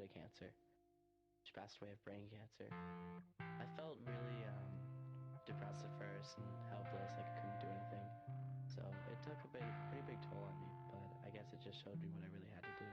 of cancer. She passed away of brain cancer. I felt really depressed at first and helpless, like I couldn't do anything. So it took a pretty big toll on me, but I guess it just showed me what I really had to do.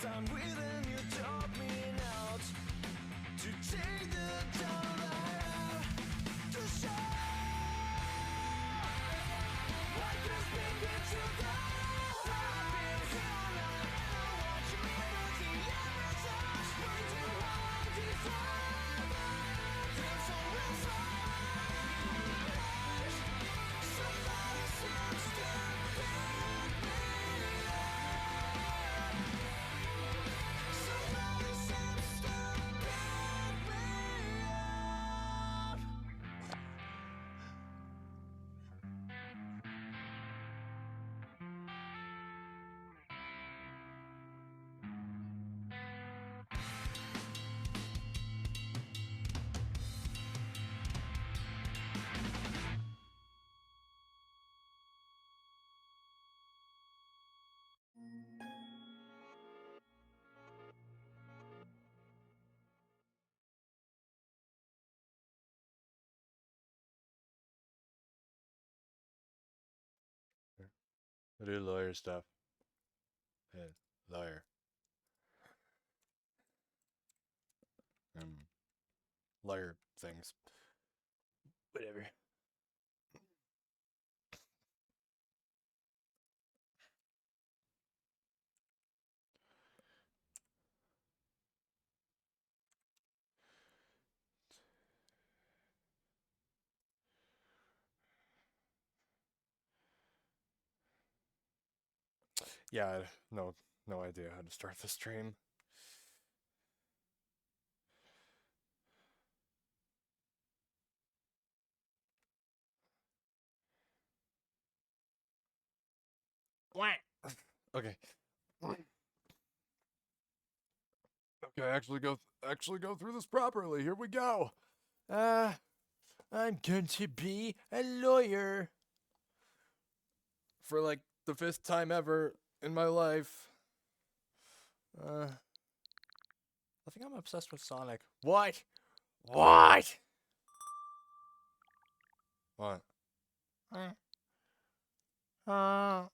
I'm breathing, you taught me not to take the time I have to show. I just been here to go. I've been here now, and I watch me losing every touch. Way too hard to find. There's always flash. Somebody seems to pick me up. Somebody seems to pick me up. I do lawyer stuff. Yeah, lawyer. Lawyer things. Whatever. Yeah, no idea how to start the stream. Okay. Okay, actually go through this properly. Here we go. I'm going to be a lawyer for like the 5th time ever in my life. I think I'm obsessed with Sonic. What? What? What? Ah.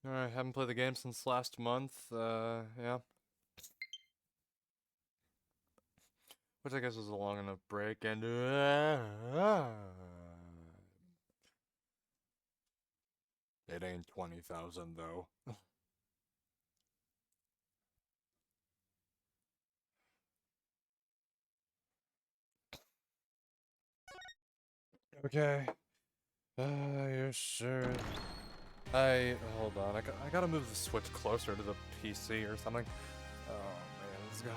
Alright, haven't played the game since last month, yeah. Which I guess was a long enough break, and it ain't 20,000 though. Okay. You sure? Hold on. I gotta move the Switch closer to the PC or something. Oh man, this guy.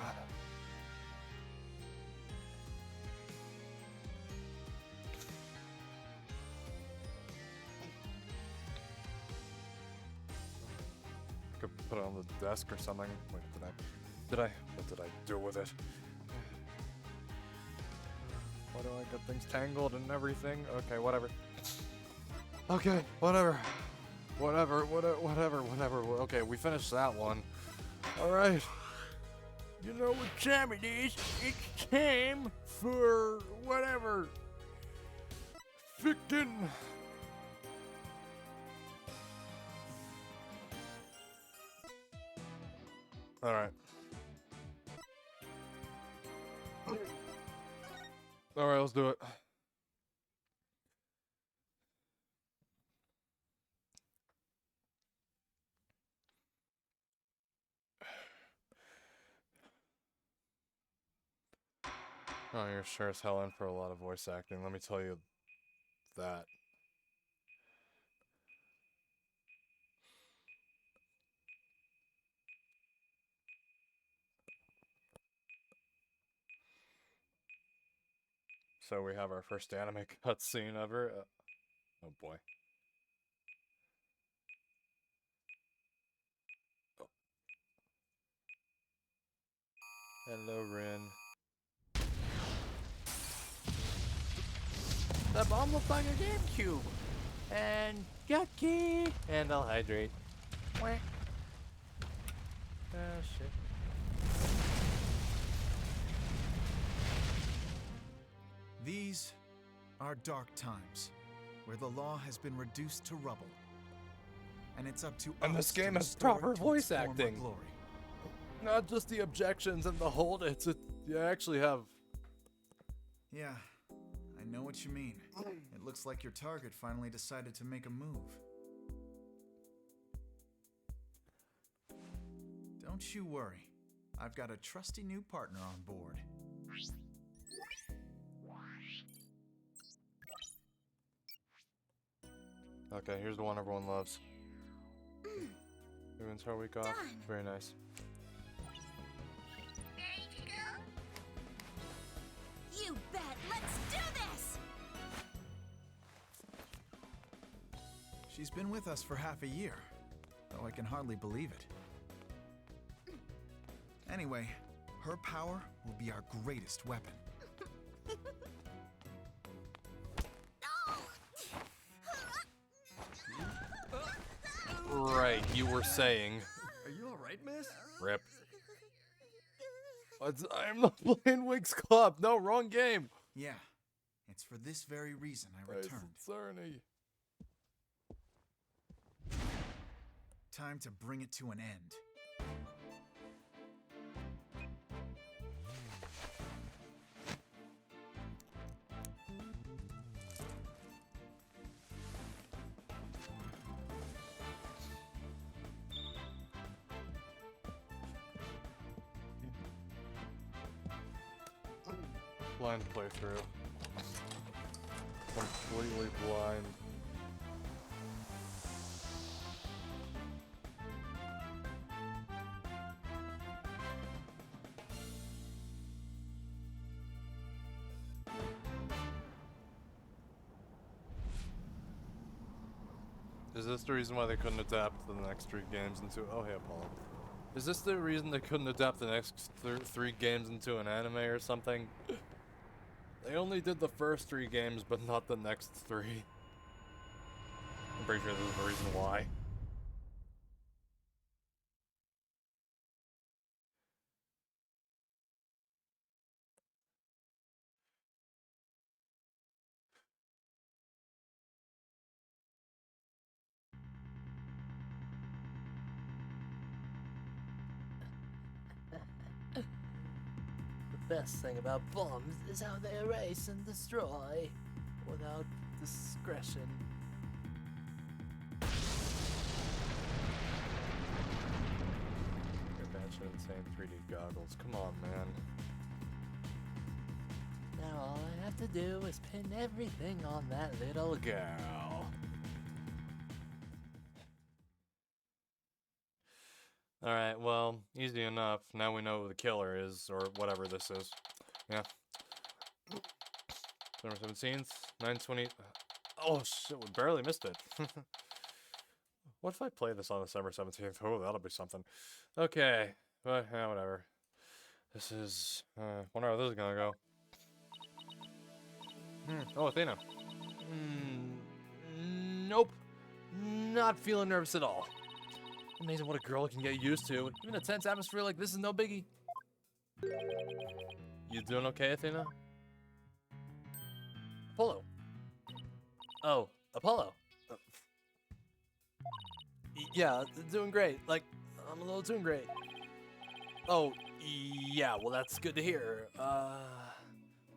Could put it on the desk or something. Wait, what did I do with it? Why do I get things tangled and everything? Okay, whatever. Okay, whatever. Whatever. Okay, we finished that one. Alright. You know what time it is? It's time for whatever. Frickin'. Alright. Alright, let's do it. Oh, you're sure as hell in for a lot of voice acting, let me tell you that. So we have our first anime cutscene ever. Oh boy. Oh. Hello, Rin. The bomb looks like a GameCube. And yucky. And I'll hydrate. Wah. Oh shit. These are dark times, where the law has been reduced to rubble. And it's up to And us this game to has restore proper it to voice its former acting. glory. Not just the objections and the hold it. You actually have. Yeah, I know what you mean. It looks like your target finally decided to make a move. Don't you worry. I've got a trusty new partner on board. Okay, here's the one everyone loves. Inventory week off. Done. Very nice. You bet. Let's do this. She's been with us for half a year, though I can hardly believe it. Anyway, her power will be our greatest weapon. Right, you were saying. Are you alright, miss? Rip. I'm not playing Winx Club. No, wrong game. Yeah, it's for this very reason I returned. Cerny. Time to bring it to an end. Blind playthrough. Completely blind. Is this the reason why they couldn't adapt the next 3 games into? Oh, hey, Apollo. Is this the reason they couldn't adapt the next 3 games into an anime or something? They only did the first 3 games, but not the next 3. I'm pretty sure there's a reason why. best thing about bombs is how they erase and destroy without discretion. Your batshit insane 3D goggles. Come on, man. Now all I have to do is pin everything on that little girl. Alright, well, easy enough. Now we know who the killer is, or whatever this is. Yeah. September 17th, 9:20. Oh shit, we barely missed it. What if I play this on December 17th? Oh, that'll be something. Okay, but yeah, whatever. This is. Wonder how this is gonna go. Oh, Athena. Nope. Not feeling nervous at all. Amazing what a girl can get used to. Even a tense atmosphere like this is no biggie. You doing okay, Athena? Apollo. Oh, Apollo. Yeah, doing great. Like, I'm a little doing great. Oh, yeah, well, that's good to hear.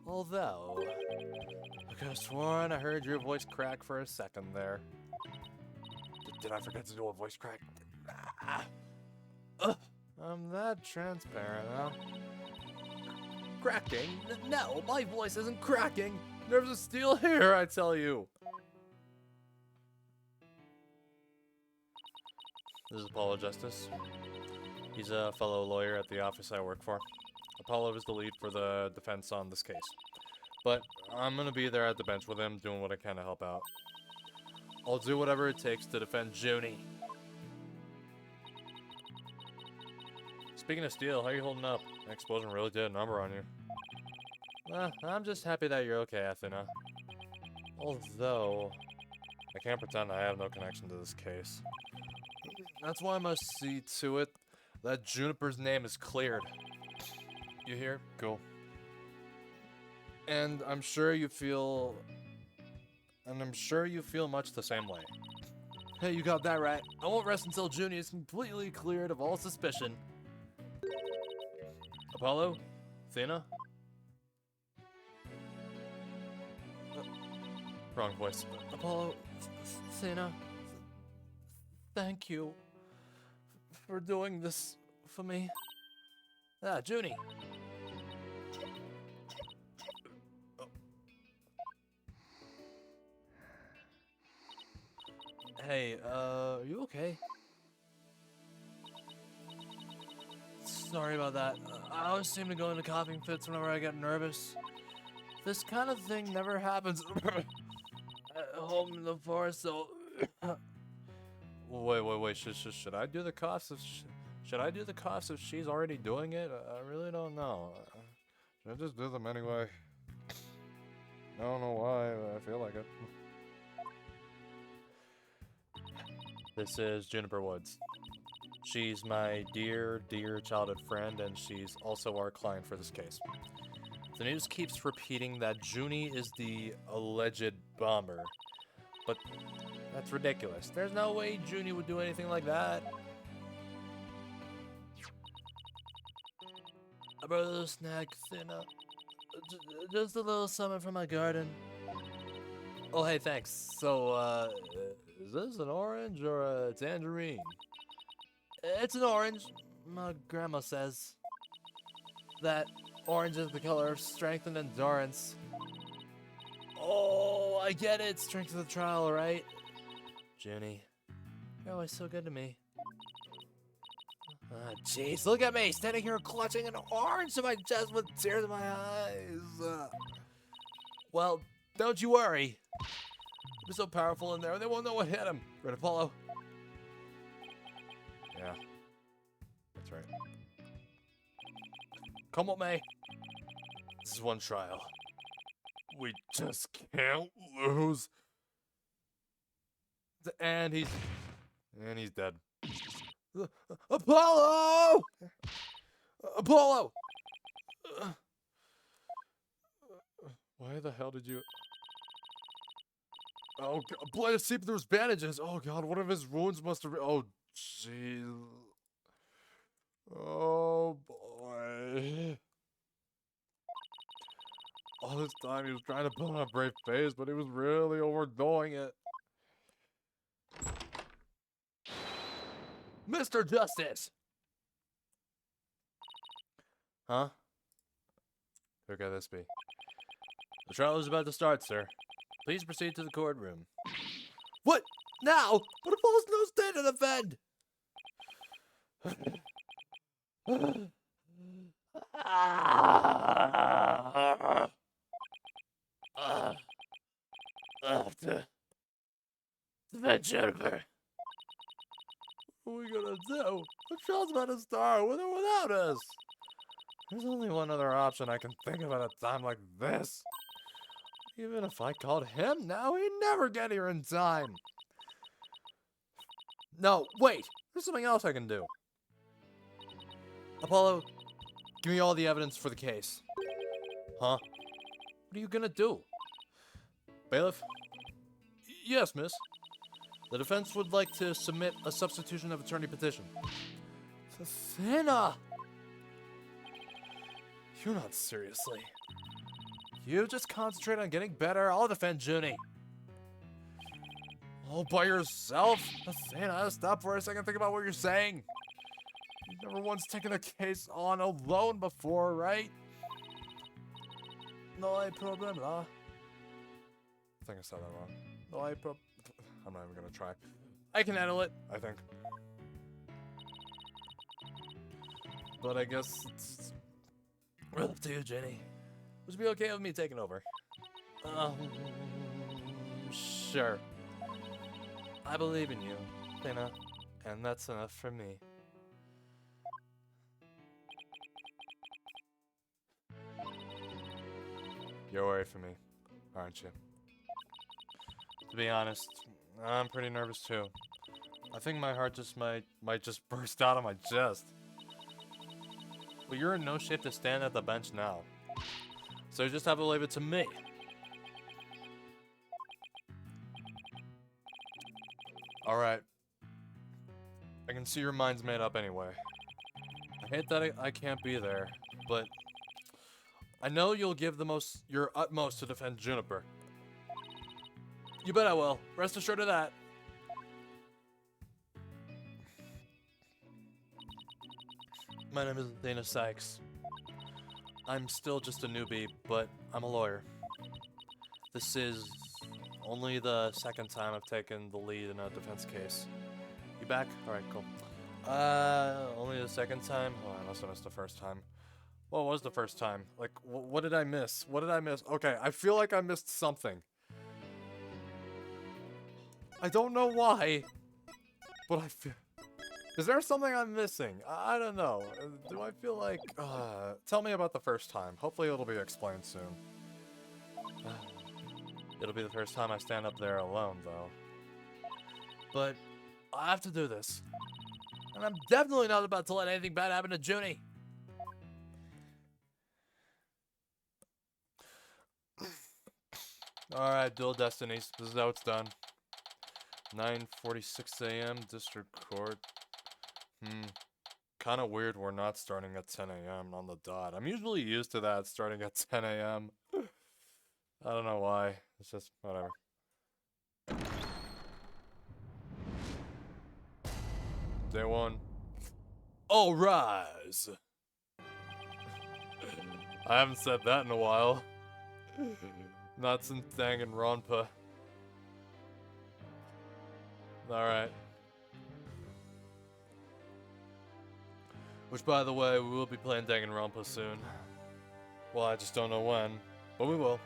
Although, I could have sworn I heard your voice crack for a second there. Did I forget to do a voice crack? I'm that transparent, huh? cracking? No, my voice isn't cracking. Nerves of steel here, I tell you. This is Apollo Justice. He's a fellow lawyer at the office I work for. Apollo is the lead for the defense on this case. But I'm gonna be there at the bench with him, doing what I can to help out. I'll do whatever it takes to defend Junie. Speaking of steel, how are you holding up? That explosion really did a number on you. I'm just happy that you're okay, Athena. Although, I can't pretend I have no connection to this case. That's why I must see to it that Juniper's name is cleared. You hear? Cool. And I'm sure you feel much the same way. Hey, you got that right. I won't rest until Junie is completely cleared of all suspicion. Apollo? Athena? Wrong voice. Apollo, Athena, thank you for doing this for me. Ah, Junie. Hey, are you okay? Sorry about that. I always seem to go into coughing fits whenever I get nervous. This kind of thing never happens at home in the forest, so... Wait. Should I do the coughs should I do the coughs if she's already doing it? I really don't know. Should I just do them anyway? I don't know why, but I feel like it. This is Juniper Woods. She's my dear childhood friend, and she's also our client for this case. The news keeps repeating that Junie is the alleged bomber, but that's ridiculous. There's no way Junie would do anything like that. I brought a little snack, Athena. Just a little something from my garden. Oh, hey, thanks. So, Is this an orange or a tangerine? it's an orange. My grandma says that orange is the color of strength and endurance. Oh, I get it. Strength of the trial, right? Junie, you're always so good to me. Ah, jeez, look at me, standing here clutching an orange to my chest with tears in my eyes. Well, don't you worry. They're so powerful in there, they won't know what hit him. Right, Apollo? Yeah. That's right. Come with me. This is one trial. We just can't lose. And he's dead. Apollo! Apollo! Why the hell did you... Oh, God, blood seeped through his bandages. Oh, God, one of his wounds must have... Oh, jeez. Oh, boy. All this time he was trying to put on a brave face, but he was really overdoing it. Mr. Justice! Huh? Who could this be? The trial is about to start, sir. Please proceed to the courtroom. What? Now? What if Paul's no stand to defend? Defend Jennifer. What are we gonna do? The trial's about to start with or without us. There's only one other option I can think of at a time like this. Even if I called him now, he'd never get here in time. No, wait. There's something else I can do. Apollo, give me all the evidence for the case. Huh? What are you gonna do? Bailiff? Yes, miss. The defense would like to submit a substitution of attorney petition. Athena! You're not seriously. You just concentrate on getting better. I'll defend Junie. All by yourself? Athena, stop for a second, think about what you're saying. You've never once taken a case on alone before, right? No hay problema. I think I said that wrong. No, I'm not even gonna try. I can handle it, I think. But I guess it's Well, up to you, Jenny. Would you be okay with me taking over? Sure. I believe in you, Athena, and that's enough for me. You're worried for me, aren't you? To be honest, I'm pretty nervous too. I think my heart just might just burst out of my chest. But you're in no shape to stand at the bench now. So you just have to leave it to me. Alright. I can see your mind's made up anyway. I hate that I can't be there, but I know you'll give your utmost to defend Juniper. You bet I will. Rest assured of that. My name is Dana Sykes. I'm still just a newbie, but I'm a lawyer. This is only the second time I've taken the lead in a defense case. You back? Alright, cool. Only the second time? Oh, I must have missed the first time. What was the first time? Like, what did I miss? What did I miss? Okay, I feel like I missed something. I don't know why, but I feel... Is there something I'm missing? I don't know. Do I feel like... tell me about the first time. Hopefully it'll be explained soon. It'll be the first time I stand up there alone, though. But I have to do this. And I'm definitely not about to let anything bad happen to Junie. Alright, Dual Destinies. This is how it's done. 9:46 a.m. District Court. Kinda weird we're not starting at 10 a.m. on the dot. I'm usually used to that, starting at 10 a.m. I don't know why. It's just, whatever. Day one. All rise. I haven't said that in a while. Not since Danganronpa. Alright. Which, by the way, we will be playing Danganronpa soon. Well, I just don't know when, but we will.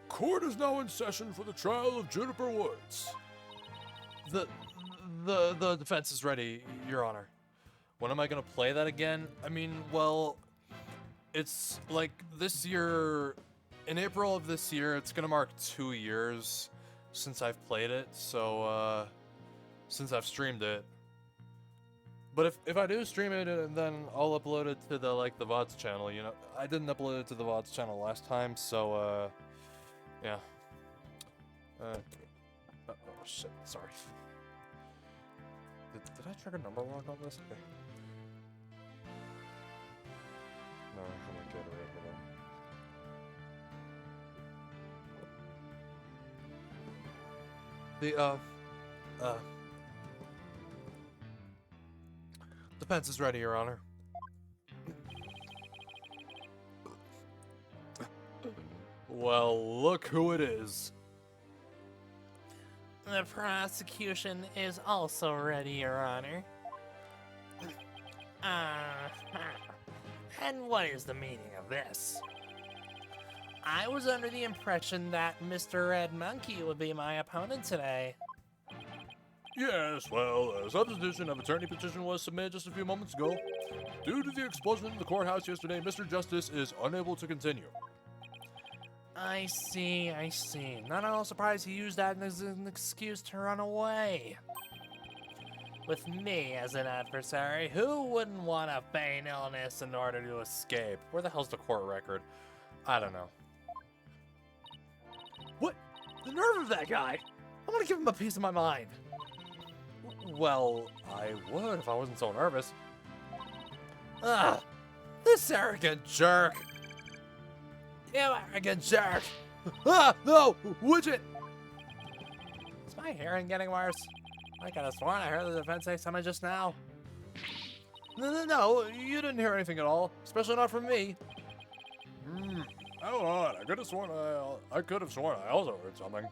Court is now in session for the trial of Juniper Woods. The defense is ready, Your Honor. When am I gonna play that again? I mean, well, it's like this year, in April of this year, it's gonna mark 2 years since I've played it, so, since I've streamed it. But if I do stream it, then I'll upload it to the VODs channel, you know. I didn't upload it to the VODs channel last time, so, yeah. Oh, shit, sorry. Did I trigger number lock on this? Okay. No, I'm not good right now. The fence is ready, Your Honor. Well, look who it is. The prosecution is also ready, Your Honor. And what is the meaning of this? I was under the impression that Mr. Red Monkey would be my opponent today. Yes, well, a substitution of attorney petition was submitted just a few moments ago. Due to the explosion in the courthouse yesterday, Mr. Justice is unable to continue. I see. Not at all surprised he used that as an excuse to run away. With me as an adversary, who wouldn't want to feign illness in order to escape? Where the hell's the court record? I don't know. What? The nerve of that guy! I want to give him a piece of my mind. Well, I would if I wasn't so nervous. Ugh! This arrogant jerk! You arrogant jerk! Ah! No! Widget! Is my hearing getting worse? I could have sworn I heard the defense say something just now. No, you didn't hear anything at all. Especially not from me. Hold on, I could have sworn I also heard something.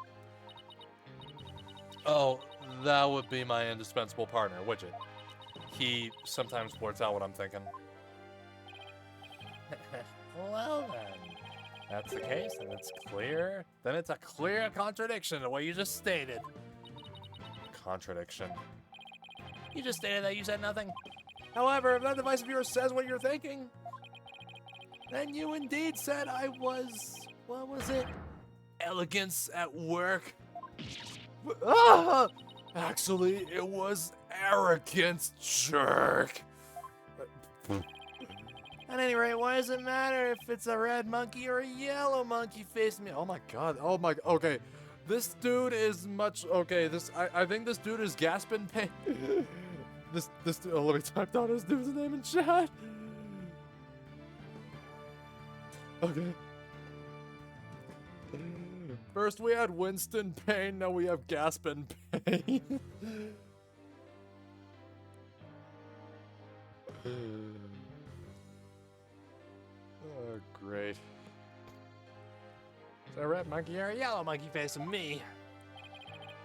Oh, that would be my indispensable partner, Widget. He sometimes blurts out what I'm thinking. Well then, that's the case, and it's clear. Then it's a clear contradiction to what you just stated. Contradiction. You just stated that you said nothing. However, if that device of yours says what you're thinking, then you indeed said I was... what was it? Elegance at work. Ah! Actually, it was arrogance, jerk. At any rate, why does it matter if it's a red monkey or a yellow monkey facing me? Oh my god. Oh my... okay. This dude is much... okay, I think this dude is gasping pain. This oh, let me type down this dude's name in chat. Okay. First we had Winston Payne, now we have Gaspin Payne. Oh, great. Is a red monkey or a yellow monkey facing me?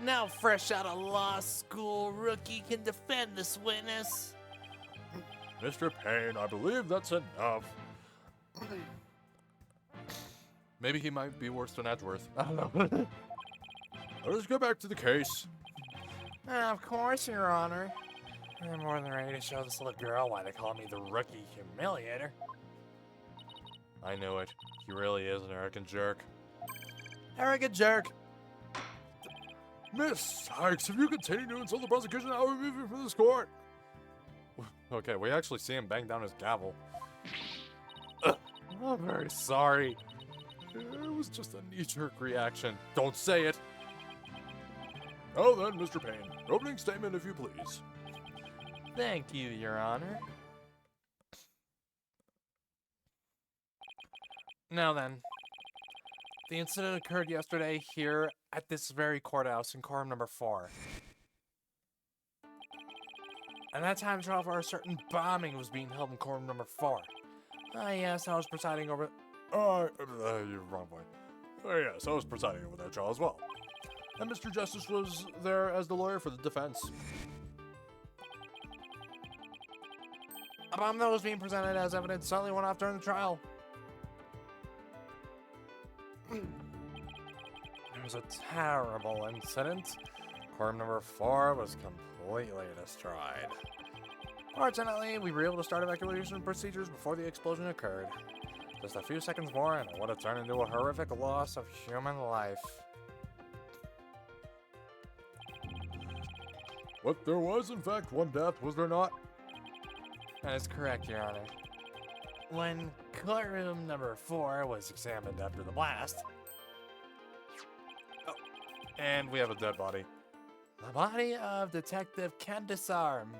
Now, fresh out of law school, rookie can defend this witness. Mr. Payne, I believe that's enough. Maybe he might be worse than Edgeworth. I don't know. Let's go back to the case. Of course, Your Honor. I'm more than ready to show this little girl why they call me the rookie humiliator. I knew it. He really is an arrogant jerk. Arrogant jerk. Miss Sykes, if you continue to insult the prosecution, I will remove you from this court. Okay, we actually see him bang down his gavel. I'm very sorry. It was just a knee-jerk reaction. Don't say it. Oh then, Mr. Payne, opening statement if you please. Thank you, Your Honor. Now then, the incident occurred yesterday here at this very courthouse in quorum number 4. And that time trial for a certain bombing was being held in quorum number 4. Ah, yes, I was presiding over... You're wrong boy. Oh yes, I was presiding over that trial as well. And Mr. Justice was there as the lawyer for the defense. A bomb that was being presented as evidence suddenly went off during the trial. It was a terrible incident. Quorum number 4 was completely destroyed. Fortunately, we were able to start evacuation procedures before the explosion occurred. Just a few seconds more and it would have turned into a horrific loss of human life. But there was, in fact, one death, was there not? That is correct, Your Honor. When courtroom number 4 was examined after the blast... Oh, and we have a dead body. The body of Detective Ken Disarm.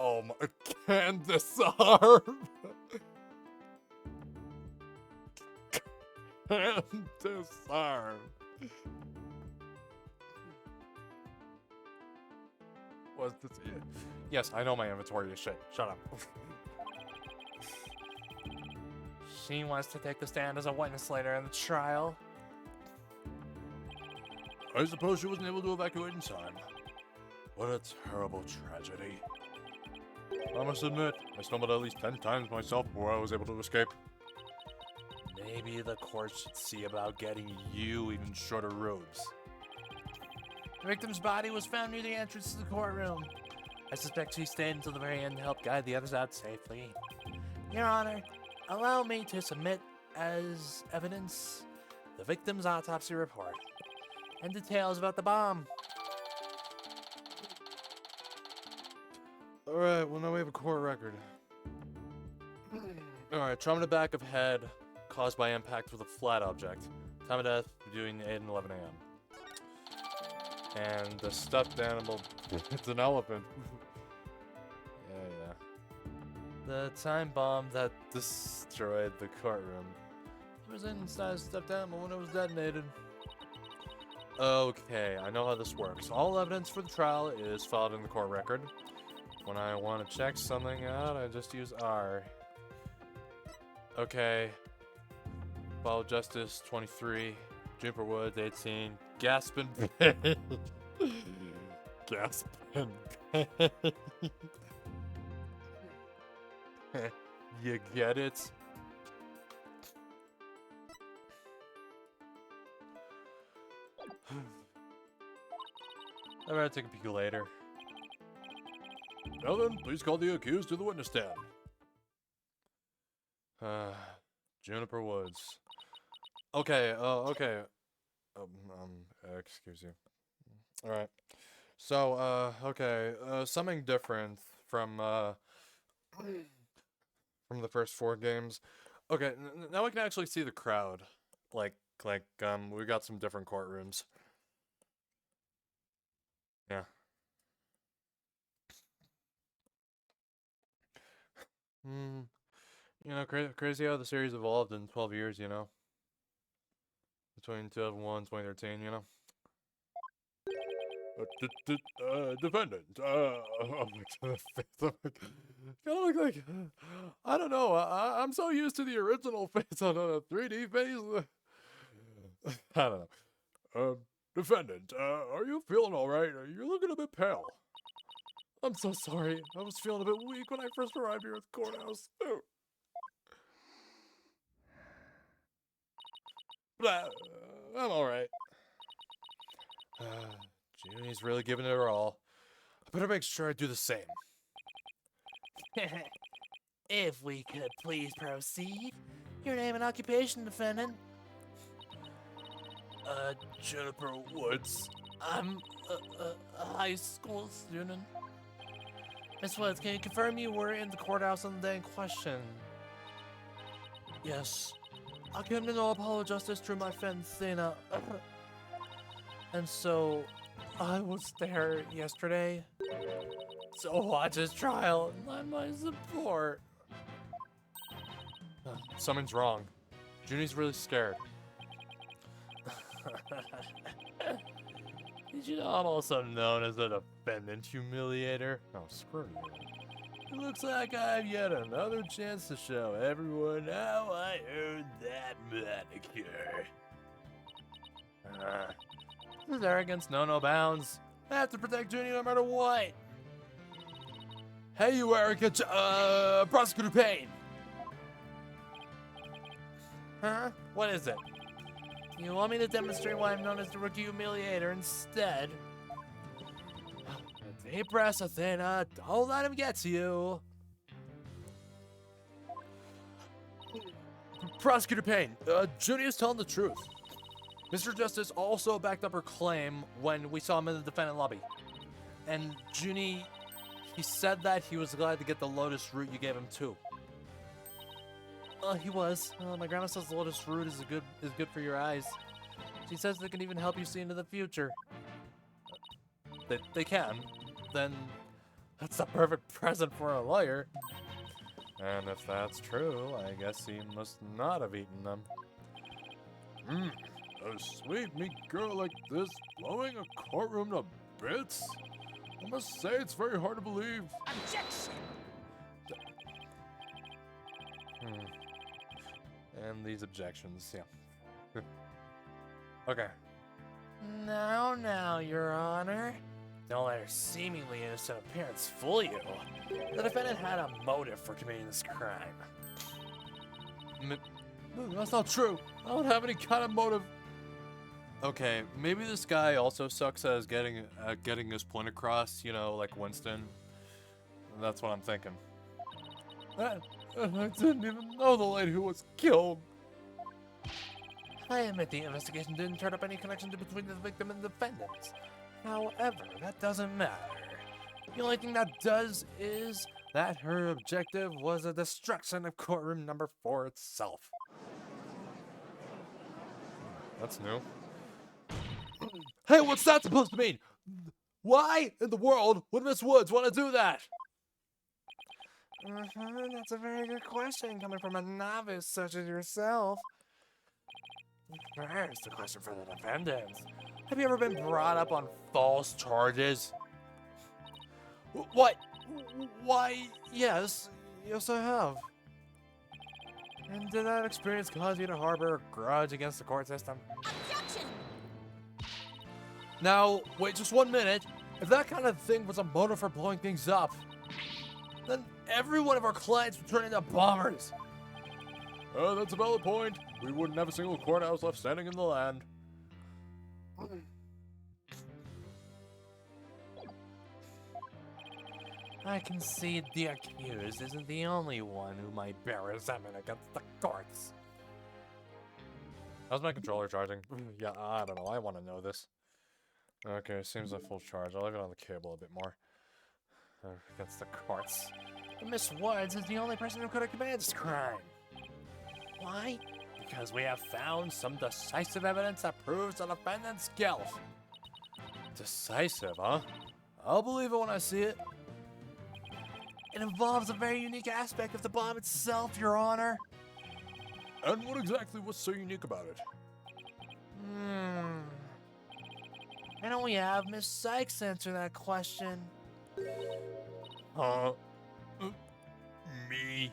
Oh my, can disarm. Can disarm. Was this? Yes, I know my inventory is shit. Shut up. She wants to take the stand as a witness later in the trial. I suppose she wasn't able to evacuate in time. What a terrible tragedy. I must admit, I stumbled at least 10 times myself before I was able to escape. Maybe the court should see about getting you even shorter robes. The victim's body was found near the entrance to the courtroom. I suspect she stayed until the very end to help guide the others out safely. Your Honor, allow me to submit as evidence the victim's autopsy report and details about the bomb. Alright, well now we have a court record. Alright, trauma to the back of head caused by impact with a flat object. Time of death between 8 and 11 a.m. And the stuffed animal, it's an elephant. Yeah. The time bomb that destroyed the courtroom. It was inside a stuffed animal when it was detonated. Okay, I know how this works. All evidence for the trial is filed in the court record. When I want to check something out, I just use R. Okay. Follow Justice 23, Juniper Woods 18, Gaspin Pain. Gaspin Pain. You get it? I'll have to take a peek later. Now then, please call the accused to the witness stand. Juniper Woods. Okay, okay. Excuse you. Alright. So, okay, something different from the first 4 games. Okay, now we can actually see the crowd. We got some different courtrooms. Yeah. You know, crazy how the series evolved in 12 years, you know? Between 2001 and 2013, you know? Defendant, kind of look like, I don't know, I'm so used to the original face on a 3D face. I don't know. Defendant, are you feeling alright? You're looking a bit pale. I'm so sorry. I was feeling a bit weak when I first arrived here at the courthouse. But I'm alright. Junie's really giving it her all. I better make sure I do the same. If we could please proceed. Your name and occupation, defendant. Juniper Woods. I'm a high school student. Miss Woods, can you confirm you were in the courthouse on the day in question? Yes. I came to know Apollo Justice through my friend Thena. And so, I was there yesterday to watch his trial and lend my support. Something's wrong. Junie's really scared. Did you know I'm also known as the defendant humiliator? Oh, screw you. It looks like I have yet another chance to show everyone how I earned that manicure. His arrogance know no bounds. I have to protect Junie no matter what. Hey, you arrogant, Prosecutor Payne. Huh? What is it? You want me to demonstrate why I'm known as the Rookie Humiliator instead? Deep breath, Athena. Don't let him get to you. Prosecutor Payne, Junie is telling the truth. Mr. Justice also backed up her claim when we saw him in the defendant lobby. And Junie, he said that he was glad to get the lotus root you gave him too. He was. My grandma says the lotus root is good for your eyes. She says they can even help you see into the future. They can. Then That's the perfect present for a lawyer. And if that's true, I guess he must not have eaten them. A sweet, meek girl like this blowing a courtroom to bits? I must say it's very hard to believe. Objection! And these objections, yeah. Okay. Now, Your Honor. Don't let her seemingly innocent appearance fool you. The defendant had a motive for committing this crime. That's not true. I don't have any kind of motive. Okay, maybe this guy also sucks at getting his point across, you know, like Winston. That's what I'm thinking. I didn't even know the lady who was killed. I admit the investigation didn't turn up any connection between the victim and the defendant. However, that doesn't matter. The only thing that does is that her objective was the destruction of courtroom number 4 itself. That's new. Hey, what's that supposed to mean? Why in the world would Miss Woods want to do that? That's a very good question coming from a novice such as yourself. First, a question for the defendant. Have you ever been brought up on false charges? What? Why, yes. Yes, I have. And did that experience cause you to harbor a grudge against the court system? Objection! Now, wait just 1 minute. If that kind of thing was a motive for blowing things up, then every one of our clients would turn into bombers. That's a valid point. We wouldn't have a single courthouse left standing in the land. I concede the accused isn't the only one who might bear resentment against the courts. How's my controller charging? Yeah, I don't know. I want to know this. Okay, seems like full charge. I'll leave it on the cable a bit more. Against the courts. Miss Woods is the only person who could have committed this crime. Why? Because we have found some decisive evidence that proves the defendant's guilt. Decisive, huh? I'll believe it when I see it. It involves a very unique aspect of the bomb itself, Your Honor. And what exactly was so unique about it? Why don't we have Miss Sykes answer that question? Huh? Me?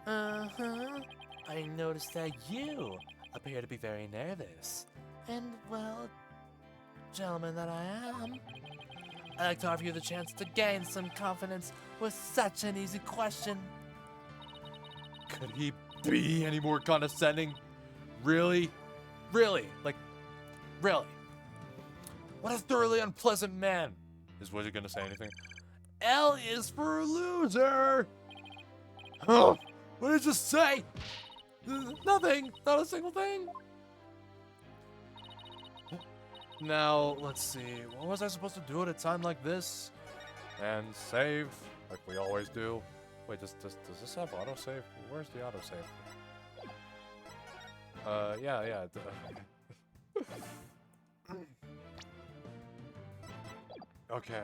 Uh-huh. I noticed that you appear to be very nervous. And, well, gentleman that I am, I'd like to offer you the chance to gain some confidence with such an easy question. Could he be any more condescending? Really? Really? Like, really? What a thoroughly unpleasant man. Is Wizard gonna say anything? L is for loser. Oh, what did you just say? Nothing. Not a single thing. Now, let's see. What was I supposed to do at a time like this? And save, like we always do. Wait, does this have autosave? Where's the autosave? Yeah. Okay.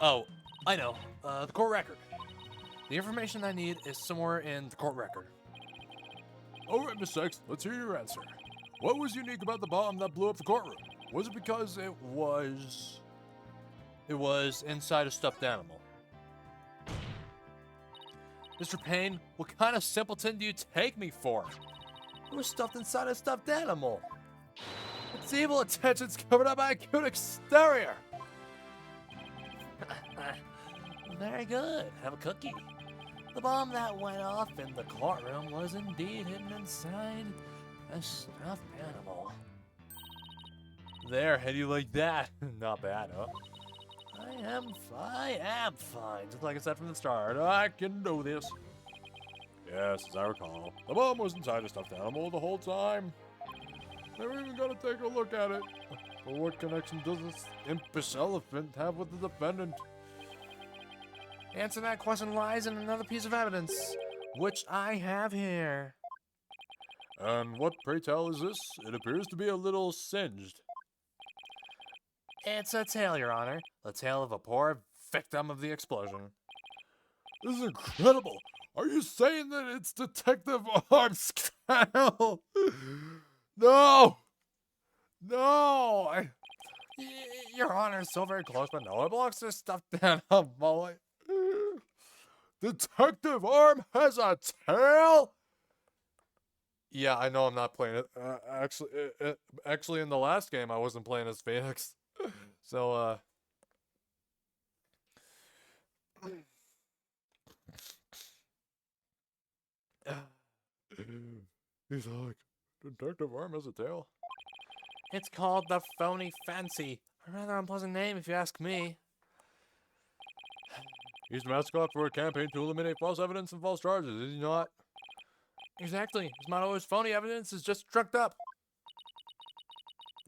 Oh, I know. The court record. The information I need is somewhere in the court record. Alright, Miss Sykes, let's hear your answer. What was unique about the bomb that blew up the courtroom? Was it because it was inside a stuffed animal? Mr. Payne, what kind of simpleton do you take me for? It was stuffed inside a stuffed animal. Its evil intentions covered up by a cute exterior. Very good. Have a cookie. The bomb that went off in the courtroom was indeed hidden inside a stuffed animal. There, how do you like that? Not bad, huh? I am fine. Just like I said from the start, I can do this. Yes, as I recall, the bomb was inside a stuffed animal the whole time. Never even got to take a look at it. But what connection does this impish elephant have with the defendant? The answer to that question lies in another piece of evidence, which I have here. And what, pray tell, is this? It appears to be a little singed. It's a tale, Your Honor. The tale of a poor victim of the explosion. This is incredible. Are you saying that it's Detective Arms Kyle? No! No! Your Honor is so very close, but no, it belongs to stuffed animal boy. Detective Arm has a tail? Yeah, I know I'm not playing it. Actually, in the last game, I wasn't playing as Phoenix. So, he's like, Detective Arm has a tail. It's called the Phony Fancy. A rather unpleasant name, if you ask me. He's the mascot for a campaign to eliminate false evidence and false charges, is he not? Exactly. His motto is phony evidence is just trucked up.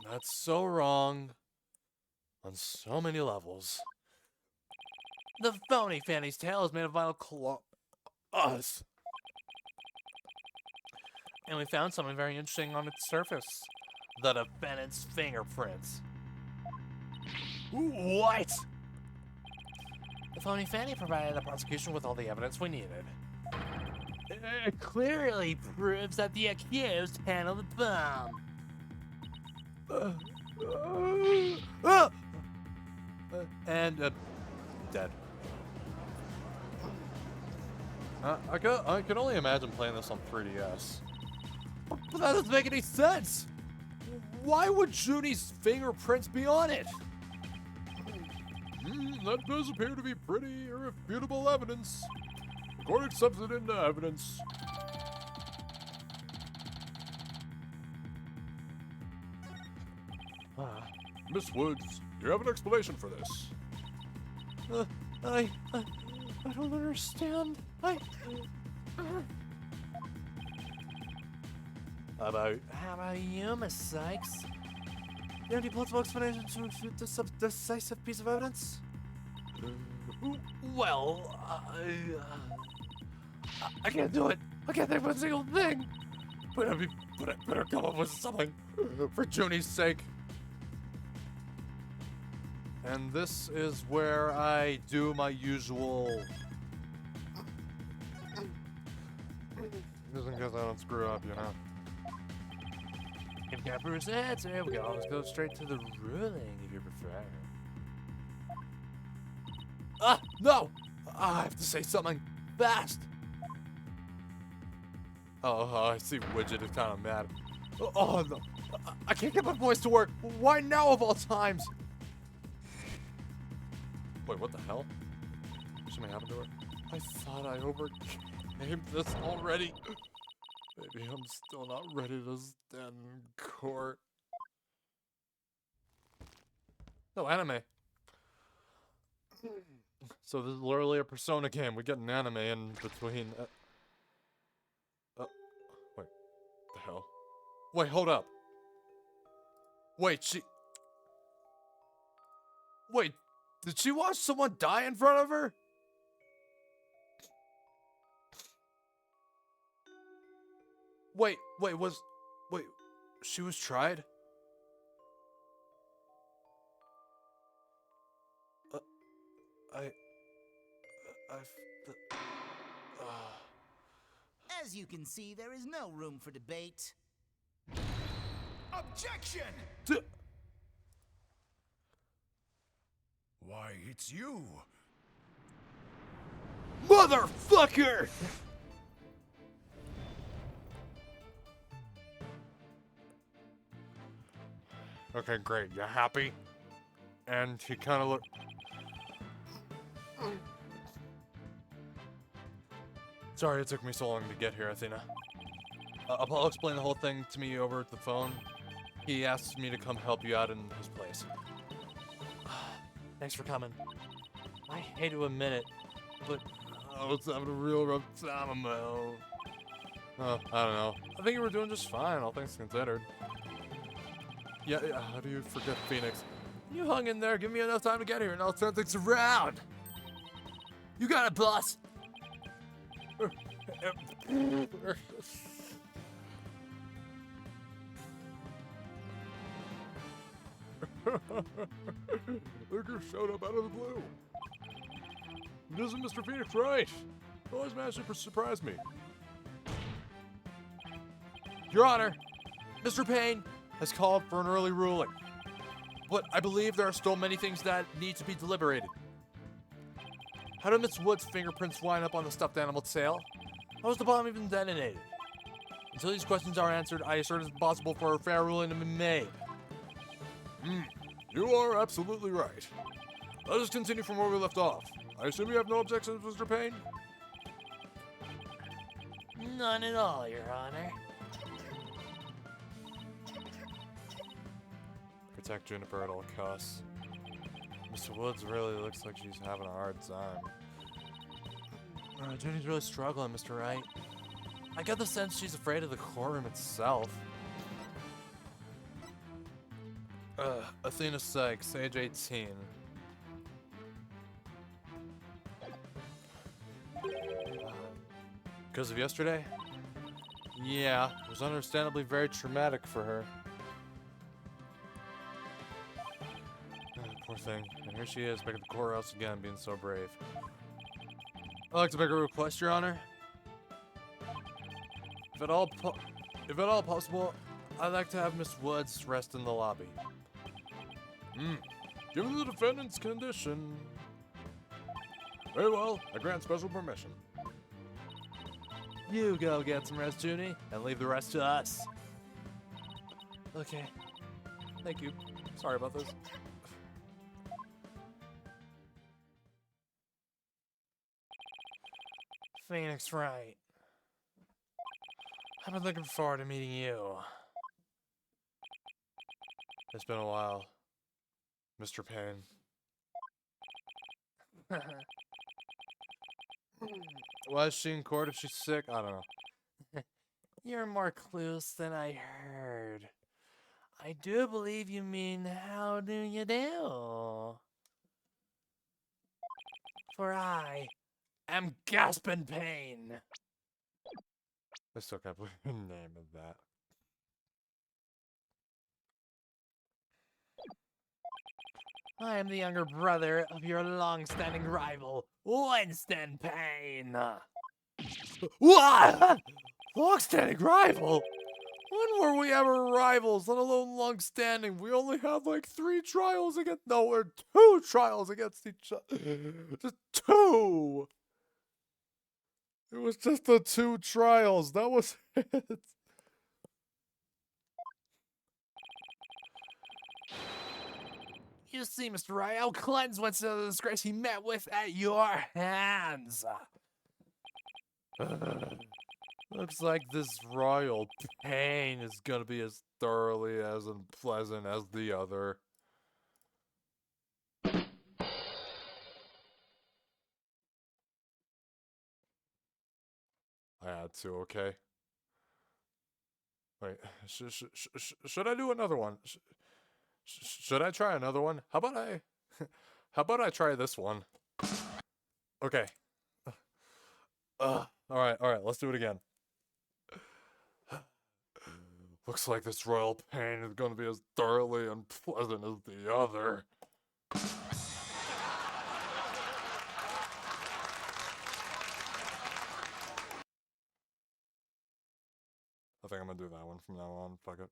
That's so wrong. On so many levels. The Phony Fanny's tail is made of vinyl cloth. Us. And we found something very interesting on its surface. The defendant's fingerprints. What? The Phony Fanny provided the prosecution with all the evidence we needed. It clearly proves that the accused handled the bomb. And dead. I can only imagine playing this on 3DS. But that doesn't make any sense! Why would Junie's fingerprints be on it? That does appear to be pretty irrefutable evidence. The court accepts it into evidence. Miss Woods, do you have an explanation for this? I don't understand. How about you, Miss Sykes? You have any plausible explanation to refute this decisive piece of evidence? Well, I can't do it. I can't think of a single thing. But I better come up with something for Junie's sake. And this is where I do my usual. Just in case I don't screw up, you know. If you have Bruce's answer, we can always go straight to the ruling if you prefer. No! I have to say something fast! Oh, I see Widget is kind of mad. Oh, no. I can't get my voice to work. Why now of all times? Wait, what the hell? Something happened to her? I thought I overcame this already. Maybe I'm still not ready to stand in court. No, anime. So this is literally a Persona game. We get an anime in between. Wait. The hell? Wait, hold up. Wait, Wait, did she watch someone die in front of her? Wait, she was tried? As you can see, there is no room for debate. Objection! Why, it's you. Motherfucker! Okay, great. You happy? And he kind of looked. Sorry it took me so long to get here, Athena. Apollo explained the whole thing to me over the phone. He asked me to come help you out in his place. Thanks for coming. I hate to admit it, but I was having a real rough time of my own. I don't know. I think you were doing just fine, all things considered. Yeah, how do you forget Phoenix? You hung in there, give me enough time to get here, and I'll turn things around. you got it, boss. Look who showed up out of the blue. Isn't Mr. Phoenix right? He always managed to surprise me. Your Honor, Mr. Payne has called for an early ruling. But I believe there are still many things that need to be deliberated. How did Miss Wood's fingerprints wind up on the stuffed animal tail? How was the bomb even detonated? Until these questions are answered, I assert it's impossible for a fair ruling to be made. You are absolutely right. Let us continue from where we left off. I assume you have no objections, Mr. Payne? None at all, Your Honor. Protect Juniper at all costs. Mr. Woods really looks like she's having a hard time. Jenny's really struggling, Mr. Wright. I get the sense she's afraid of the courtroom itself. Athena Sykes, age 18. Because of yesterday? Yeah, it was understandably very traumatic for her. Poor thing. And here she is back at the courthouse again, being so brave. I'd like to make a request, Your Honor. If at all possible, I'd like to have Miss Woods rest in the lobby. Given the defendant's condition. Very well, I grant special permission. You go get some rest, Junie, and leave the rest to us. Okay. Thank you. Sorry about this. Phoenix Wright. I've been looking forward to meeting you. It's been a while, Mr. Payne. Why is she in court if she's sick? I don't know. You're more clueless than I heard. I do believe you mean, how do you do? For I am gasping pain. I still can't believe the name of that. I am the younger brother of your long-standing rival, Winston Payne. What? Long-standing rival? When were we ever rivals, let alone long-standing? We only have like 3 trials against, no, or 2 trials against each other. Just 2. It was just the 2 trials. That was it. You see, Mr. Wright, how cleanse went to the disgrace he met with at your hands. Looks like this royal pain is gonna be as thoroughly as unpleasant as the other. I had to, okay? Wait, should I do another one? Should I try another one? How about I try this one? Okay. Alright, let's do it again. Looks like this royal pain is gonna be as thoroughly unpleasant as the other. I think I'm gonna do that one from now on. Fuck it.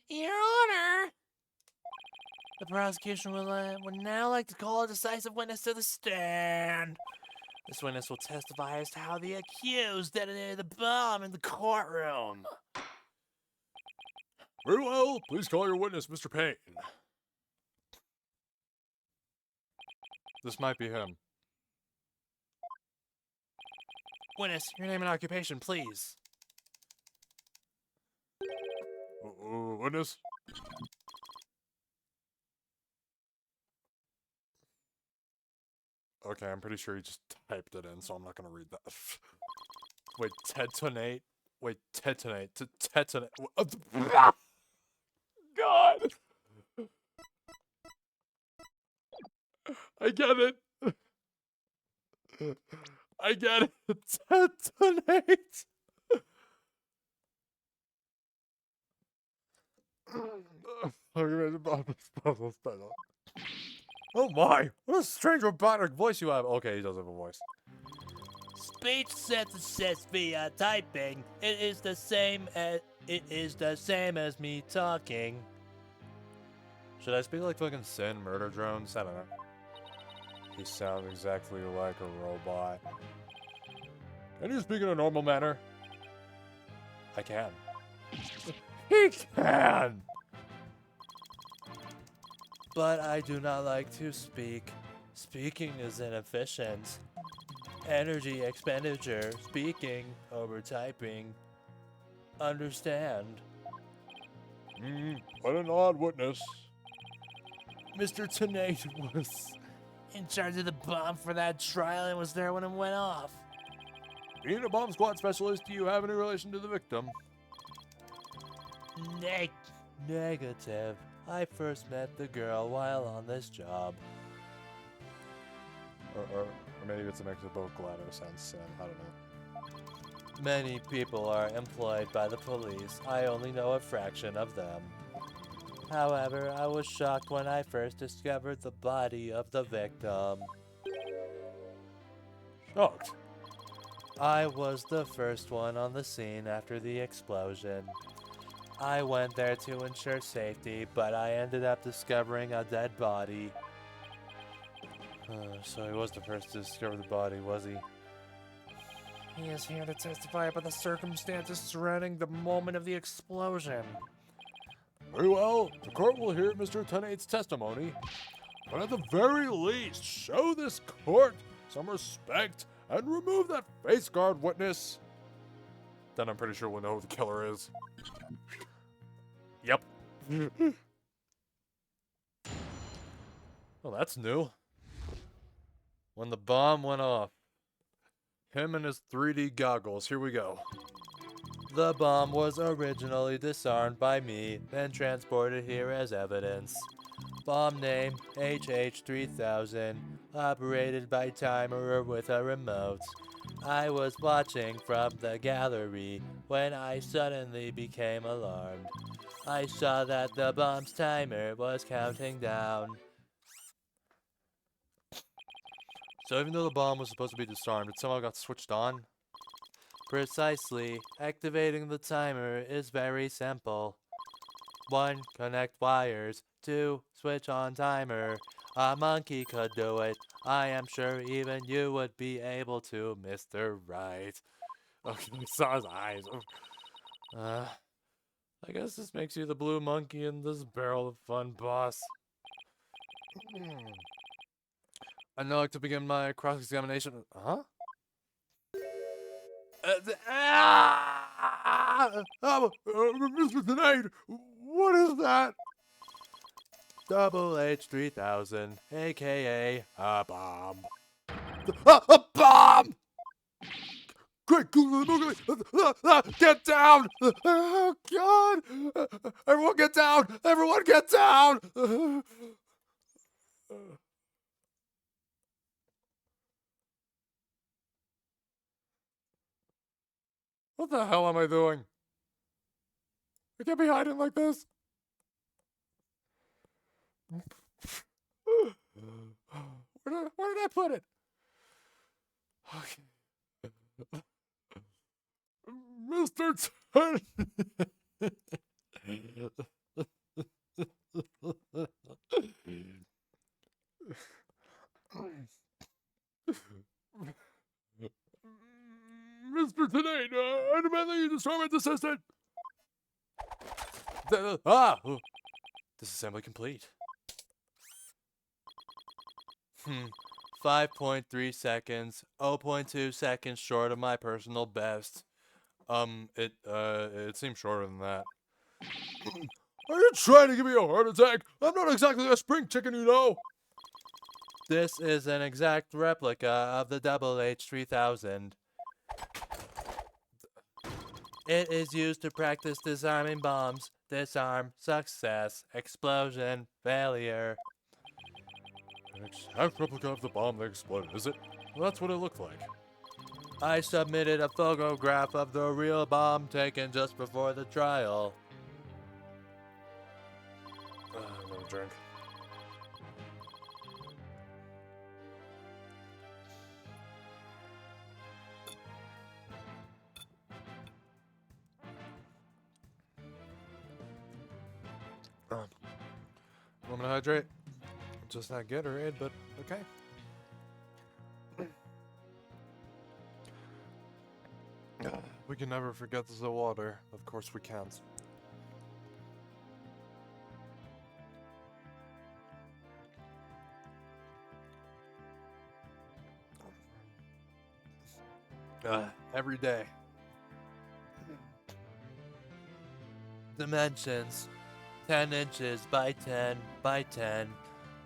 Your Honor! The prosecution would now like to call a decisive witness to the stand. This witness will testify as to how the accused detonated the bomb in the courtroom. Very well, please call your witness, Mr. Payne. This might be him. Witness, your name and occupation, please. Witness? Okay, I'm pretty sure he just typed it in, so I'm not gonna read that. Wait, tetonate? Wait, tetonate. Tetonate. God! I get it! I get it. Detonate. Oh my! What a strange robotic voice you have. Okay, he does have a voice. Speech synthesis via typing. It is the same as me talking. Should I speak like fucking Sin Murder Drones? I don't know. He sounds exactly like a robot. Can you speak in a normal manner? I can. He can! But I do not like to speak. Speaking is inefficient. Energy expenditure. Speaking over typing. Understand. What an odd witness. Mr. Tenate was in charge of the bomb for that trial and was there when it went off. Being a bomb squad specialist, do you have any relation to the victim? Negative. I first met the girl while on this job. Or maybe it's a mix of both GLaDOS and Sin. I don't know. Many people are employed by the police. I only know a fraction of them. However, I was shocked when I first discovered the body of the victim. Shocked? I was the first one on the scene after the explosion. I went there to ensure safety, but I ended up discovering a dead body. So he was the first to discover the body, was he? He is here to testify about the circumstances surrounding the moment of the explosion. Very well, the court will hear Mr. Tenate's testimony. But at the very least, show this court some respect and remove that face guard witness. Then I'm pretty sure we'll know who the killer is. Yep. Well, that's new. When the bomb went off. Him and his 3D goggles. Here we go. The bomb was originally disarmed by me, then transported here as evidence. Bomb name HH3000, operated by timer with a remote. I was watching from the gallery when I suddenly became alarmed. I saw that the bomb's timer was counting down. So even though the bomb was supposed to be disarmed, it somehow got switched on? Precisely. Activating the timer is very simple. 1. Connect wires. 2. Switch on timer. A monkey could do it. I am sure even you would be able to, Mr. Right. Okay, I saw his eyes. I guess this makes you the blue monkey in this barrel of fun, boss. I'd now like to begin my cross-examination. Huh? Mr. Tenate, what is that? Double H3000, aka a bomb. A bomb! Quick, get down! Oh, God! Everyone get down! Everyone get down! What the hell am I doing? I can't be hiding like this. Where did I put it? Okay. Mr. Ten. Mr. Tenate, I demand that you destroy my assistant. Disassembly complete. 5.3 seconds, 0.2 seconds short of my personal best. It seems shorter than that. Are you trying to give me a heart attack? I'm not exactly a spring chicken, you know. This is an exact replica of the Double H3000. It is used to practice disarming bombs. Disarm, success, explosion, failure. An exact replica of the bomb that exploded, is it? Well, that's what it looked like. I submitted a photograph of the real bomb taken just before the trial. Another drink. I'm gonna hydrate. Just not Gatorade, but okay. We can never forget the water. Of course we can't. Every day. Dimensions: 10 inches by 10 by 10.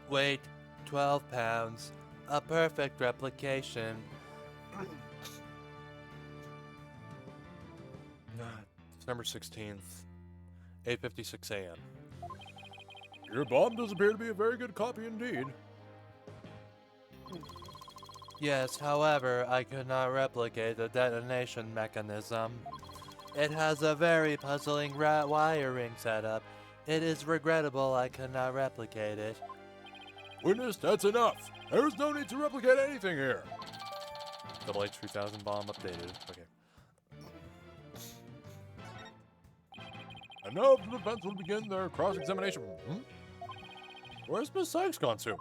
Weight: 12 pounds. A perfect replication. December 16th, 8:56 a.m. Your bomb does appear to be a very good copy indeed. Yes, however, I could not replicate the detonation mechanism. It has a very puzzling wiring setup. It is regrettable I could not replicate it. Witness, that's enough. There's no need to replicate anything here. Double H3000 bomb updated. Okay. And now the defense will begin their cross-examination. Where's Miss Sykes gone to?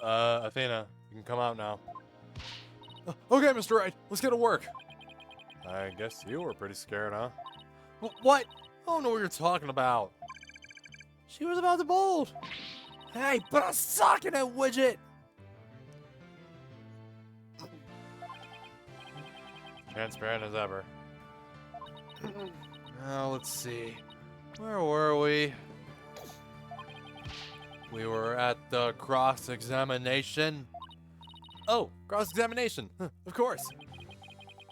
Athena, you can come out now. Okay, Mr. Wright, let's get to work. I guess you were pretty scared, huh? What? I don't know what you're talking about. She was about to bolt. Hey, put a sock in that widget. Transparent as ever. Now, let's see. Where were we? We were at the cross-examination. Oh, cross-examination. Of course.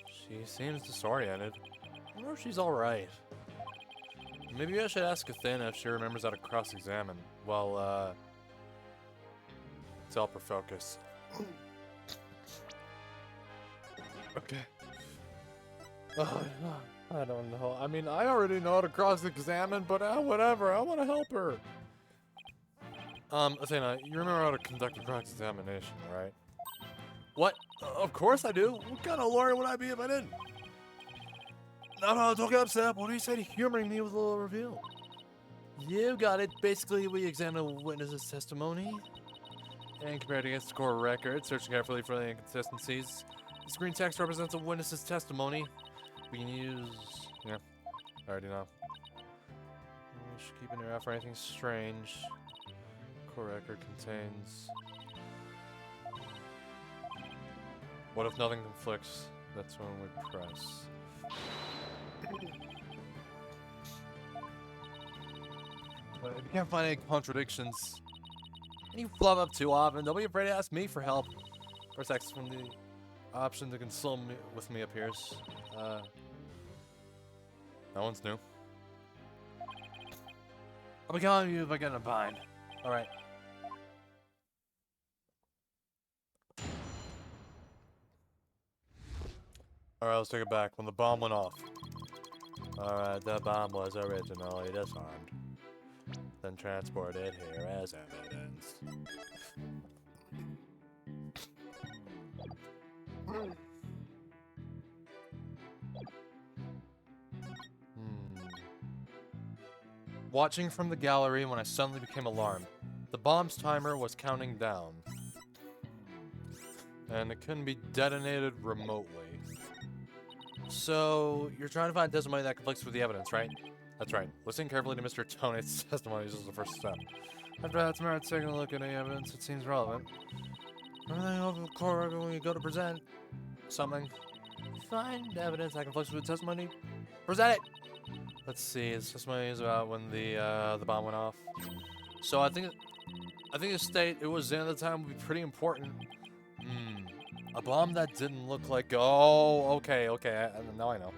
She seems disoriented. I wonder if she's alright. Maybe I should ask Athena if she remembers how to cross-examine. Well, help her focus. Okay. I don't know. I mean, I already know how to cross-examine, but whatever. I want to help her. Athena, you remember how to conduct a cross-examination, right? What? Of course I do. What kind of lawyer would I be if I didn't? No, don't get upset. What do you say to humoring me with a little reveal? You got it. Basically, we examine a witness's testimony and compare it against the court record, searching carefully for the inconsistencies. The screen text represents a witness's testimony. We can use... Yeah, I already know. We should keep an ear out for anything strange. Court record contains... What if nothing conflicts? That's when we press. But if you can't find any contradictions, and you flub up too often, don't be afraid to ask me for help. First access from the option to consult with me appears. That one's new. I'll be calling you if I get in a bind. Alright. Alright, let's take it back. When the bomb went off. Alright, the bomb was originally disarmed. Then transported here as evidence. Watching from the gallery when I suddenly became alarmed. The bomb's timer was counting down. And it couldn't be detonated remotely. So, you're trying to find testimony that conflicts with the evidence, right? That's right. Listening carefully to Mr. Tone's testimony is the first step. After that, tomorrow, taking a look at any evidence that seems relevant. Everything over the court record when you go to present something. Find evidence that conflicts with the testimony. Present it! Let's see, his testimony is about when the bomb went off. So I think the state it was in at the time would be pretty important. A bomb that didn't look like... Oh, okay, now I know.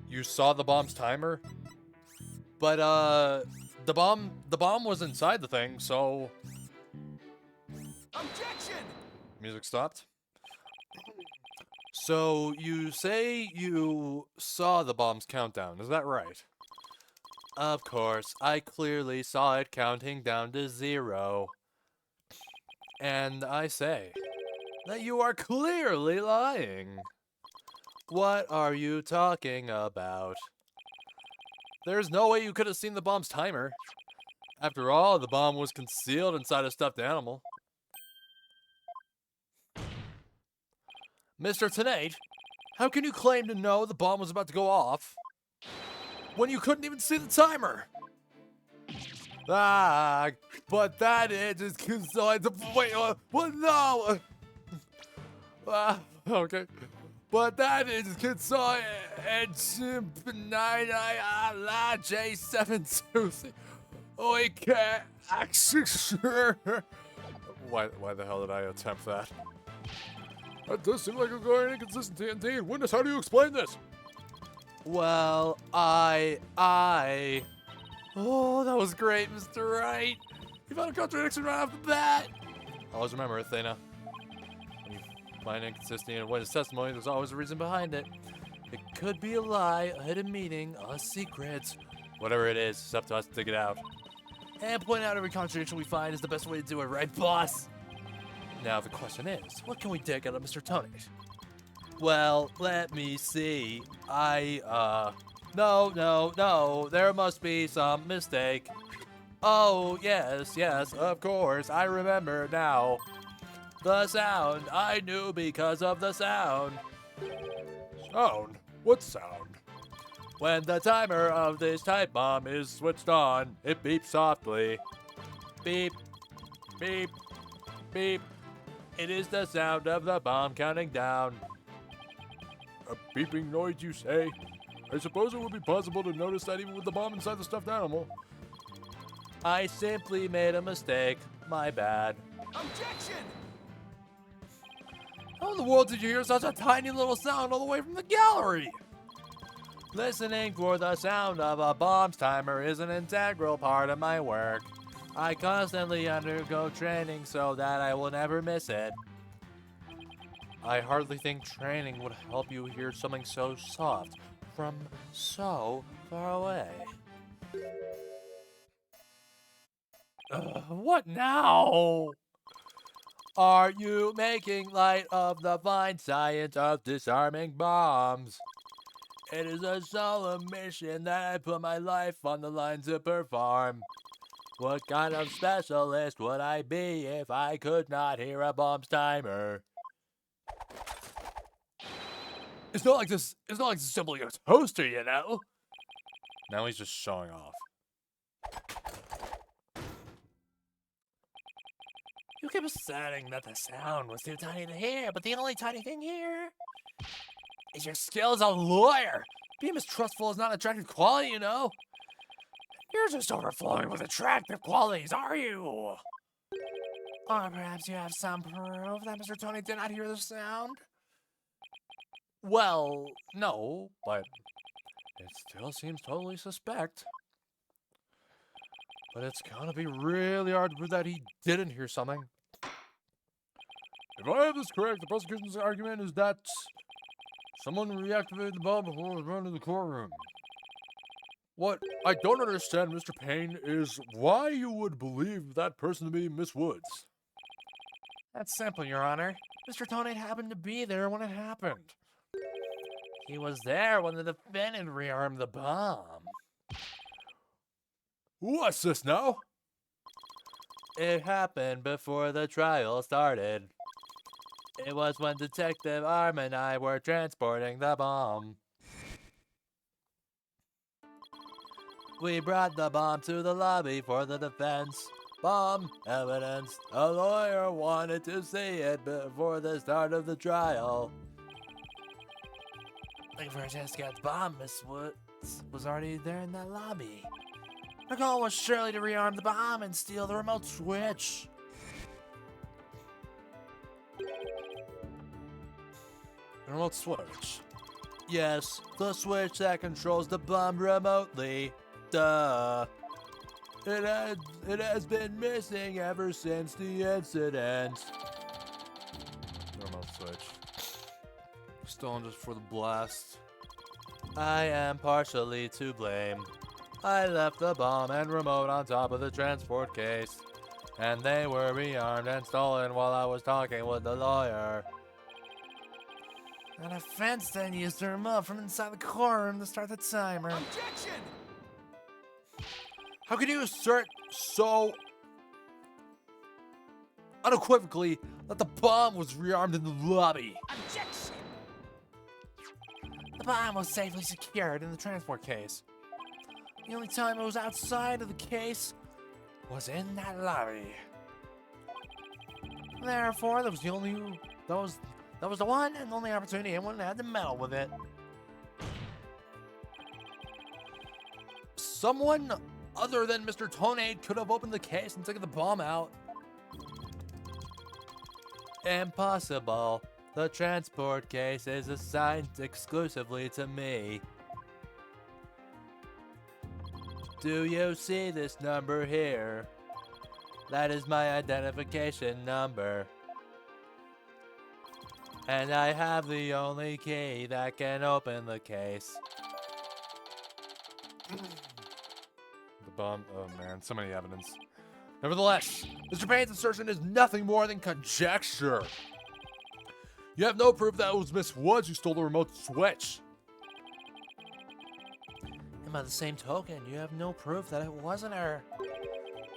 You saw the bomb's timer? But, the bomb was inside the thing, so Objection! music stopped. So you say you saw the bomb's countdown, is that right? Of course, I clearly saw it counting down to 0. And I say that you are clearly lying. What are you talking about? There's no way you could have seen the bomb's timer. After all, the bomb was concealed inside a stuffed animal. Mr. Tennate, how can you claim to know the bomb was about to go off when you couldn't even see the timer? Ah, but that is considered. Wait, what? No. Okay. But that is considered. J72. We can't actually. Why the hell did I attempt that? That does seem like a glaring inconsistency indeed. Witness, how do you explain this? Well, Oh, that was great, Mr. Wright. You found a contradiction right off the bat. Always remember, Athena. When you find inconsistency in a witness testimony, there's always a reason behind it. It could be a lie, a hidden meaning, a secret. Whatever it is, it's up to us to dig it out. And point out every contradiction we find is the best way to do it, right, boss? Now the question is, what can we dig out of Mr. Tony? Well, let me see. No, there must be some mistake. Oh, yes, of course, I remember now. The sound, I knew because of the sound. Sound? What sound? When the timer of this type bomb is switched on, it beeps softly. Beep, beep, beep. It is the sound of the bomb counting down. A beeping noise, you say? I suppose it would be possible to notice that even with the bomb inside the stuffed animal. I simply made a mistake. My bad. Objection! How in the world did you hear such a tiny little sound all the way from the gallery? Listening for the sound of a bomb's timer is an integral part of my work. I constantly undergo training so that I will never miss it. I hardly think training would help you hear something so soft from so far away. What now? Are you making light of the fine science of disarming bombs? It is a solemn mission that I put my life on the line to perform. What kind of specialist would I be if I could not hear a bomb's timer? It's not like this is simply a toaster, you know? Now he's just showing off. You kept saying that the sound was too tiny to hear, but the only tiny thing here is your skill as a lawyer. Being mistrustful is not an attractive quality, you know? You're just overflowing with attractive qualities, are you? Or perhaps you have some proof that Mr. Tony did not hear the sound? Well, no, but it still seems totally suspect. But it's gonna be really hard to prove that he didn't hear something. If I have this correct, the prosecution's argument is that someone reactivated the bomb before it was run to the courtroom. What I don't understand, Mr. Payne, is why you would believe that person to be Miss Woods. That's simple, Your Honor. Mr. Tony happened to be there when it happened. He was there when the defendant rearmed the bomb. What's this now? It happened before the trial started. It was when Detective Arm and I were transporting the bomb. We brought the bomb to the lobby for the defense. Bomb evidence. A lawyer wanted to see it before the start of the trial. Looking for a chance to get the bomb, Miss Woods was already there in that lobby. Her goal was surely to rearm the bomb and steal the remote switch. The remote switch? Yes, the switch that controls the bomb remotely. Duh. It has been missing ever since the incident. Remote switch. Stolen just for the blast. I am partially to blame. I left the bomb and remote on top of the transport case, and they were rearmed and stolen while I was talking with the lawyer. And a fence then used the remote from inside the car room to start the timer. Objection! How can you assert so unequivocally that the bomb was rearmed in the lobby? Objection! The bomb was safely secured in the transport case. The only time it was outside of the case was in that lobby. Therefore, that was the one and only opportunity anyone had to meddle with it. Someone other than Mr. Tonade could have opened the case and taken the bomb out. Impossible. The transport case is assigned exclusively to me. Do you see this number here? That is my identification number. And I have the only key that can open the case. The bomb. Oh man, so many evidence. Nevertheless, Mr. Payne's assertion is nothing more than conjecture. You have no proof that it was Miss Woods who stole the remote switch. And by the same token, you have no proof that it wasn't her.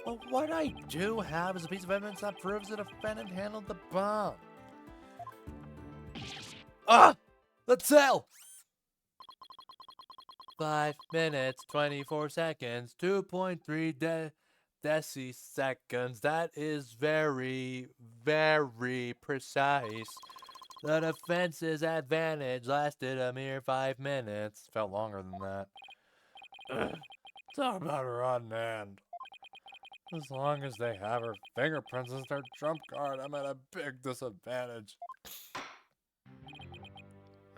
But what I do have is a piece of evidence that proves the defendant handled the bomb. Ah! The tail! 5 minutes, 24 seconds, 2.3 deciseconds. That is very, very precise. The defense's advantage lasted a mere 5 minutes. Felt longer than that. Talk about her on hand. As long as they have her fingerprints as their trump card, I'm at a big disadvantage.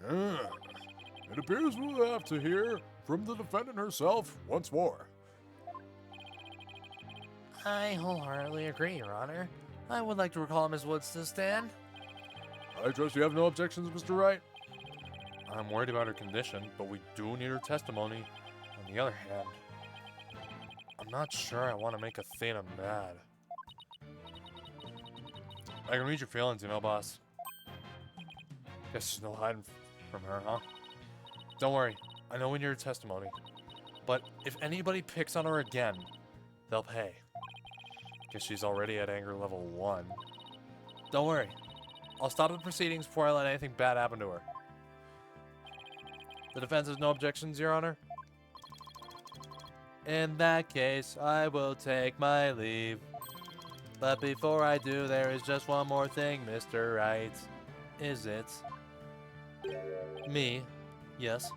It appears we'll have to hear from the defendant herself once more. I wholeheartedly agree, Your Honor. I would like to recall Ms. Woods to the stand. I trust you have no objections, Mr. Wright. I'm worried about her condition, but we do need her testimony. On the other hand, I'm not sure I want to make Athena mad. I can read your feelings, you know, boss. Guess there's no hiding from her, huh? Don't worry, I know we need her testimony. But if anybody picks on her again, they'll pay. Guess she's already at anger level 1. Don't worry. I'll stop the proceedings before I let anything bad happen to her. The defense has no objections, Your Honor? In that case, I will take my leave. But before I do, there is just one more thing, Mr. Wright. Is it? Me? Yes.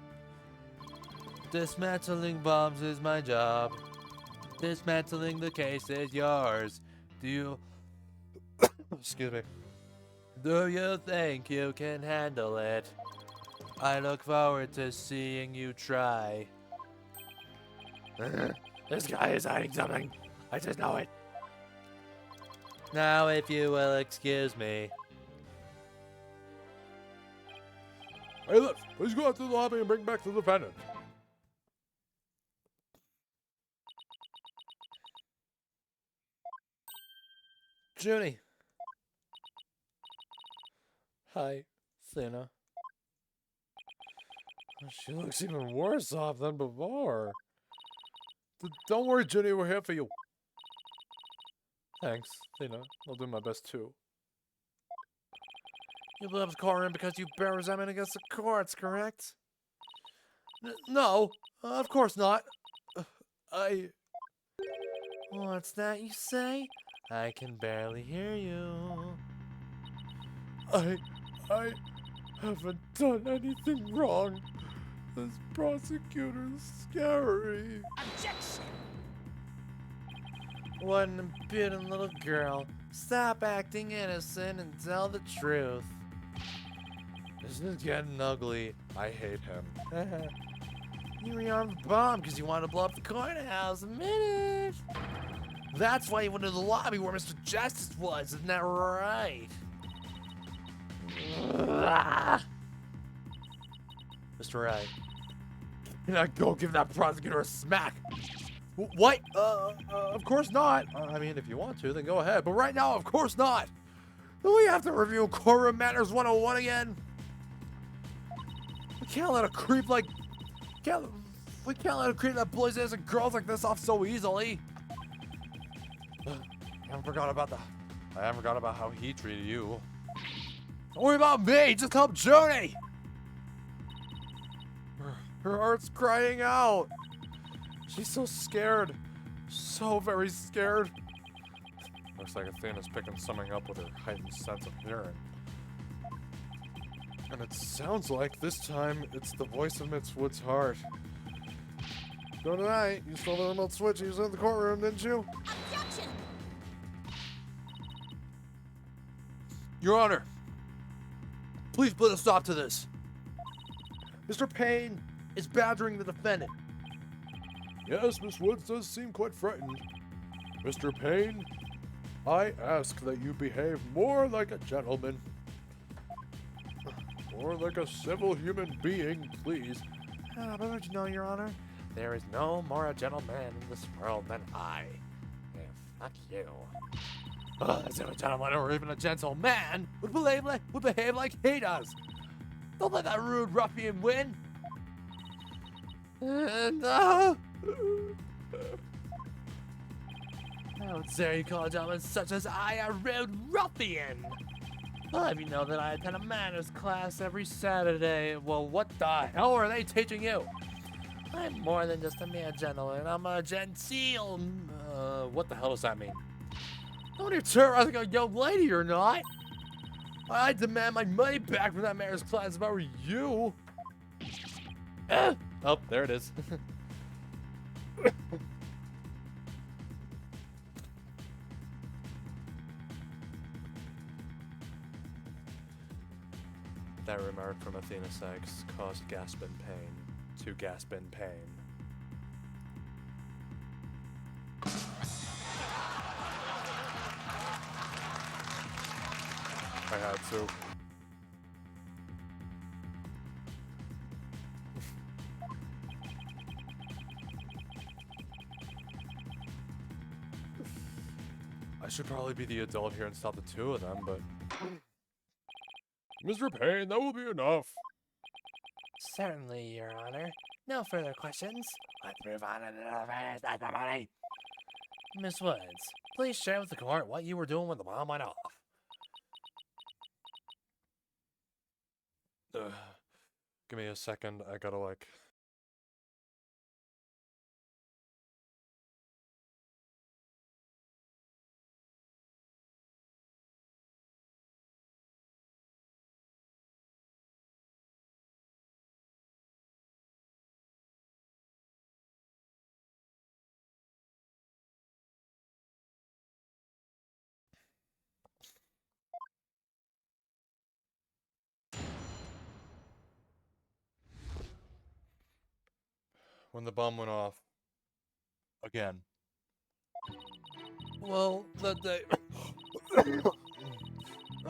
Dismantling bombs is my job. Dismantling the case is yours. Do you... Excuse me. Do you think you can handle it? I look forward to seeing you try. This guy is hiding something. I just know it. Now, if you will excuse me. Hey, look, please go out to the lobby and bring back the defendant. Junie. Hi, Thina. She looks even worse off than before. Don't worry, Junie, we're here for you. Thanks, Thina. I'll do my best too. You blew up the courtroom because you bear resentment against the courts, correct? No, of course not. What's that you say? I can barely hear you. I haven't done anything wrong. This prosecutor's scary. Objection! What an impudent little girl. Stop acting innocent and tell the truth. This is getting ugly. I hate him. You rearmed the bomb because you wanted to blow up the corner house. Admit it. That's why you went to the lobby where Mr. Justice was. Isn't that right? Mr. Right. Can I go give that prosecutor a smack? What? Of course not. I mean, if you want to, then go ahead. But right now, of course not. Do we have to review Courtroom Manners 101 again? We can't let a creep like... We can't let a creep that bullies innocent girls like this off so easily. I haven't forgot about how he treated you. Don't worry about me. Just help Joni. Her heart's crying out. She's so scared. So very scared. Looks like Athena's picking something up with her heightened sense of hearing. And it sounds like this time it's the voice of Miss Wood's heart. So tonight, you stole the remote switch and you was in the courtroom, didn't you? Objection! Your Honor, please put a stop to this. Mr. Payne is badgering the defendant. Yes, Miss Woods does seem quite frightened. Mr. Payne, I ask that you behave more like a gentleman. More like a civil human being, please. But don't you know, Your Honor, there is no more a gentleman in this world than I. Yeah, fuck you. As if a gentleman or even a gentleman would behave like he does. Don't let that rude ruffian win. No. How dare you call a gentleman such as I a rude ruffian? I'll have you know that I attend a manners class every Saturday. Well, what the hell are they teaching you? I'm more than just a mere gentleman. I'm a genteel. What the hell does that mean? Don't you terrorizing a young lady or not? I demand my money back from that manners class if I were you. Oh, there it is. That remark from Athena Sykes caused gasp in pain to gasp in pain. I had to. I should probably be the adult here and stop the two of them, but... Mr. Payne, that will be enough. Certainly, Your Honor. No further questions. Let's move on to the testimony. Miss Woods, please share with the court what you were doing when the bomb went off. Give me a second. I gotta like... When the bomb went off. Again. Well, that day... I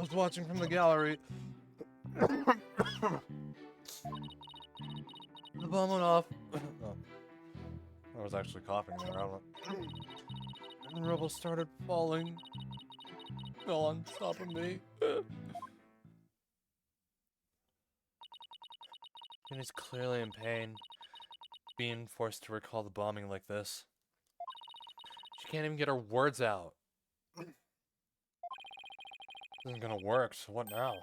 was watching from the gallery. The bomb went off. Oh. I was actually coughing there. I don't know. And rubble started falling. Fell on top of me. And he's clearly in pain. Being forced to recall the bombing like this. She can't even get her words out. Isn't gonna work, so what now?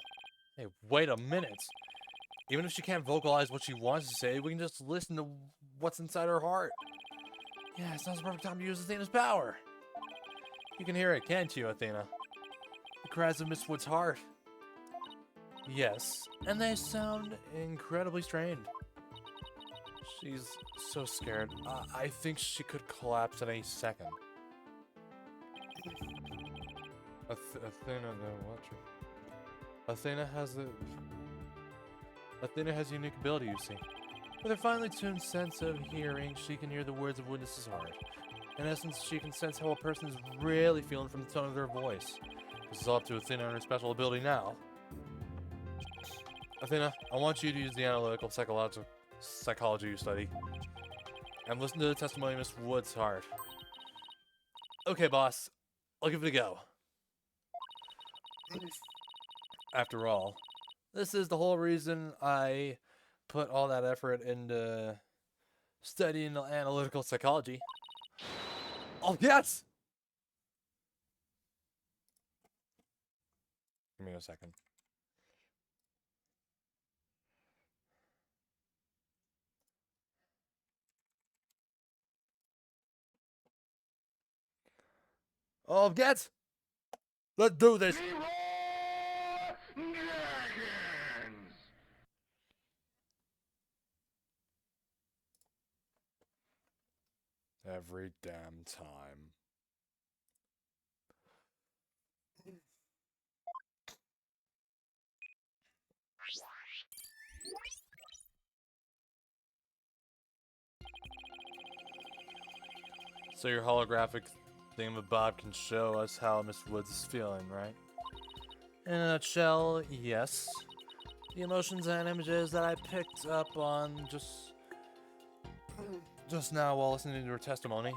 Hey, wait a minute. Even if she can't vocalize what she wants to say, we can just listen to what's inside her heart. Yeah, it's not the perfect time to use Athena's power. You can hear it, can't you, Athena? The cries of Miss Wood's heart. Yes, and they sound incredibly strained. She's so scared. I think she could collapse at any second. Athena, no, watch her. Athena has a unique ability, you see. With her finely tuned sense of hearing, she can hear the words of witness's heart. In essence, she can sense how a person is really feeling from the tone of their voice. This is all up to Athena and her special ability now. Athena, I want you to use the analytical psychology you study. And listen to the testimony of Miss Wood's heart. Okay, boss. I'll give it a go. After all, this is the whole reason I put all that effort into studying analytical psychology. Oh, yes! Give me a second. Oh, yes! Let's do this! Every damn time. So your holographic thingamabob can show us how Miss Woods is feeling, right? In a nutshell, yes. The emotions and images that I picked up on just now while listening to her testimony,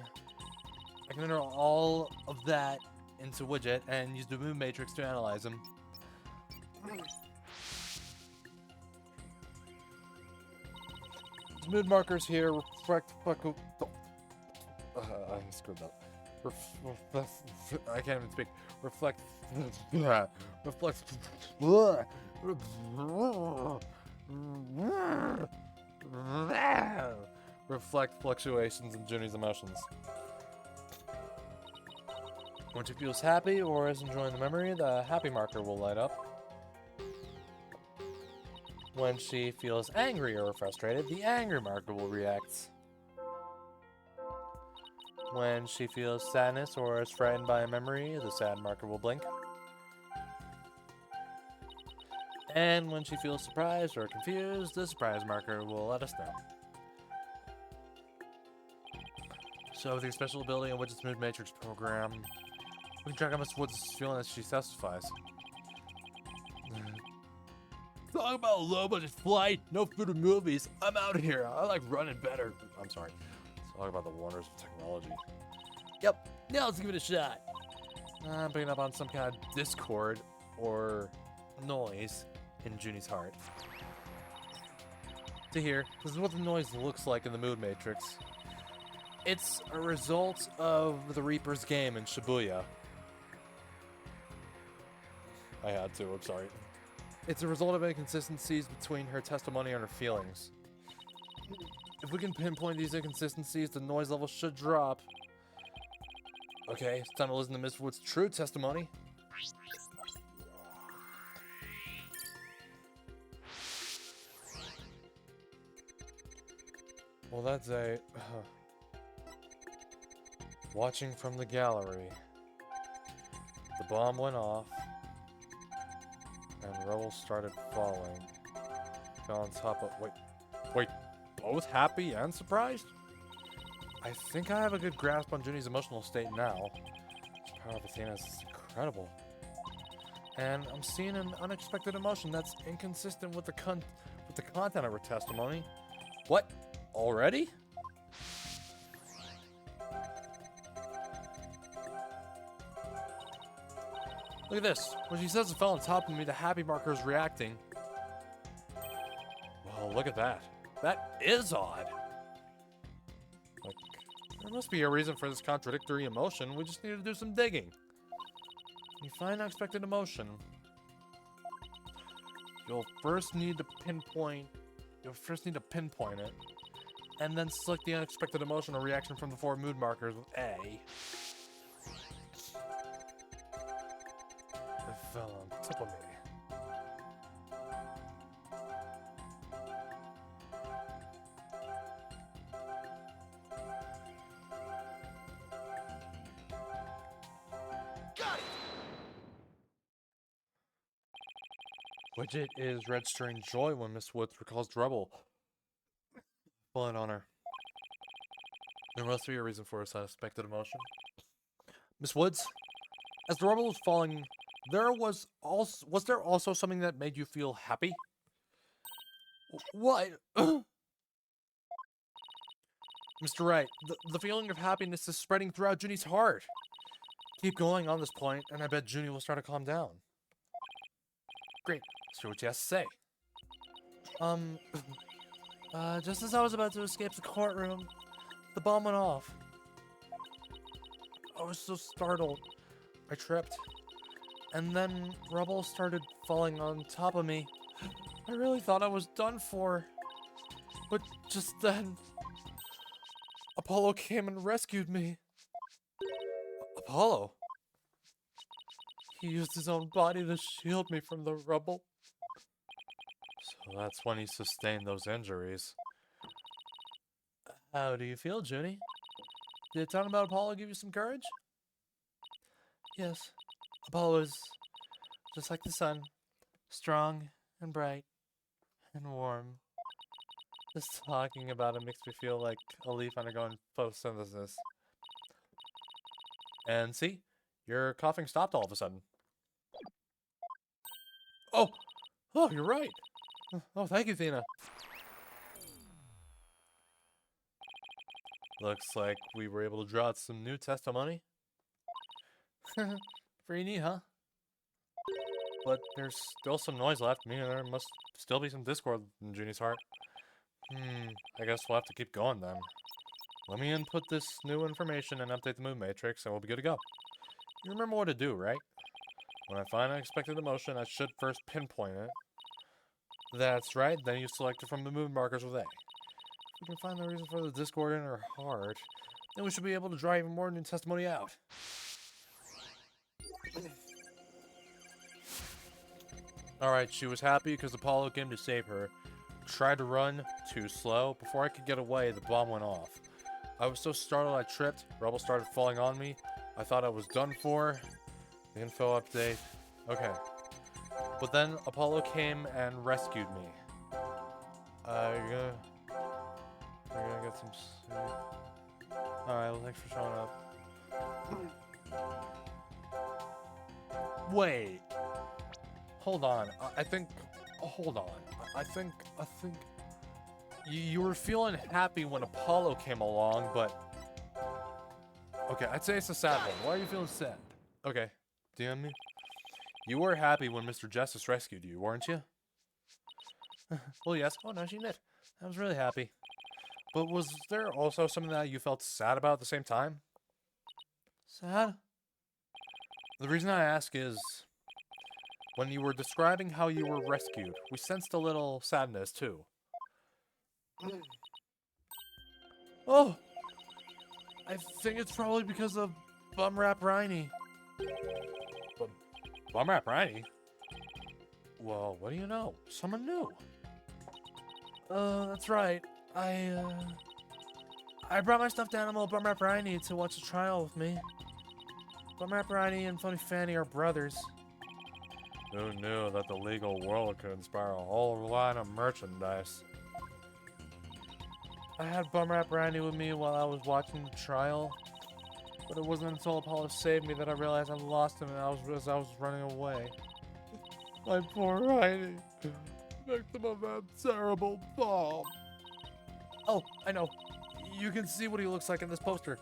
I can enter all of that into Widget and use the mood matrix to analyze them. The mood markers here reflect. I screwed up. I can't even speak. Reflect. Reflect fluctuations in Junie's emotions. When she feels happy or is enjoying the memory, the happy marker will light up. When she feels angry or frustrated, the angry marker will react. When she feels sadness or is frightened by a memory, the sad marker will blink. And when she feels surprised or confused, the surprise marker will let us know. So with your special ability and Widget's Mood Matrix program, we can track how Miss Woods is feeling as she testifies. Talk about a low-budget flight, no food or movies. I'm out of here. I like running better. I'm sorry. Let's talk about the wonders of technology. Yep. Now let's give it a shot. I'm picking up on some kind of discord or noise in Junie's heart. To hear, this is what the noise looks like in the Mood Matrix. It's a result of the Reaper's game in Shibuya. I had to, I'm sorry. It's a result of inconsistencies between her testimony and her feelings. If we can pinpoint these inconsistencies, the noise level should drop. Okay, it's time to listen to Miss Wood's true testimony. Well, that's a... Watching from the gallery. The bomb went off. And rubble started falling. Fell on top of... Wait, both happy and surprised? I think I have a good grasp on Junie's emotional state now. The power of Athena is incredible. And I'm seeing an unexpected emotion that's inconsistent with the content of her testimony. What? Already? Look at this. When she says it fell on top of me, the happy marker is reacting. Well, look at that. That is odd. Like, there must be a reason for this contradictory emotion. We just need to do some digging. When you find unexpected emotion, you'll first need to pinpoint it, and then select the unexpected emotion or reaction from the 4 mood markers with A. It fell on top of me. Widget is registering joy when Miss Woods recalls trouble. falling on her. There must be a reason for a suspected emotion. Miss Woods, as the rubble was falling, was there also something that made you feel happy? What? Mr. Wright, the feeling of happiness is spreading throughout Junie's heart. Keep going on this point, and I bet Junie will start to calm down. Great. Let's hear what you have to say. Just as I was about to escape the courtroom, the bomb went off. I was so startled. I tripped. And then rubble started falling on top of me. I really thought I was done for. But just then, Apollo came and rescued me. Apollo? He used his own body to shield me from the rubble. So that's when he sustained those injuries. How do you feel, Junie? Did talking about Apollo give you some courage? Yes. Apollo is just like the sun. Strong and bright and warm. Just talking about it makes me feel like a leaf undergoing photosynthesis. And see? Your coughing stopped all of a sudden. Oh! Oh, you're right. Oh, thank you, Thena. Looks like we were able to draw out some new testimony. Pretty neat, huh? But there's still some noise left. Meaning there must still be some discord in Junie's heart. I guess we'll have to keep going then. Let me input this new information and update the moon matrix, and we'll be good to go. You remember what to do, right? When I find an unexpected emotion, I should first pinpoint it. That's right, then you select it from the moon markers with A. If we can find the reason for the discord in her heart, then we should be able to draw even more new testimony out. Alright, she was happy because Apollo came to save her. Tried to run, too slow. Before I could get away, the bomb went off. I was so startled I tripped. Rubble started falling on me. I thought I was done for. The info update. Okay. But then Apollo came and rescued me. You're gonna get some sleep. Alright, well, thanks for showing up. Wait. Hold on. Hold on. I think you were feeling happy when Apollo came along, but okay, I'd say it's a sad one. Why are you feeling sad? Okay, DM me. You were happy when Mr. Justice rescued you, weren't you? Well, yes. Oh, no, she did. I was really happy. But was there also something that you felt sad about at the same time? Sad? The reason I ask is, when you were describing how you were rescued, we sensed a little sadness, too. Oh! I think it's probably because of Bumrap Riney. Bumrap Riney? Well, what do you know? Someone new. That's right. I brought my stuffed animal Bumrap Riney to watch the trial with me. Bumrap Riney and Funny Fanny are brothers. Who knew that the legal world could inspire a whole line of merchandise? I had Bumrap Riney with me while I was watching the trial, but it wasn't until Apollo saved me that I realized I lost him as I was running away. My poor Riney, victim of that terrible bomb. Oh, I know. You can see what he looks like in this poster.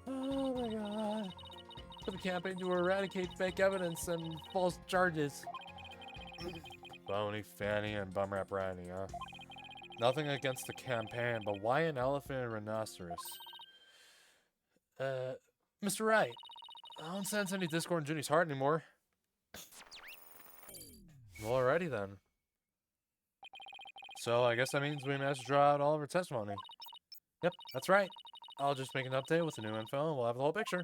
Oh my god. For the campaign to eradicate fake evidence and false charges. Phony Fanny and Bumrap Riney, huh? Nothing against the campaign, but why an elephant and rhinoceros? Mr. Wright, I don't sense any discord in Junie's heart anymore. Well, alrighty then. So I guess that means we managed to draw out all of her testimony. Yep, that's right. I'll just make an update with the new info and we'll have the whole picture.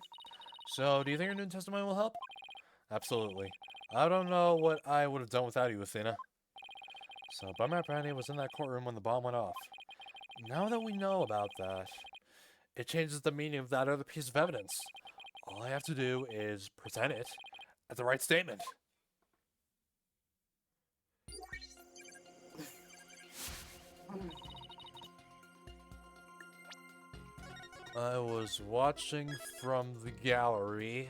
So, do you think your new testimony will help? Absolutely. I don't know what I would have done without you, Athena. So, Bumrap Riney was in that courtroom when the bomb went off. Now that we know about that, it changes the meaning of that other piece of evidence. All I have to do is present it as the right statement. I was watching from the gallery.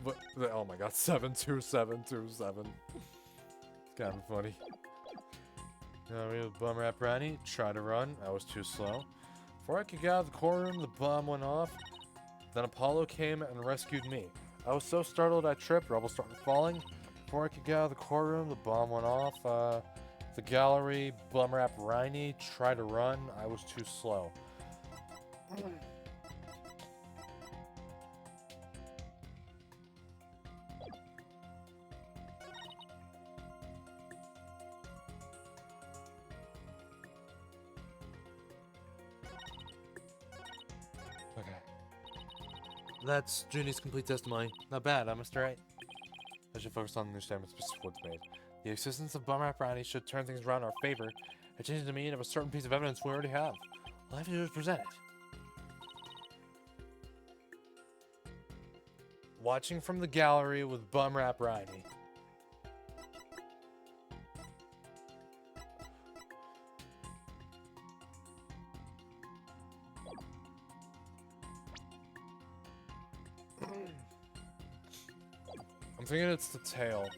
But, oh my god, 72727. It's kind of funny. We have bum rap Ranny. Try to run. I was too slow. Before I could get out of the courtroom, the bomb went off. Then Apollo came and rescued me. I was so startled I tripped. Rubble started falling. Before I could get out of the courtroom, the bomb went off. The gallery, bum rap Riney. Try to run. I was too slow. Okay. That's Junie's complete testimony. Not bad, huh, Mr. Right? I should focus on understanding specific what's made. The existence of bum rap Riney should turn things around in our favor. It changes the meaning of a certain piece of evidence we already have. All I have to do is present it. Watching from the gallery with bum rap Riney. I'm thinking it's the tail.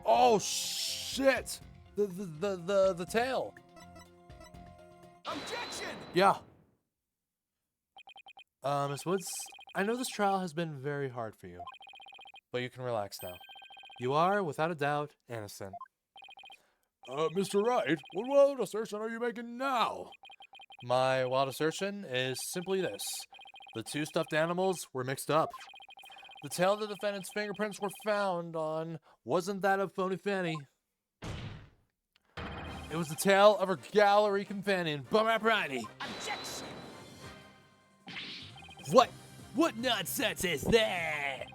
Oh shit! The tail. Objection! Yeah. Miss Woods, I know this trial has been very hard for you, but you can relax now. You are, without a doubt, innocent. Mr. Wright, what wild assertion are you making now? My wild assertion is simply this. The two stuffed animals were mixed up. The tail the defendant's fingerprints were found on wasn't that of Phony Fanny. It was the tail of her gallery companion, Bum Rap Riney. Objection! What nonsense is that?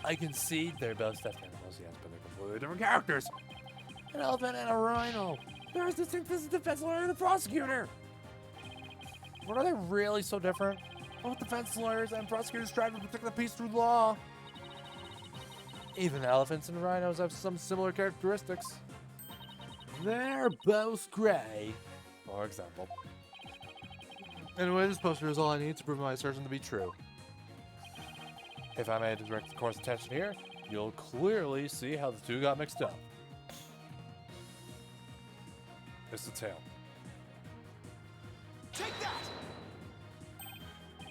I concede they're both stuffed animals, yes, but they're completely different characters. An elephant and a rhino. They're as distinct as the defense lawyer and the prosecutor. What are they really so different? Both defense lawyers and prosecutors strive to protect the peace through law. Even elephants and rhinos have some similar characteristics. They're both gray. For example. Anyway, this poster is all I need to prove my assertion to be true. If I may direct the court's attention here, you'll clearly see how the two got mixed up. It's the tail. Take that!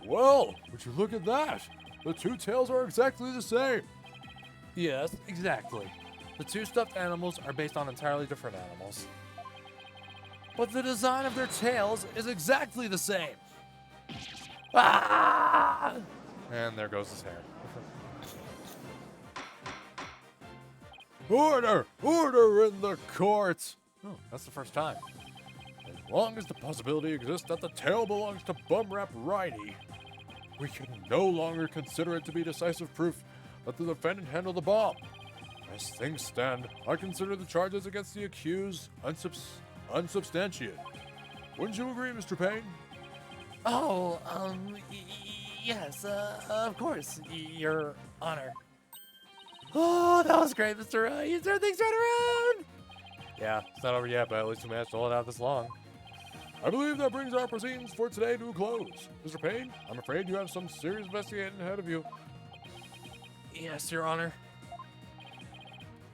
Well, would you look at that? The two tails are exactly the same. Yes, exactly. The two stuffed animals are based on entirely different animals. But the design of their tails is exactly the same. Ah! And there goes his hair. Order! Order in the court! Oh, that's the first time. As long as the possibility exists that the tail belongs to Bum Rap Riney, we can no longer consider it to be decisive proof that the defendant handled the bomb. As things stand, I consider the charges against the accused unsubstantiated. Wouldn't you agree, Mr. Payne? Oh, yes, of course, Your Honor. Oh, that was great, Mr. Wright. You turned things right around. Yeah, it's not over yet, but at least we managed to hold it out this long. I believe that brings our proceedings for today to a close. Mr. Payne, I'm afraid you have some serious investigating ahead of you. Yes, Your Honor.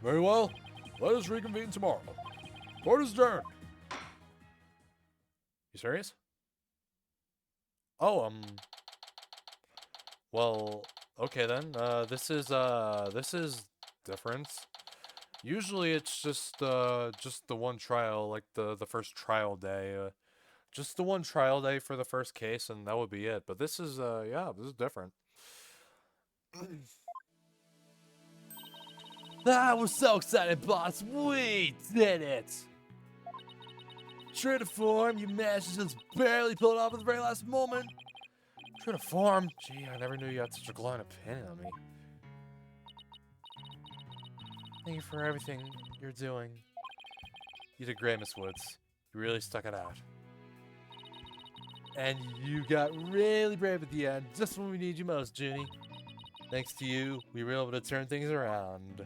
Very well. Let us reconvene tomorrow. Court is adjourned. You serious? Oh, well, okay then. This is different. Usually it's just the one trial, like the first trial day. Just the one trial day for the first case, and that would be it. But this is, yeah, this is different. I was so excited, boss. We did it. True to form, you managed to just barely pull it off at the very last moment. True to form. Gee, I never knew you had such a glowing opinion on me. Thank you for everything you're doing. You did great, Miss Woods. You really stuck it out. And you got really brave at the end, just when we need you most, Junie. Thanks to you, we were able to turn things around.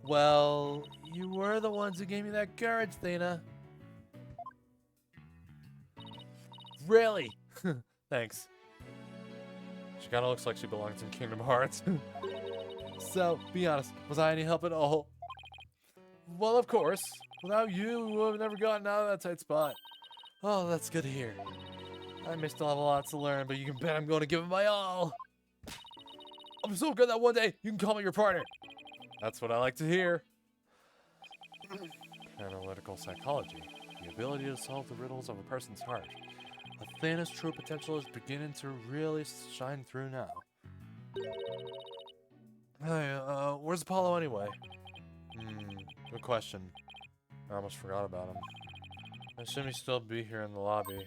Well, you were the ones who gave me that courage, Thena. Really? Thanks. She kind of looks like she belongs in Kingdom Hearts. So, be honest, was I any help at all? Well, of course. Without you, we would have never gotten out of that tight spot. Oh, that's good to hear. I may still have a lot to learn, but you can bet I'm going to give it my all. I'm so good that one day you can call me your partner. That's what I like to hear. Analytical psychology. The ability to solve the riddles of a person's heart. Athena's true potential is beginning to really shine through now. Hey, where's Apollo anyway? Good question. I almost forgot about him. I assume he'd still be here in the lobby.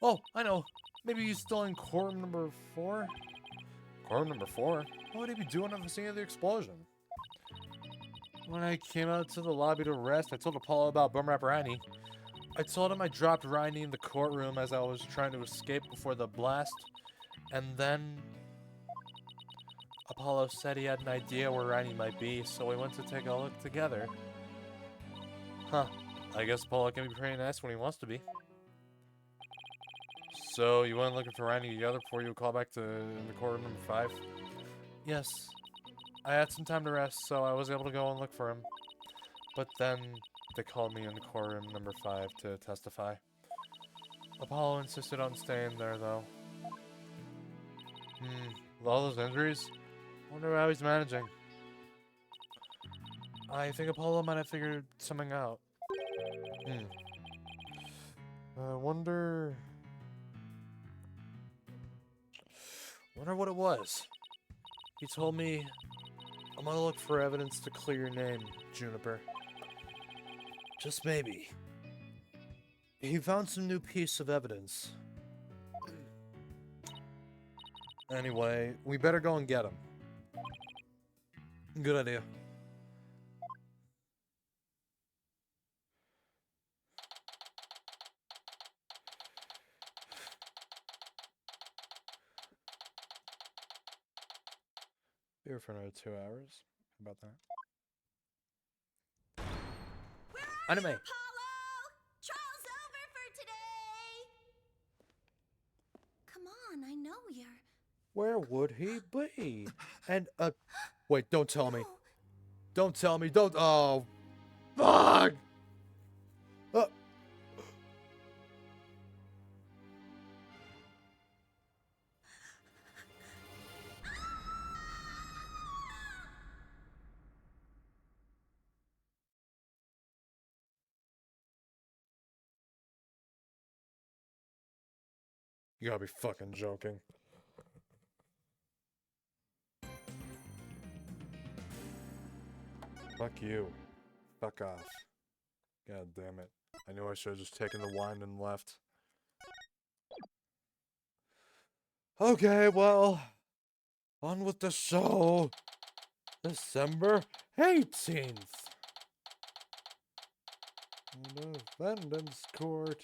Oh, I know. Maybe he's still in courtroom number 4? Courtroom number 4? What would he be doing at the scene of the explosion? When I came out to the lobby to rest, I told Apollo about Bum Rap Riney. I told him I dropped Riney in the courtroom as I was trying to escape before the blast. And then Apollo said he had an idea where Riney might be, so we went to take a look together. Huh. I guess Apollo can be pretty nice when he wants to be. So, you went looking for Riney together before you call back to the courtroom number 5? Yes. I had some time to rest, so I was able to go and look for him. But then, they called me in the courtroom number 5 to testify. Apollo insisted on staying there, though. With all those injuries, I wonder how he's managing. I think Apollo might have figured something out. I wonder what it was. He told me, I'm gonna look for evidence to clear your name, Juniper. Just maybe. He found some new piece of evidence. Anyway, we better go and get him. Good idea. Here for another 2 hours. How about that? Where are Anime. you, Apollo? Trial's over for today. Come on, I know you're... Where would he be? And, wait, don't tell me. No. Don't tell me, don't, oh, fuck! You gotta be fucking joking. Fuck you. Fuck off. God damn it. I knew I should have just taken the wine and left. Okay, well, on with the show. December 18th. Defendant's Court.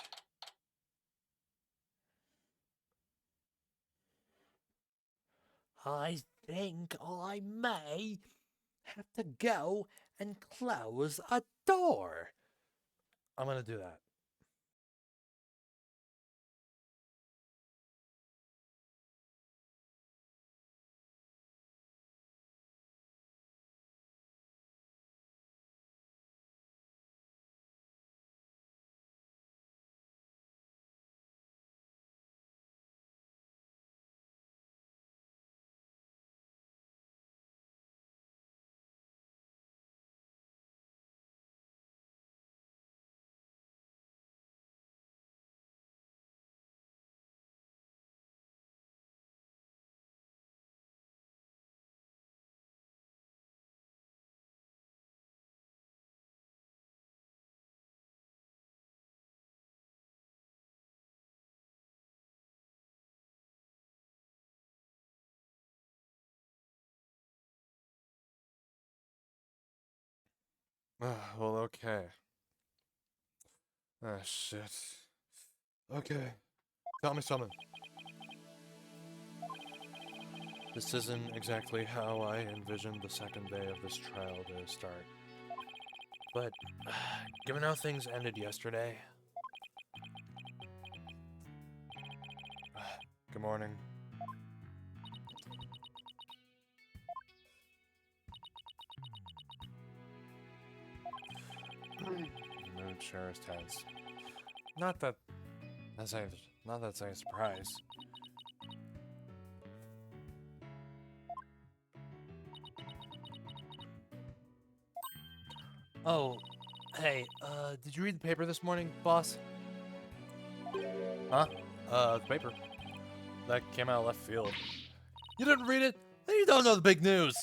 I think I may have to go and close a door. I'm gonna do that. Well, okay. Ah, shit. Okay. Tell me something. This isn't exactly how I envisioned the second day of this trial to start. But, given how things ended yesterday... Good morning. Mood shares tense. Not that that's a surprise. Oh, hey, did you read the paper this morning, boss? Huh? The paper. That came out of left field. You didn't read it? Then you don't know the big news.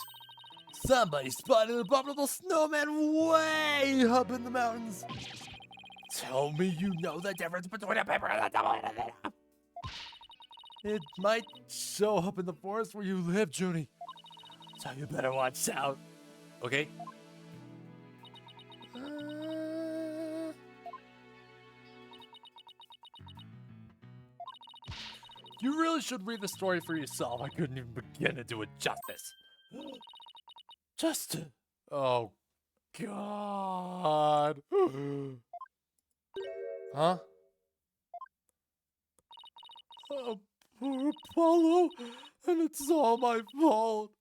Somebody spotted an abominable snowman way up in the mountains. Tell me you know the difference between a paper and a double and a... It might show up in the forest where you live, Junie. So you better watch out. Okay? You really should read the story for yourself. I couldn't even begin to do it justice. Justin. Oh, God. Huh? Oh, poor Apollo. And it's all my fault.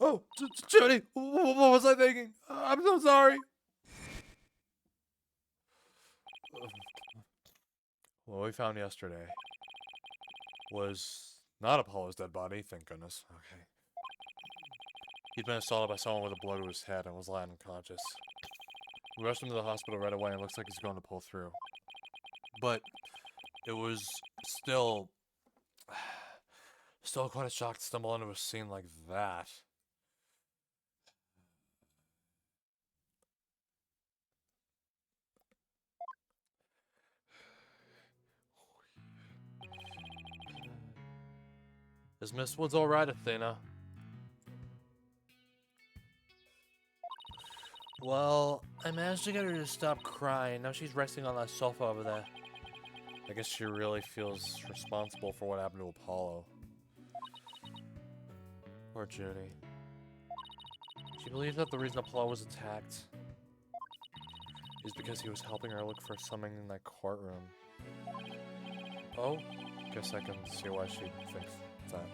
Oh, Judy, what was I thinking? I'm so sorry. What we found yesterday was not Apollo's dead body, thank goodness. Okay. He'd been assaulted by someone with a blow to his head and was lying unconscious. We rushed him to the hospital right away and it looks like he's going to pull through. But it was still quite a shock to stumble into a scene like that. Is Miss Woods alright, Athena? Well, I managed to get her to stop crying. Now she's resting on that sofa over there. I guess she really feels responsible for what happened to Apollo. Poor Junie. She believes that the reason Apollo was attacked is because he was helping her look for something in that courtroom. Oh, guess I can see why she thinks that.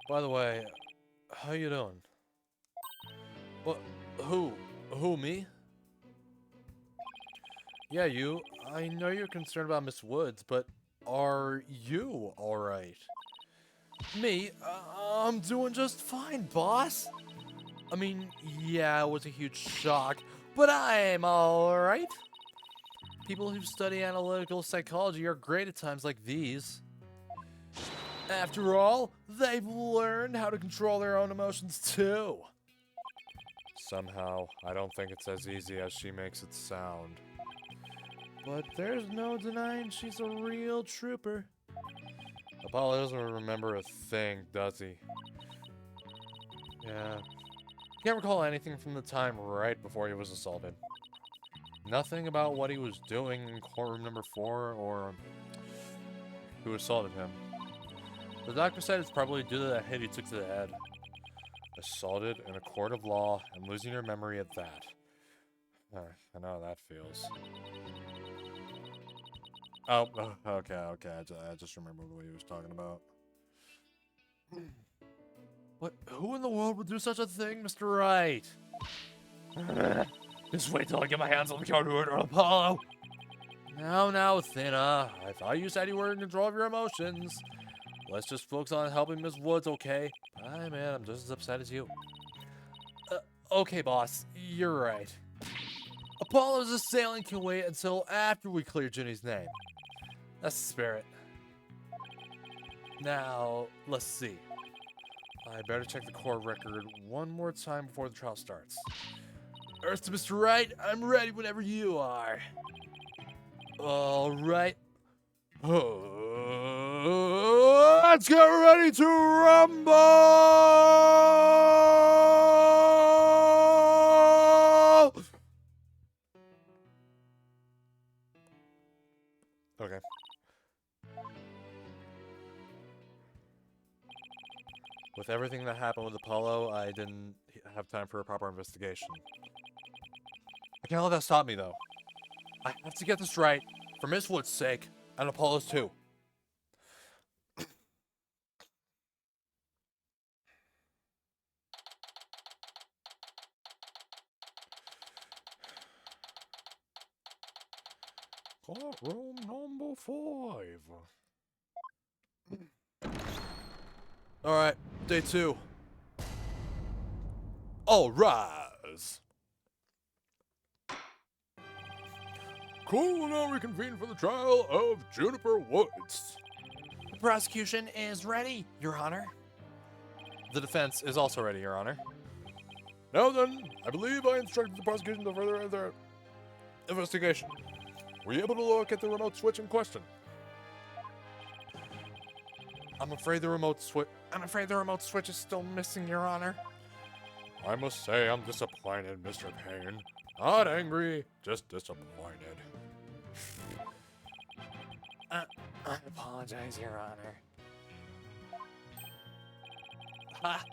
By the way, how you doing? What? Who, me? Yeah, you. I know you're concerned about Miss Woods, but are you alright? Me? I'm doing just fine, boss. I mean, yeah, it was a huge shock, but I'm alright. People who study analytical psychology are great at times like these. After all, they've learned how to control their own emotions too. Somehow, I don't think it's as easy as she makes it sound. But there's no denying she's a real trooper. Apollo doesn't remember a thing, does he? Yeah. Can't recall anything from the time right before he was assaulted. Nothing about what he was doing in courtroom number 4 or who assaulted him. The doctor said it's probably due to that hit he took to the head. Assaulted in a court of law and losing your memory at that. I know how that feels. Oh, okay. I just remember what he was talking about. What? Who in the world would do such a thing, Mr. Wright? Just wait till I get my hands on the card order, Apollo. Now, Athena. I thought you said you were in control of your emotions. Let's just focus on helping Miss Woods, okay? Aye, man, I'm just as upset as you. Okay, boss. You're right. Apollo's assailant can wait until after we clear Ginny's name. That's the spirit. Now, let's see. I better check the court record one more time before the trial starts. Earth to Mr. Wright, I'm ready whenever you are. All right. Let's get ready to rumble! With everything that happened with Apollo, I didn't have time for a proper investigation. I can't let that stop me, though. I have to get this right, for Miss Wood's sake, and Apollo's too. Courtroom number 5. Alright, day 2. All rise. Court will now reconvene for the trial of Juniper Woods. The prosecution is ready, Your Honor. The defense is also ready, Your Honor. Now then, I believe I instructed the prosecution to further their investigation. Were you able to look at the remote switch in question? I'm afraid the remote switch is still missing, Your Honor. I must say I'm disappointed, Mr. Payne. Not angry, just disappointed. I apologize, Your Honor. Ha!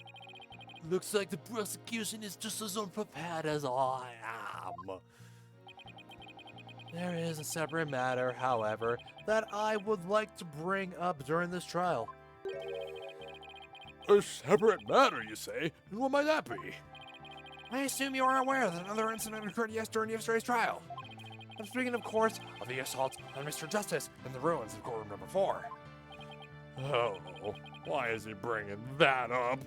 Looks like the prosecution is just as unprepared as I am. There is a separate matter, however, that I would like to bring up during this trial. A separate matter, you say? And what might that be? I assume you are aware that another incident occurred during yesterday's trial. I'm speaking, of course, of the assault on Mr. Justice in the ruins of courtroom number 4. Oh, why is he bringing that up?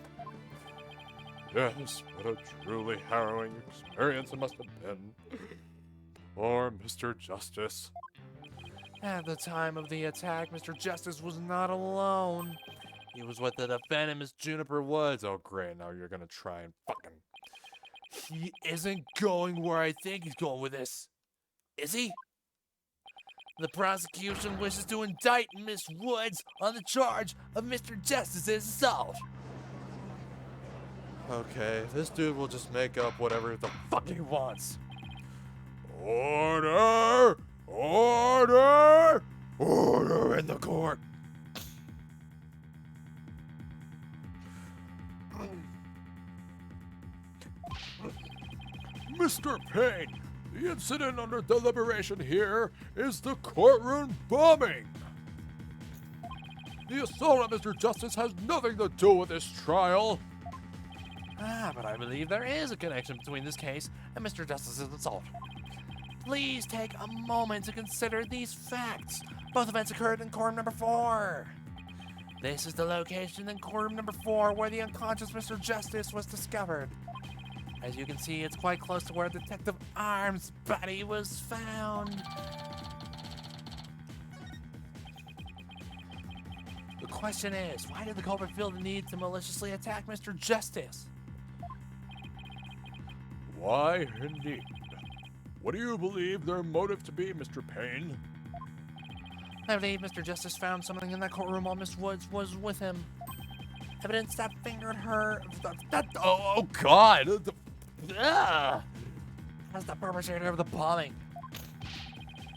Yes, what a truly harrowing experience it must have been. Poor Mr. Justice. At the time of the attack, Mr. Justice was not alone. He was with the defendant, Miss Juniper Woods. Oh, great, now you're gonna try and fucking... He isn't going where I think he's going with this. Is he? The prosecution wishes to indict Miss Woods on the charge of Mr. Justice's assault. Okay, this dude will just make up whatever the fuck he wants. Order! Order! Order in the court! Mr. Payne, the incident under deliberation here is the courtroom bombing. The assault on Mr. Justice has nothing to do with this trial. But I believe there is a connection between this case and Mr. Justice's assault. Please take a moment to consider these facts. Both events occurred in courtroom number 4. This is the location in courtroom number 4 where the unconscious Mr. Justice was discovered. As you can see, it's quite close to where Detective Arm's body was found. The question is, why did the culprit feel the need to maliciously attack Mr. Justice? Why, indeed. What do you believe their motive to be, Mr. Payne? I believe Mr. Justice found something in that courtroom while Miss Woods was with him. Evidence that fingered her... Oh, God! As the perpetrator of the bombing.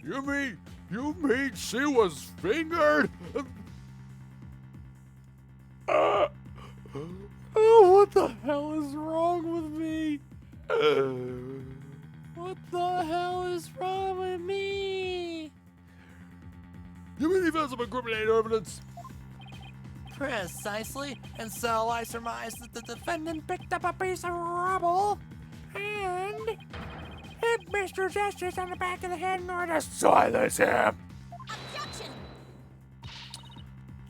You mean she was fingered? Oh, what the hell is wrong with me? What the hell is wrong with me? You mean he found some incriminating evidence? Precisely, and so I surmise that the defendant picked up a piece of rubble and hit Mr. Justice on the back of the head in order to silence him. Objection!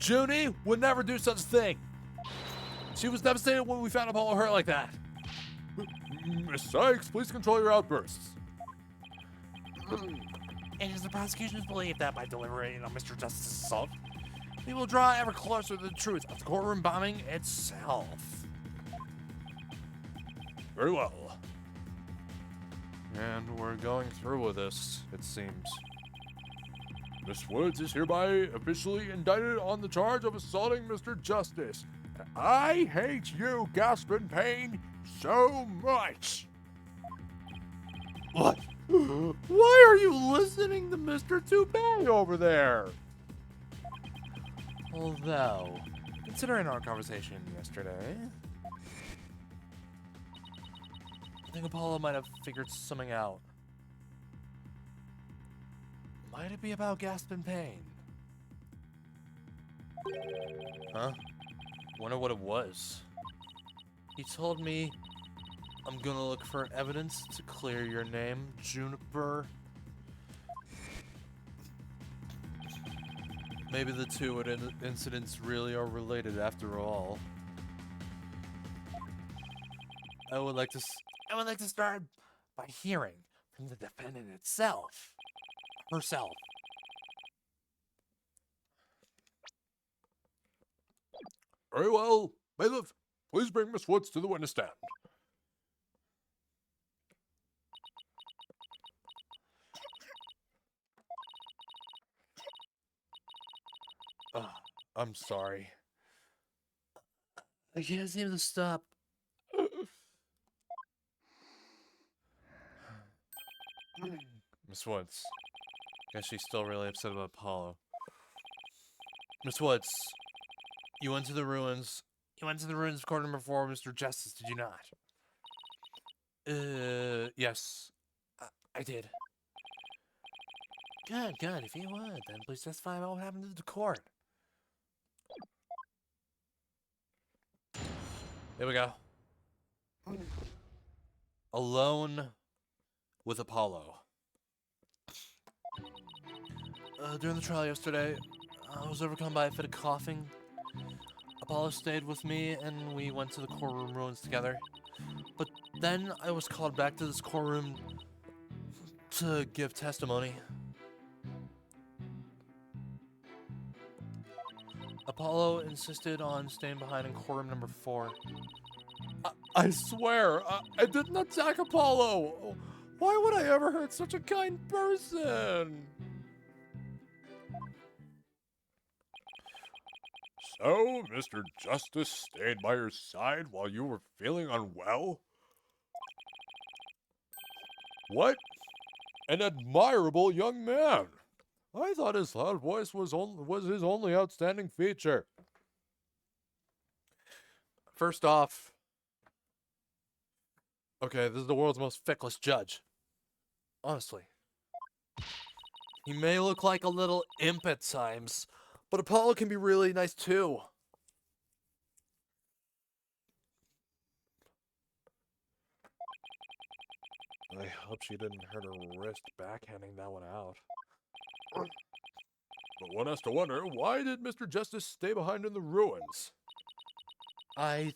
Junie would never do such a thing. She was devastated when we found Apollo hurt like that. Miss Sykes, please control your outbursts. It is the prosecution's belief that by deliberating on Mr. Justice's assault, we will draw ever closer to the truth of the courtroom bombing itself. Very well. And we're going through with this, it seems. Miss Woods is hereby officially indicted on the charge of assaulting Mr. Justice. I hate you, Gaspin Payne, so much. What? Why are you listening to Mr. Toupee over there? Although, Considering our conversation yesterday, I think Apollo might have figured something out. Might it be about gasp and pain? Huh? Wonder what it was. He told me I'm gonna look for evidence to clear your name, Juniper. Maybe the two incidents really are related after all. I would like to start by hearing from the defendant herself. Very well. Bailiff, please bring Miss Woods to the witness stand. I'm sorry. I can't seem to stop. Miss Woods. Guess she's still really upset about Apollo. Miss Woods, you went to the ruins. You went to the ruins of court number 4 with Mr. Justice, did you not? Yes. I did. Good. If you would, then please testify about what happened to the court. Here we go. Alone with Apollo. During the trial yesterday, I was overcome by a fit of coughing. Apollo stayed with me and we went to the courtroom ruins together. But then I was called back to this courtroom to give testimony. Apollo insisted on staying behind in courtroom number 4. I swear, I didn't attack Apollo! Why would I ever hurt such a kind person? So, Mr. Justice stayed by your side while you were feeling unwell? What an admirable young man! I thought his loud voice was his only outstanding feature. First off, okay, this is the world's most feckless judge. Honestly. He may look like a little imp at times, but Apollo can be really nice too. I hope she didn't hurt her wrist backhanding that one out. But one has to wonder, why did Mr. Justice stay behind in the ruins? I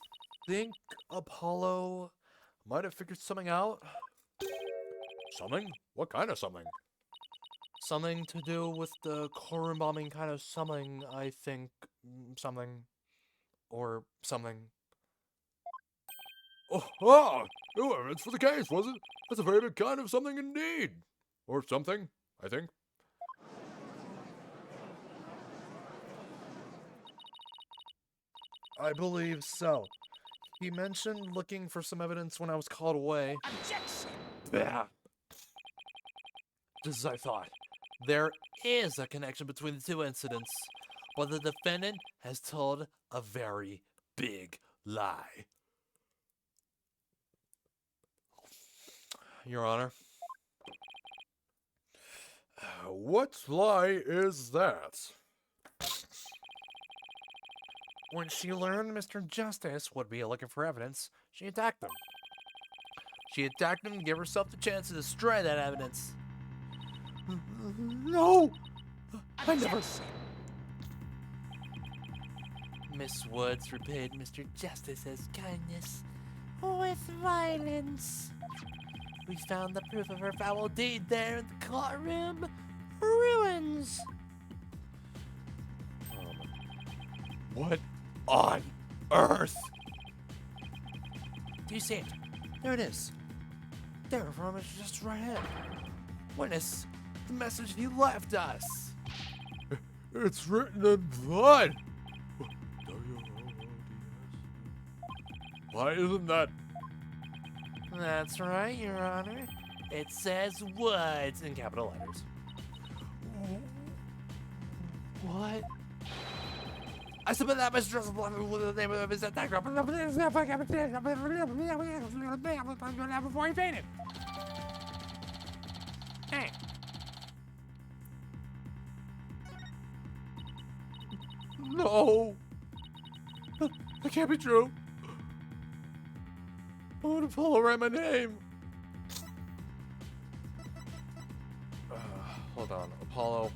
think Apollo might have figured something out. Something? What kind of something? Something to do with the courtroom bombing kind of something, I think. Something. Or something. Oh, new evidence for the case, was it? That's a very big kind of something indeed. Or something, I think. I believe so. He mentioned looking for some evidence when I was called away. Objection! Yeah. Just as I thought. There is a connection between the two incidents, but the defendant has told a very big lie. Your Honor. What lie is that? When she learned Mr. Justice would be looking for evidence, she attacked him. She attacked him to give herself the chance to destroy that evidence. No! I never... Miss Woods repaid Mr. Justice's kindness with violence. We found the proof of her foul deed there in the courtroom ruins. What on earth? Do you see it? There it is. There, from it's just right here. Witness the message he left us. It's written in blood. Why isn't that? That's right, Your Honor. It says Woods in capital letters. What? I submit that Mr. with the name of his attack before he fainted. Hey. No. That can't be true. I want Apollo write my name. Hold on, Apollo.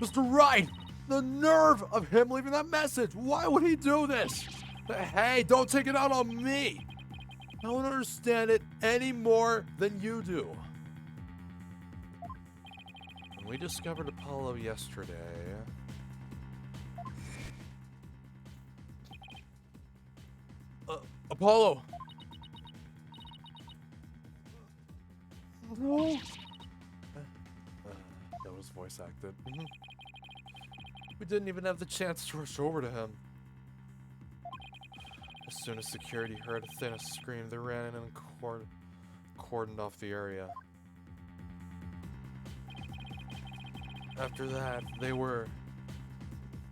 Mr. Wright! The nerve of him leaving that message! Why would he do this? Hey, don't take it out on me! I don't understand it any more than you do. When we discovered Apollo yesterday... Apollo! No! That was voice acted. We didn't even have the chance to rush over to him. As soon as security heard Athena scream, they ran in and cordoned off the area. After that, they were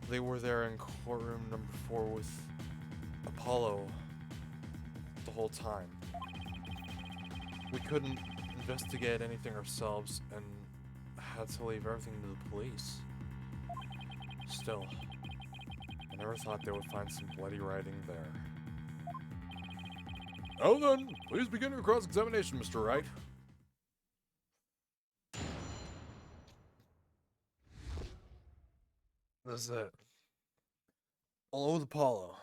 there in courtroom number 4 with Apollo the whole time. We couldn't investigate anything ourselves and had to leave everything to the police. Still, I never thought they would find some bloody writing there. Now then, please begin your cross-examination, Mr. Wright. This is it. Along with Apollo.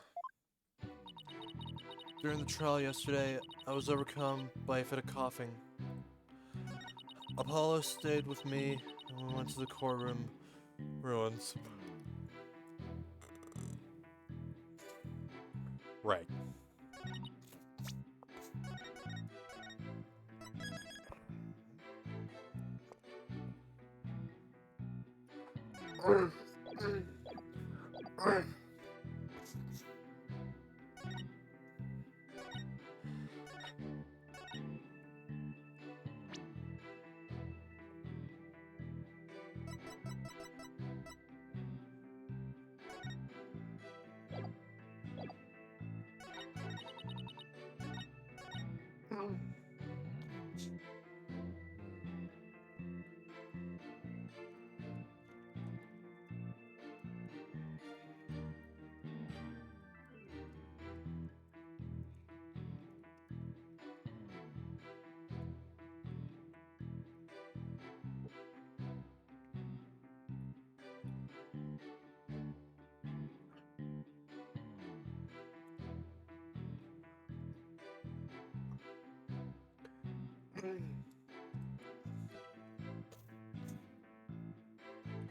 During the trial yesterday, I was overcome by a fit of coughing. Apollo stayed with me, and we went to the courtroom ruins. Right.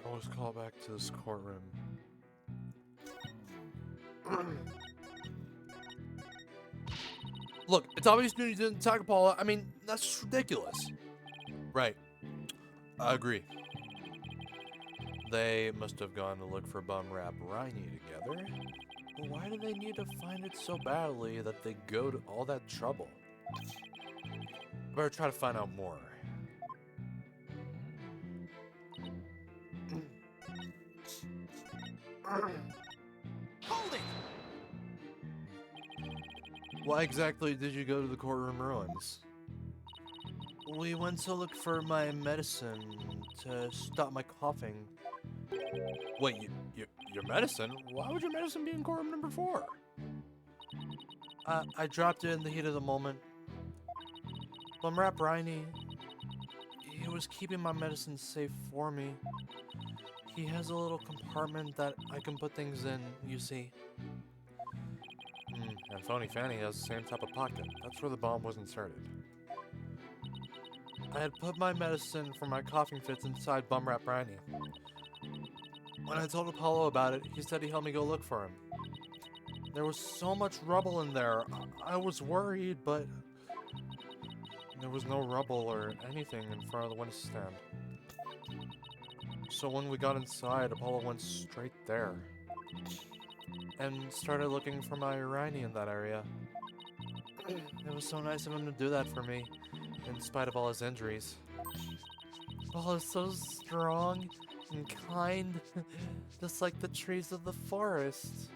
I was called back to this courtroom. Look, it's obvious you didn't attack Apollo. I mean, that's just ridiculous. Right. I agree. They must have gone to look for Bum Rap Riney together. But why do they need to find it so badly that they go to all that trouble? I better try to find out more. Hold it! Why exactly did you go to the courtroom ruins? We went to look for my medicine to stop my coughing. Wait, your medicine? Why would your medicine be in courtroom number 4? I dropped it in the heat of the moment. Bumrap Riney, he was keeping my medicine safe for me. He has a little compartment that I can put things in, you see. And Phony Fanny has the same type of pocket. That's where the bomb was inserted. I had put my medicine for my coughing fits inside Bumrap Riney. When I told Apollo about it, he said he helped me go look for him. There was so much rubble in there. I was worried, but there was no rubble or anything in front of the witness stand. So when we got inside, Apollo went straight there and started looking for my Riney in that area. It was so nice of him to do that for me. in spite of all his injuries. Apollo's so strong and kind, just like the trees of the forest.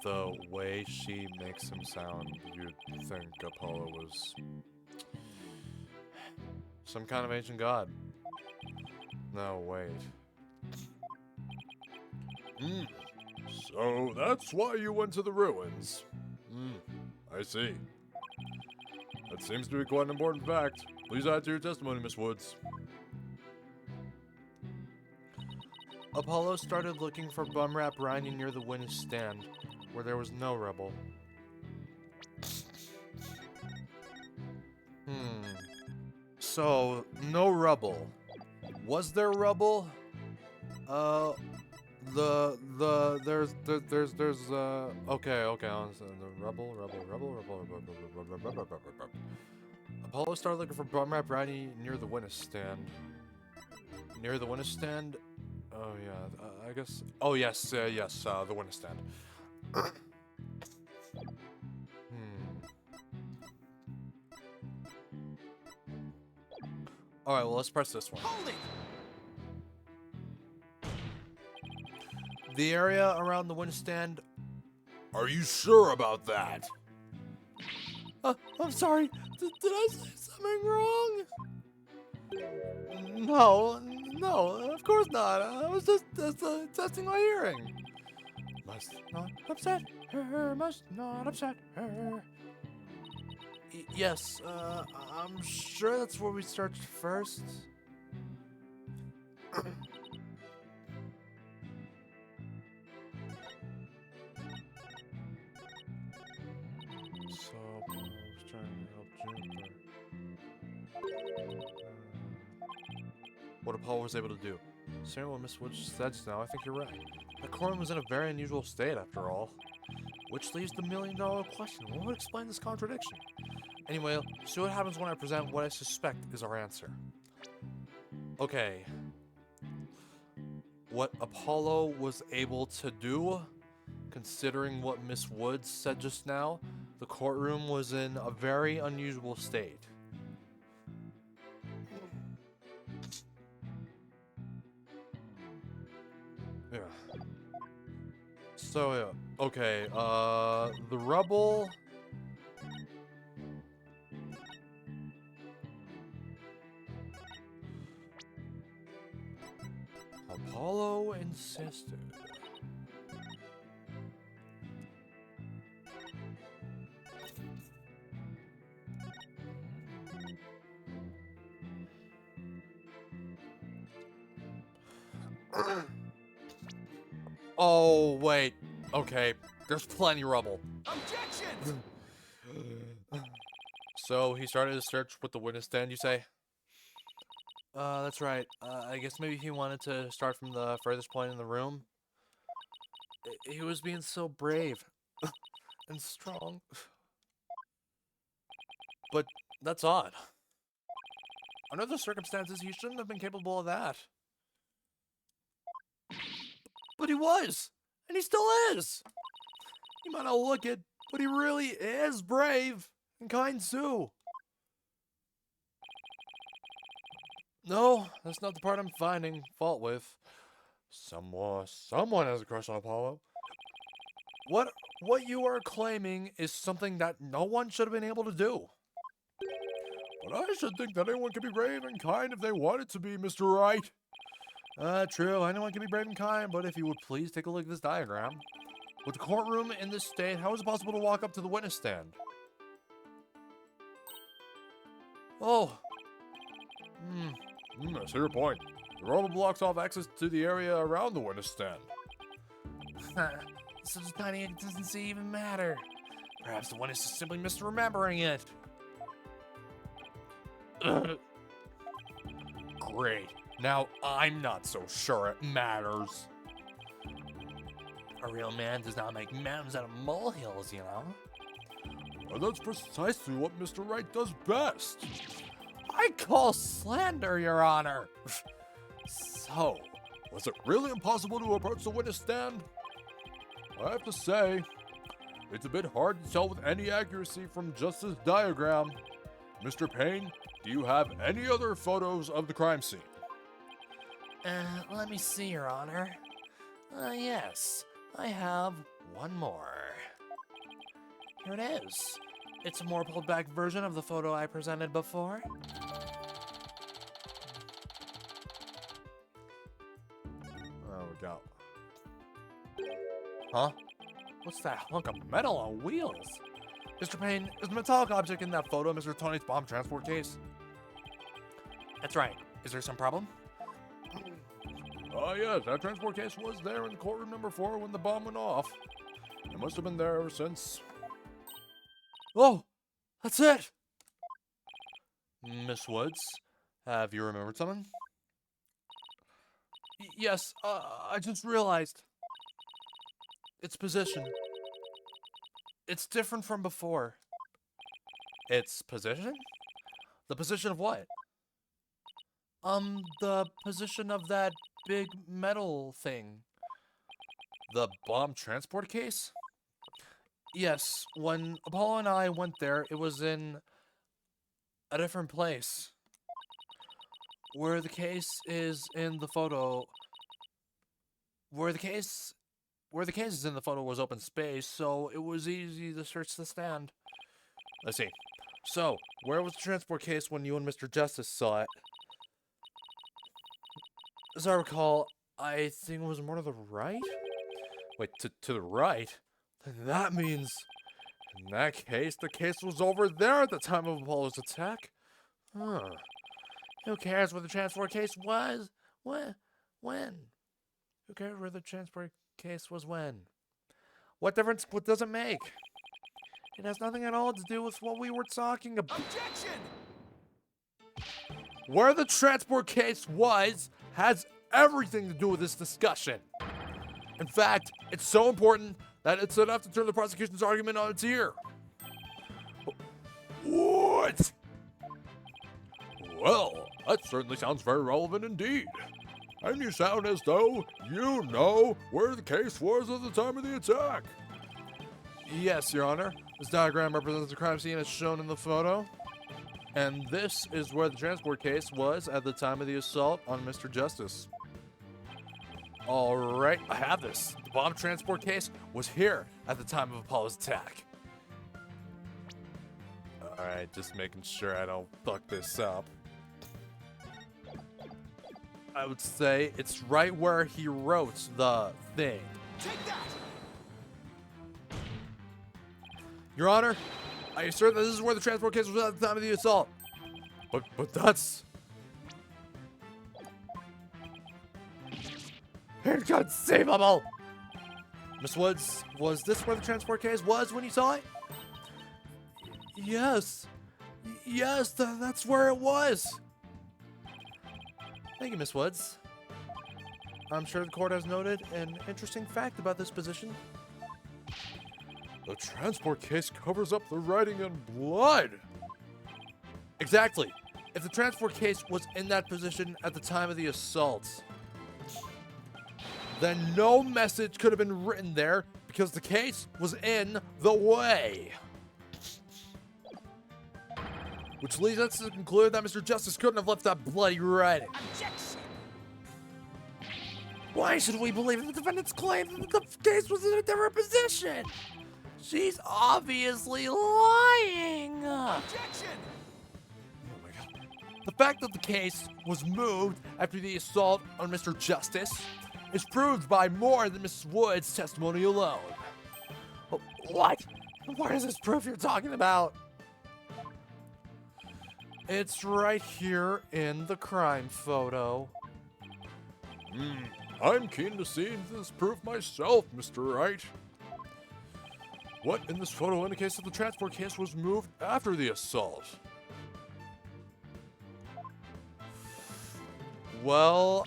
The way she makes him sound, you'd think Apollo was some kind of ancient god. No, wait. So that's why you went to the ruins. I see. That seems to be quite an important fact. Please add to your testimony, Miss Woods. Apollo started looking for Bumrap Riney near the witness stand, where there was no rebel. So, no rubble. Was there rubble? There's, okay, so the rubble. Apollo started looking for Bumrap Riney near the witness stand. Near the witness stand? Oh, yeah, I guess. Oh, yes, the witness stand. Alright, well, let's press this one. Hold it! The area around the witness stand. Are you sure about that? I'm sorry. Did I say something wrong? No, of course not. I was just testing my hearing. Must not upset her, must not upset her. Yes, I'm sure that's where we searched first. So, I was trying to help Juniper. What Apollo was able to do. Considering what Miss Woods said just now, I think you're right. The courtroom was in a very unusual state, after all. Which leaves the million-dollar question. What would explain this contradiction? Anyway, see what happens when I present what I suspect is our answer. Okay. What Apollo was able to do, considering what Miss Woods said just now, the courtroom was in a very unusual state. Yeah. So, yeah. Okay, the rubble... Apollo insisted. Oh, wait. Okay, there's plenty rubble. Objection! So he started his search with the witness stand, you say? That's right. I guess maybe he wanted to start from the furthest point in the room. He was being so brave and strong. But that's odd. Under the circumstances, he shouldn't have been capable of that. But he was! And he still is! He might not look it, but he really is brave and kind too. No, that's not the part I'm finding fault with. Someone has a crush on Apollo. What you are claiming is something that no one should have been able to do. But I should think that anyone can be brave and kind if they wanted to be, Mr. Wright. True, anyone can be brave and kind, but if you would please take a look at this diagram. With the courtroom in this state, how is it possible to walk up to the witness stand? Oh. I see your point. The rubble blocks off access to the area around the witness stand. Such a tiny inconsistency even matter. Perhaps the witness is simply misremembering it. Great. Now I'm not so sure it matters. A real man does not make mountains out of molehills, you know? Well, that's precisely what Mr. Wright does best. I call slander, Your Honor. So, was it really impossible to approach the witness stand? I have to say, it's a bit hard to tell with any accuracy from just this diagram. Mr. Payne, do you have any other photos of the crime scene? Let me see, Your Honor. Yes, I have one more. Here it is. It's a more pulled back version of the photo I presented before. There we go. Huh? What's that hunk of metal on wheels? Mr. Payne, is the metallic object in that photo Mr. Tony's bomb transport case? That's right. Is there some problem? Yes, that transport case was there in courtroom number 4 when the bomb went off. It must have been there ever since. Oh, that's it! Miss Woods, have you remembered something? Yes, I just realized. Its position. It's different from before. Its position? The position of what? The position of that big metal thing. The bomb transport case? Yes, when Apollo and I went there, it was in a different place. Where the case is in the photo. Where the case is in the photo was open space, so it was easy to search the stand. Let's see. So, where was the transport case when you and Mr. Justice saw it? As I recall, I think it was more to the right? Wait, to the right? Then that means, in that case, the case was over there at the time of Apollo's attack? Huh. Who cares where the transport case was? When? Who cares where the transport case was when? What difference does it make? It has nothing at all to do with what we were talking about. Objection! Where the transport case was has everything to do with this discussion. In fact, it's so important that it's enough to turn the prosecution's argument on its ear. What? Well, that certainly sounds very relevant indeed. And you sound as though you know where the case was at the time of the attack. Yes, Your Honor. This diagram represents the crime scene as shown in the photo. And this is where the transport case was at the time of the assault on Mr. Justice. All right, I have this. The bomb transport case was here at the time of Apollo's attack. All right, just making sure I don't fuck this up. I would say it's right where he wrote the thing. Take that! Your Honor, I assert that this is where the transport case was at the time of the assault. But that's inconceivable! Miss Woods, was this where the transport case was when you saw it? Yes. Yes, that's where it was. Thank you, Miss Woods. I'm sure the court has noted an interesting fact about this position. the transport case covers up the writing in blood. Exactly. If the transport case was in that position at the time of the assault, then no message could have been written there because the case was in the way. Which leads us to conclude that Mr. Justice couldn't have left that bloody writing. Objection! Why should we believe the defendant's claim that the case was in a different position? She's obviously lying. Objection! Oh my God. The fact that the case was moved after the assault on Mr. Justice is proved by more than Mrs. Wood's testimony alone. What? Where is this proof you're talking about? It's right here in the crime photo. I'm keen to see this proof myself, Mr. Wright. What in this photo indicates that the transport case was moved after the assault? Well,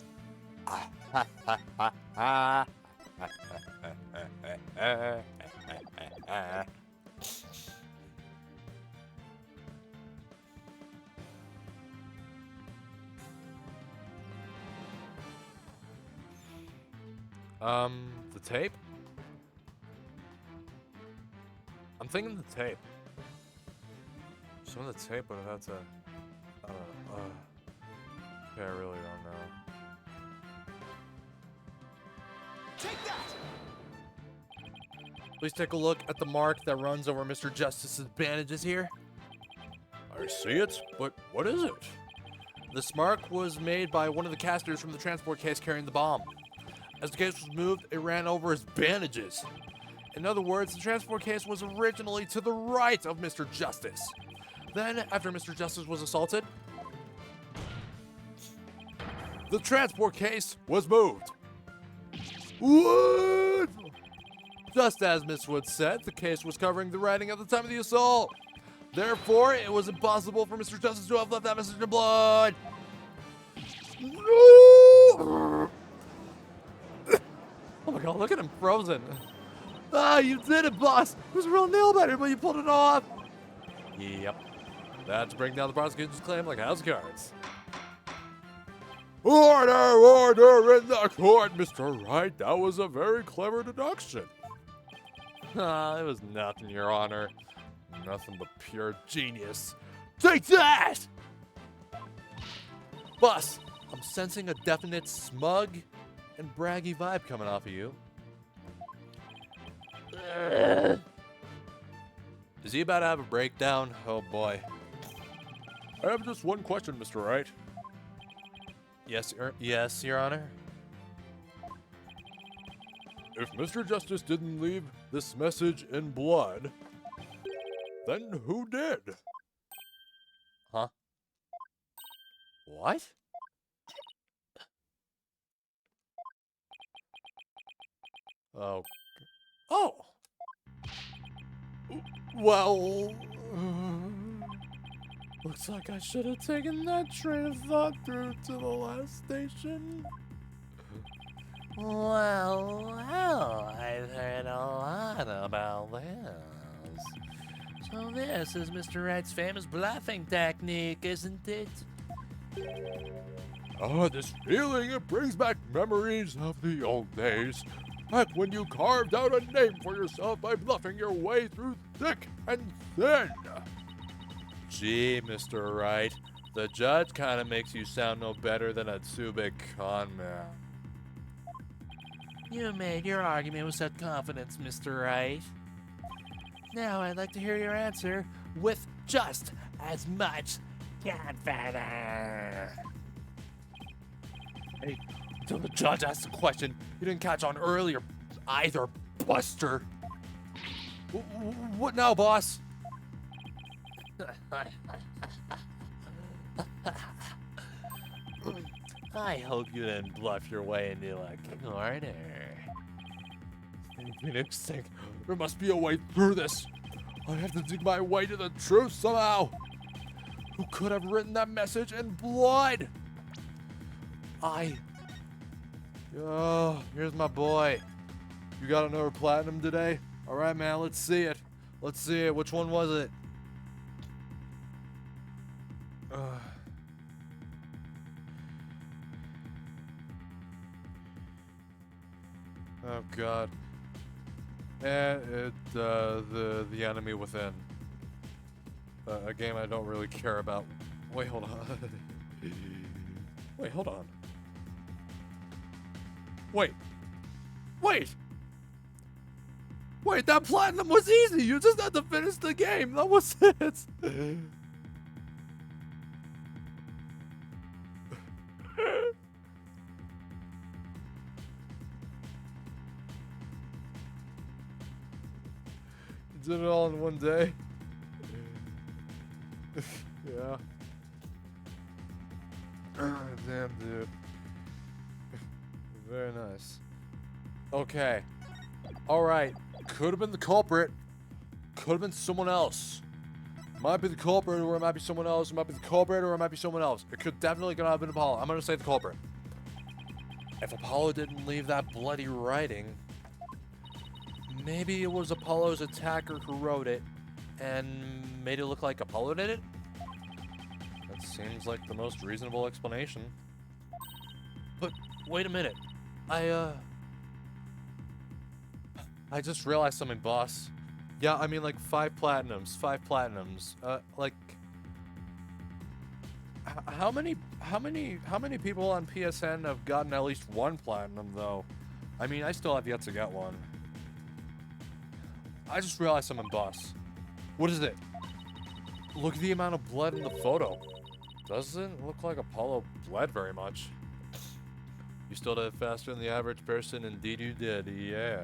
the tape? I'm thinking the tape. Some of the tape would have had to. Yeah, I really don't know. Take that! Please take a look at the mark that runs over Mr. Justice's bandages here. I see it, but what is it? This mark was made by one of the casters from the transport case carrying the bomb. As the case was moved, it ran over his bandages. In other words, the transport case was originally to the right of Mr. Justice. Then, after Mr. Justice was assaulted, the transport case was moved. What? Just as Miss Wood said, the case was covering the writing at the time of the assault. Therefore, it was impossible for Mr. Justice to have left that message in blood. No! Oh my god, look at him frozen. Ah, you did it, boss. It was a real nail biter, but you pulled it off. Yep. That's bring down the prosecution's claim like a house of cards. Order, order in the court, Mr. Wright. That was a very clever deduction. Ah, it was nothing, Your Honor. Nothing but pure genius. Take that! Boss, I'm sensing a definite smug and braggy vibe coming off of you. Is he about to have a breakdown? Oh boy. I have just one question, Mr. Wright. Yes, Your Honor. If Mr. Justice didn't leave this message in blood, then who did? Huh? What? Oh. Oh! Well... looks like I should have taken that train of thought through to the last station. Well, I've heard a lot about this. So this is Mr. Wright's famous bluffing technique, isn't it? Ah, this feeling, it brings back memories of the old days. Back when you carved out a name for yourself by bluffing your way through thick and thin. Gee, Mr. Wright, the judge kind of makes you sound no better than a too-big con man. You made your argument with such confidence, Mr. Wright. Now I'd like to hear your answer with just as much confidence. Hey, until the judge asks a question you didn't catch on earlier either, Buster. What now, boss? I hope you didn't bluff your way into a corner. Phoenix, think there must be a way through this. I have to dig my way to the truth somehow. Who could have written that message in blood? Here's my boy. You got another platinum today? All right, man, let's see it. Let's see it. Which one was it? Oh God. And the enemy within. A game I don't really care about. Wait, hold on. Wait, hold on. Wait. Wait, that platinum was easy. You just had to finish the game. That was it. You did it all in one day. Yeah. Damn, dude. Very nice. Okay. Alright. Could have been the culprit. Could have been someone else. Might be the culprit, or it might be someone else. It might be the culprit, or it might be someone else. It could definitely not have been Apollo. I'm gonna say the culprit. If Apollo didn't leave that bloody writing, maybe it was Apollo's attacker who wrote it and made it look like Apollo did it? That seems like the most reasonable explanation. But wait a minute. I just realized something, boss. Yeah, I mean like 5 platinums. 5 platinums. Like, How many people on PSN have gotten at least one platinum though? I mean, I still have yet to get one. I just realized I'm in bus. What is it? Look at the amount of blood in the photo. Doesn't look like Apollo bled very much. You still did it faster than the average person. Indeed you did, yeah.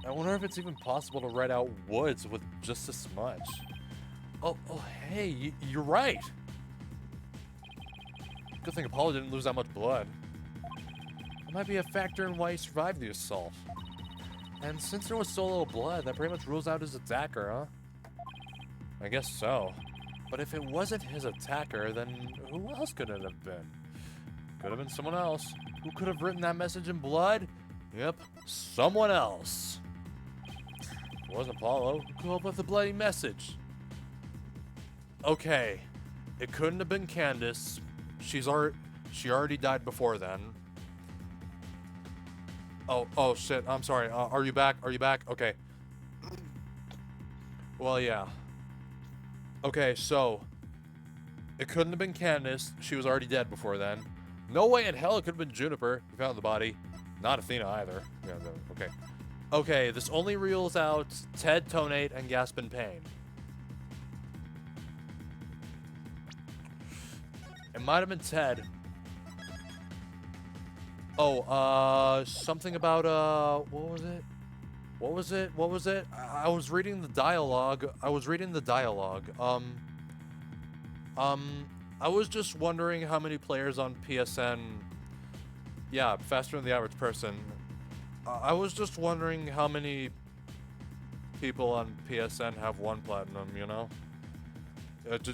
I wonder if it's even possible to write out woods with just this much. Oh, hey, you're right. Good thing Apollo didn't lose that much blood. It might be a factor in why he survived the assault. And since there was so little blood, that pretty much rules out his attacker, huh? I guess so. But if it wasn't his attacker, then who else could it have been? Could have been someone else. Who could have written that message in blood? Yep, someone else. It wasn't Apollo. Who could have left the bloody message? Okay, it couldn't have been Candace. She already died before then. Oh shit, I'm sorry. Are you back? Are you back? Okay. Well, yeah. Okay, so it couldn't have been Candace. She was already dead before then. No way in hell it could have been Juniper. We found the body. Not Athena either. Yeah, okay. Okay, this only rules out Ted, Tonate, and Gaspin Payne. It might have been Ted. Oh, something about, what was it? What was it? I was reading the dialogue. I was just wondering how many players on PSN... Yeah, faster than the average person. I was just wondering how many people on PSN have one platinum, you know?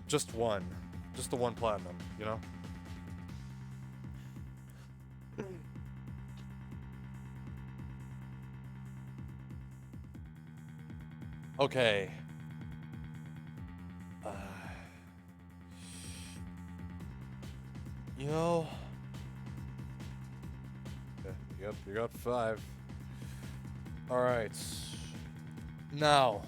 Just one. Just the one platinum, you know? Okay. You know... Yep, you got 5. Alright. Now,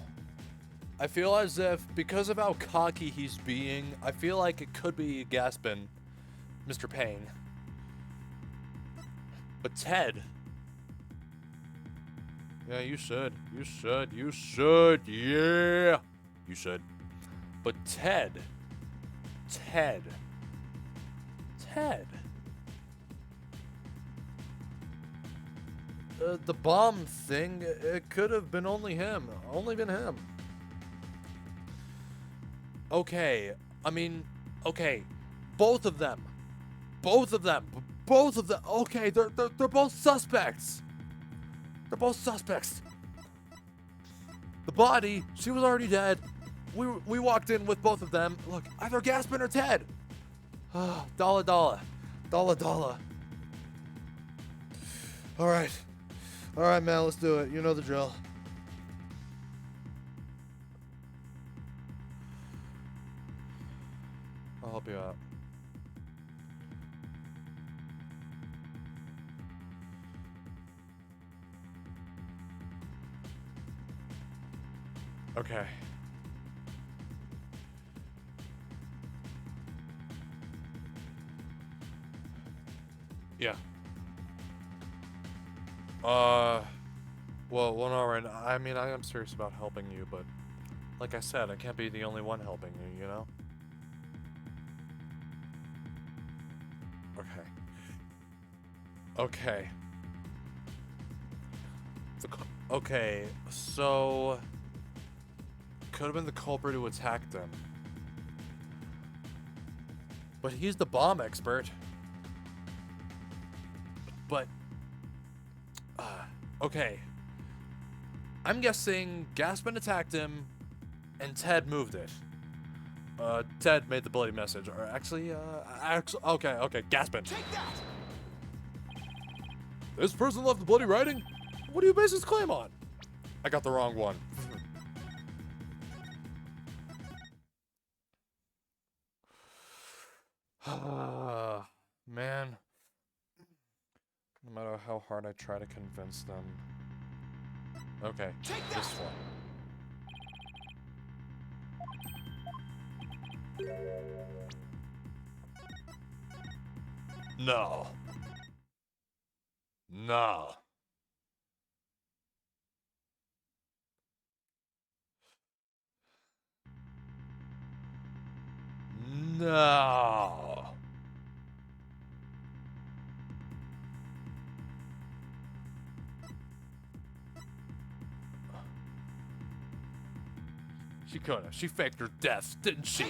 I feel as if, because of how cocky he's being, I feel like it could be Gaspin, Mr. Payne. But Ted... Yeah, you should. You should. Yeah! You should. But Ted... The bomb thing, it could have been only him. Only been him. Okay. I mean, okay. Both of them. Okay, they're both suspects. They're both suspects. The body, she was already dead. We walked in with both of them. Look, either Gaspin or Ted. Dollar. All right, man, let's do it. You know the drill. I'll help you out. Okay. Yeah. Well, no, right. I mean, I am serious about helping you, but like I said, I can't be the only one helping you, you know? Okay. Okay, so... Could have been the culprit who attacked them. But he's the bomb expert. But... okay. I'm guessing Gaspin attacked him, and Ted moved it. Ted made the bloody message. Or actually, okay, Gaspin. Take that! This person left the bloody writing? What do you base this claim on? I got the wrong one. Man. No matter how hard I try to convince them. Okay, this one. No. No. No. She could have. She faked her death, didn't she?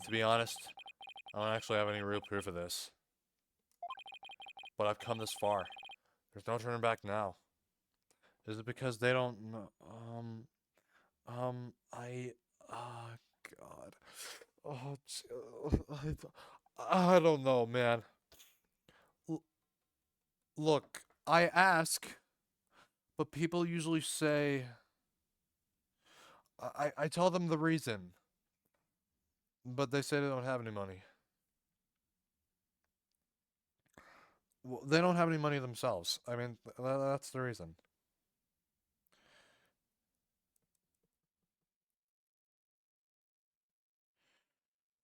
To be honest, I don't actually have any real proof of this. But I've come this far. There's no turning back now. Is it because they don't know? God. Oh, I don't know, man. Look, I ask, but people usually say, I tell them the reason, but they say they don't have any money. Well, they don't have any money themselves. I mean, that's the reason.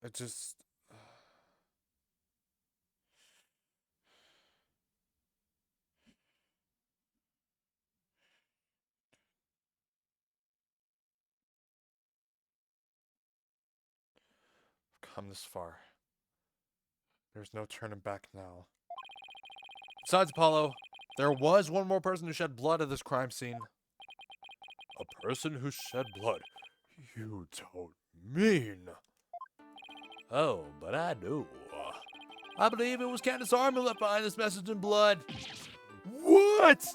It just... come this far. There's no turning back now. Besides Apollo, there was one more person who shed blood at this crime scene. A person who shed blood? You don't mean... Oh, but I do. I believe it was Candace Arm who left behind this message in blood. What?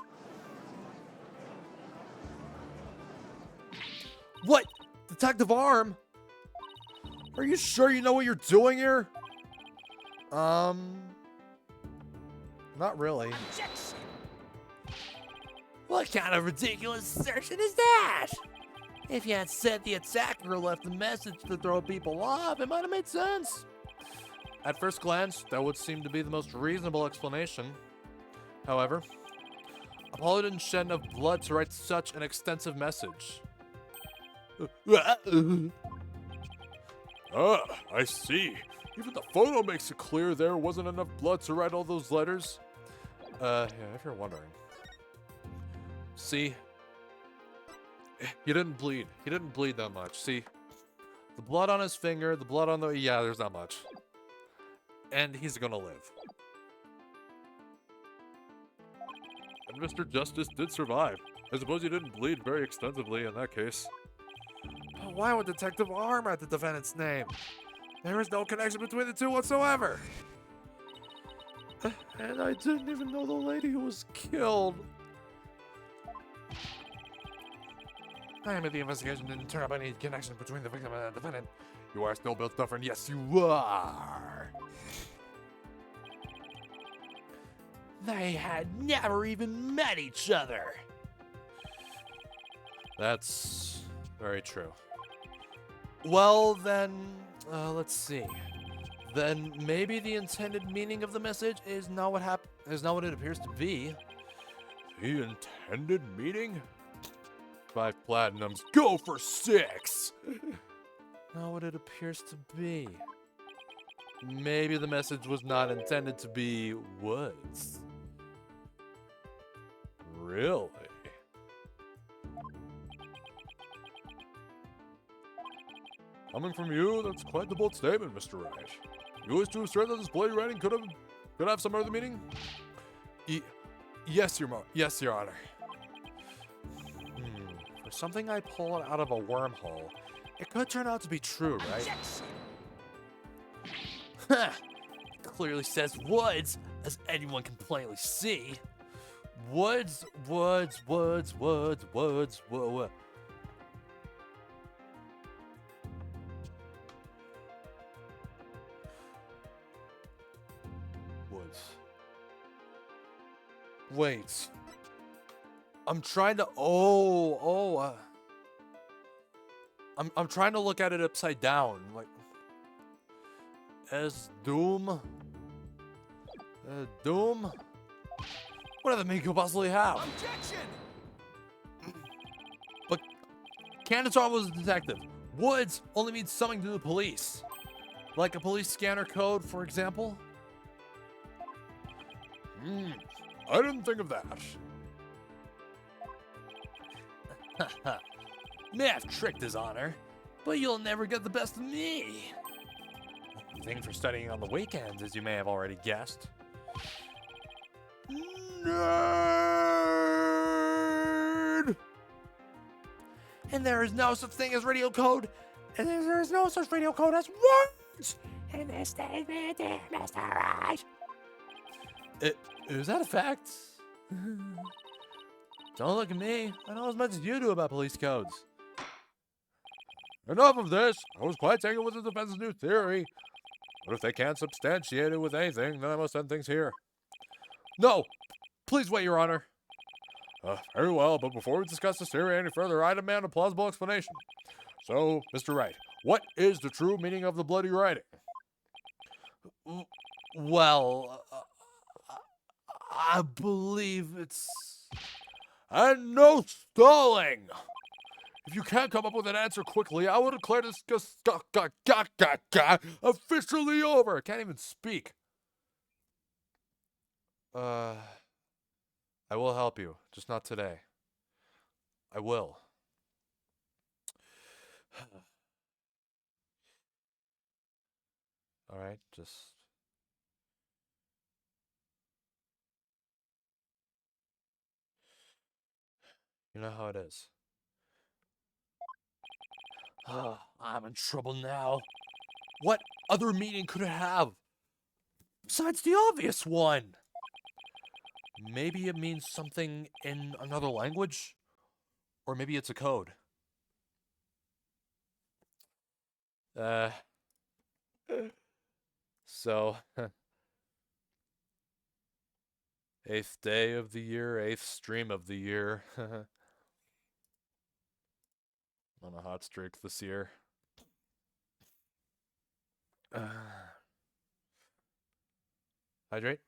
What? Detective Arm? Are you sure you know what you're doing here? Not really. Objection! What kind of ridiculous assertion is that? If you had said the attacker left a message to throw people off, it might have made sense. At first glance, that would seem to be the most reasonable explanation. However, Apollo didn't shed enough blood to write such an extensive message. Ah, I see. Even the photo makes it clear there wasn't enough blood to write all those letters. Yeah, if you're wondering. See? He didn't bleed. He didn't bleed that much. See? The blood on his finger, the blood on the... Yeah, there's not much. And he's gonna live. And Mr. Justice did survive. I suppose he didn't bleed very extensively in that case. But why would Detective Arm write the defendant's name? There is no connection between the two whatsoever. And I didn't even know the lady who was killed. I admit the investigation didn't turn up any connection between the victim and the defendant. You are still Bill Stuffer, and yes, you are. They had never even met each other. That's very true. Well, then, let's see. Then maybe the intended meaning of the message is not what it appears to be. The intended meaning? 5 platinums. Go for 6! Not what it appears to be. Maybe the message was not intended to be woods. Really? Coming from you, that's quite the bold statement, Mr. Wright. You wish to assert that this bloody writing could have some other meaning? Yes, Your Honor. For something I pulled out of a wormhole, it could turn out to be true, right? Ha! Clearly says woods, as anyone can plainly see. Woods, woods, woods, woods, woods, woods. Wait. I'm trying to... I'm trying to look at it upside down. Like... As Doom? Doom? What other meaning could possibly have? Objection! But Candace Arm was a detective. Woods only means something to the police. Like a police scanner code, for example. I didn't think of that. May have tricked his honor, but you'll never get the best of me. Thing for studying on the weekends, as you may have already guessed. Nerd! And there is no such thing as radio code, and there is no such radio code as words in this statement, dear Mr. Right. Is that a fact? Don't look at me. I know as much as you do about police codes. Enough of this. I was quite taken with the defense's new theory. But if they can't substantiate it with anything, then I must end things here. No! Please wait, Your Honor. Very well, but before we discuss this theory any further, I demand a plausible explanation. So, Mr. Wright, what is the true meaning of the bloody writing? Well, I believe it's... And no stalling! If you can't come up with an answer quickly, I will declare this officially over. I can't even speak. I will help you, just not today. I will. All right, just... You know how it is. I'm in trouble now. What other meaning could it have? Besides the obvious one. Maybe it means something in another language? Or maybe it's a code. So, 8th day of the year, 8th stream of the year. On a hot streak this year. Hydrate.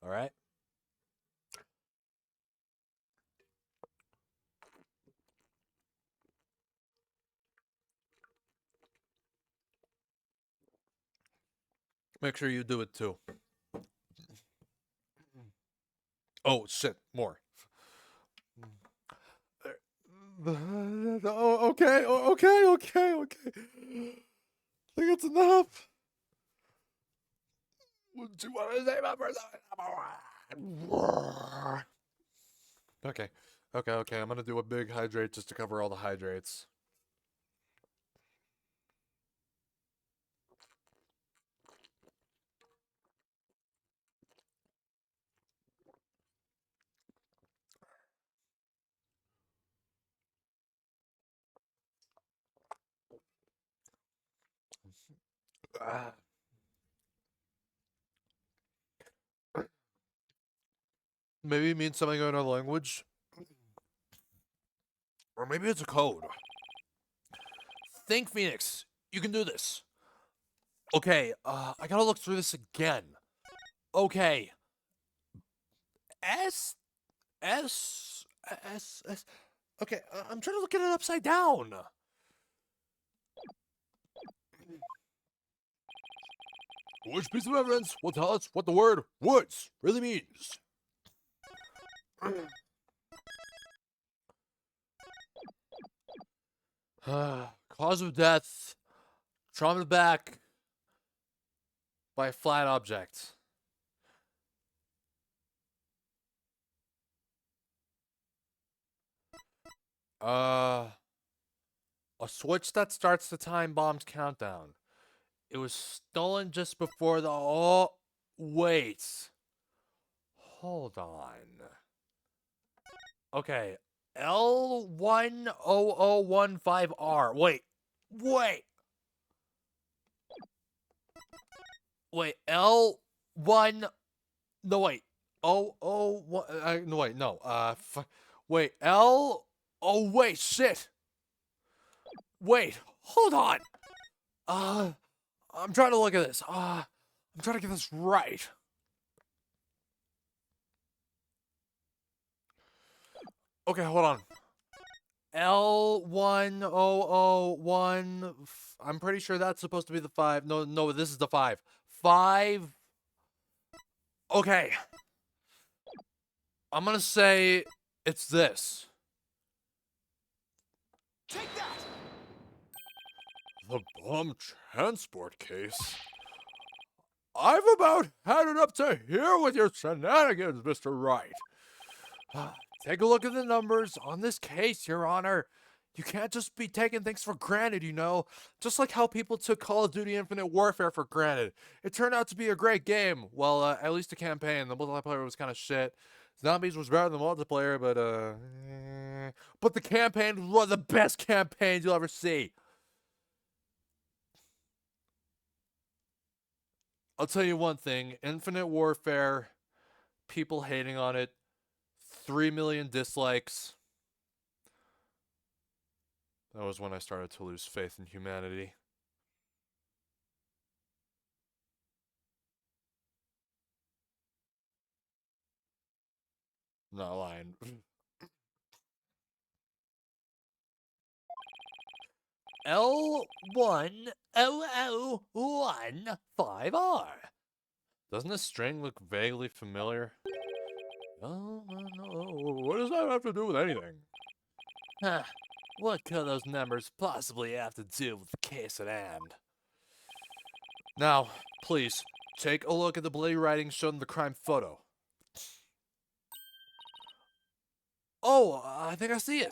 All right. Make sure you do it too. Oh, shit. More. Okay. I think it's enough. What do you want to say about person number 1? Okay. I'm gonna do a big hydrate just to cover all the hydrates. Maybe it means something in another language. Or maybe it's a code. Think, Phoenix. You can do this. Okay, I gotta look through this again. Okay. S. Okay, I'm trying to look at it upside down. Which piece of evidence will tell us what the word woods really means? Cause of death. Trauma to the back. By a flat object. A switch that starts the time bomb's countdown. It was stolen just before the... Oh, wait. Hold on. Okay. L10015R. Wait. L1... No, wait. 001... no, wait, no. Wait, L... Oh, wait, shit. Wait, hold on. I'm trying to look at this. I'm trying to get this right. Okay, hold on. L1001. I'm pretty sure that's supposed to be the 5. No, this is the 5. 5. Okay. I'm gonna say it's this. Take that! The bomb transport case? I've about had it up to here with your shenanigans, Mr. Wright. Take a look at the numbers on this case, Your Honor. You can't just be taking things for granted, you know? Just like how people took Call of Duty Infinite Warfare for granted. It turned out to be a great game. Well, at least the campaign. The multiplayer was kind of shit. Zombies was better than multiplayer, but the campaign was one of the best campaigns you'll ever see. I'll tell you one thing. Infinite Warfare, people hating on it, 3 million dislikes. That was when I started to lose faith in humanity. Not lying. L100115R. Doesn't this string look vaguely familiar? Oh, no. What does that have to do with anything? Huh. What could those numbers possibly have to do with the case at hand? Now, please, take a look at the bloody writing shown in the crime photo. Oh, I think I see it.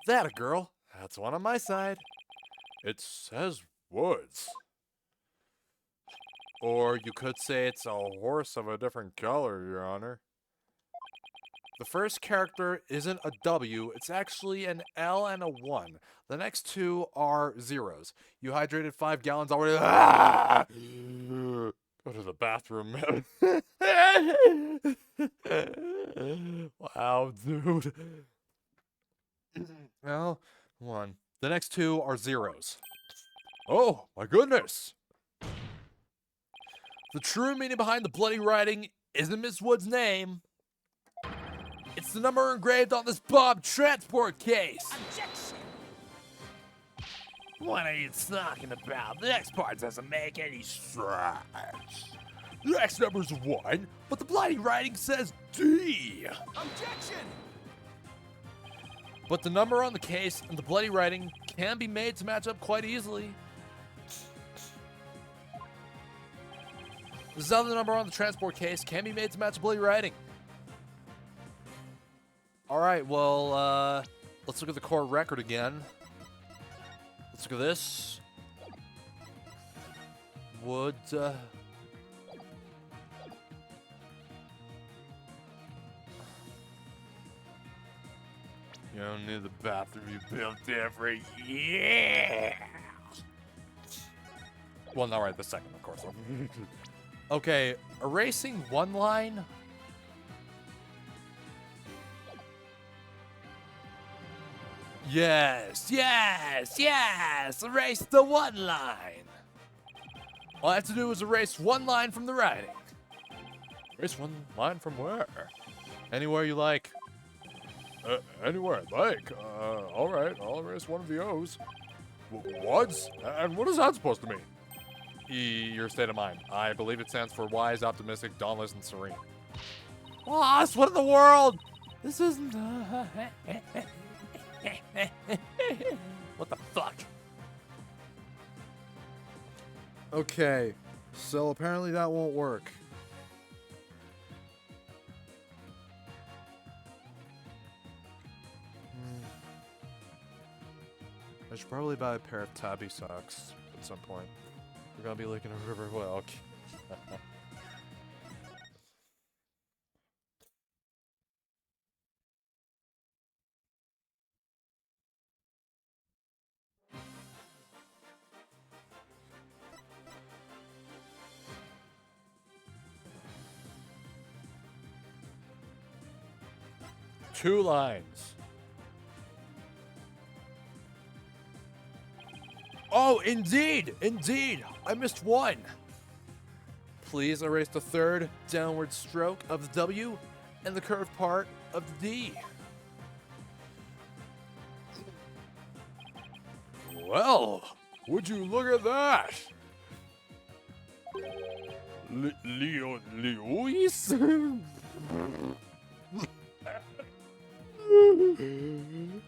That a girl? That's one on my side. It says Woods. Or you could say it's a horse of a different color, Your Honor. The first character isn't a W, it's actually an L and a 1. The next two are zeros. You hydrated 5 gallons already. Ah! Go to the bathroom, man. Wow, dude. Well, 1. The next two are zeros. Oh, my goodness. The true meaning behind the bloody writing isn't Miss Wood's name. It's the number engraved on this bomb transport case. Objection! What are you talking about? The next part doesn't make any sense. The X number's 1, but the bloody writing says D. Objection! But the number on the case and the bloody writing can be made to match up quite easily. This other number on the transport case can be made to match the bloody writing. Alright, well, let's look at the core record again. Let's look at this. Would, You don't need the bathroom you built every year. Well, not right this second, of course. Okay, erasing one line. Yes, erase the one line. All I have to do is erase one line from the writing. Erase one line from where? Anywhere you like. Anywhere I'd like. All right, I'll erase one of the O's. What? And what is that supposed to mean? Your state of mind. I believe it stands for wise, optimistic, dauntless, and serene. Lost, what in the world? This isn't... What the fuck? Okay, so apparently that won't work. I should probably buy a pair of tabby socks at some point. We're gonna be looking at River Welk. Two lines. Oh, indeed! I missed one. Please erase the third downward stroke of the W and the curved part of the D. Well, would you look at that? Luis?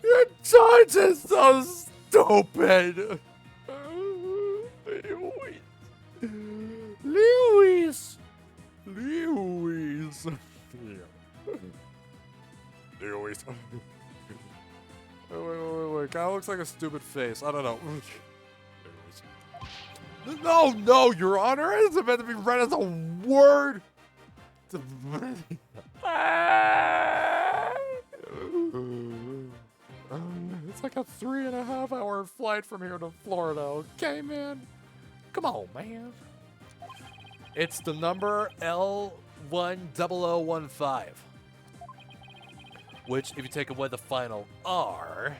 Your choice is so stupid. Luis. Luis. Luis. Wait. Kind of looks like a stupid face. I don't know. No, Your Honor. It's meant to be read as a word. It's like a 3.5-hour flight from here to Florida. Okay, man. Come on, man. It's the number L10015. Which, if you take away the final R,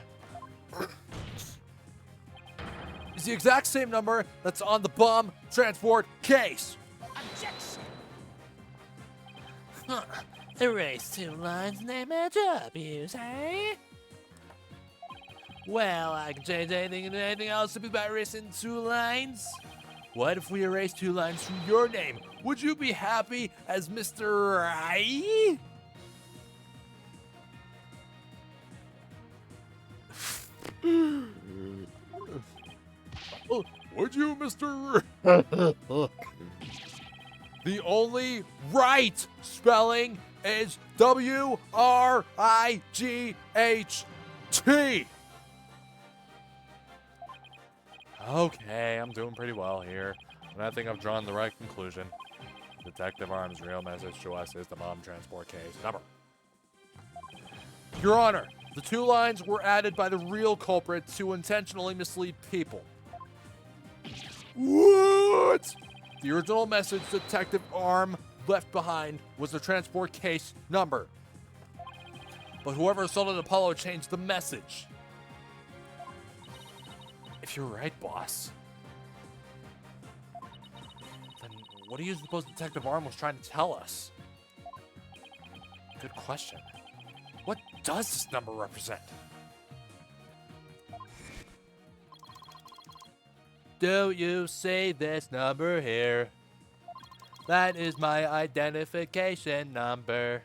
is the exact same number that's on the bomb transport case. Objection! Erase 2 lines, name match up, you say? Well, I can change anything into anything else simply by erasing 2 lines. What if we erase 2 lines from your name? Would you be happy as Mr. I? Would you, Mr. The only right spelling is W-R-I-G-H-T. Okay, I'm doing pretty well here. And I think I've drawn the right conclusion. Detective Arm's real message to us is the bomb transport case number. Your Honor, the 2 lines were added by the real culprit to intentionally mislead people. What? The original message Detective Arm left behind was the transport case number. But whoever assaulted Apollo changed the message. If you're right, boss, then what do you suppose Detective Arm was trying to tell us? Good question. What does this number represent? Don't you see this number here? That is my identification number.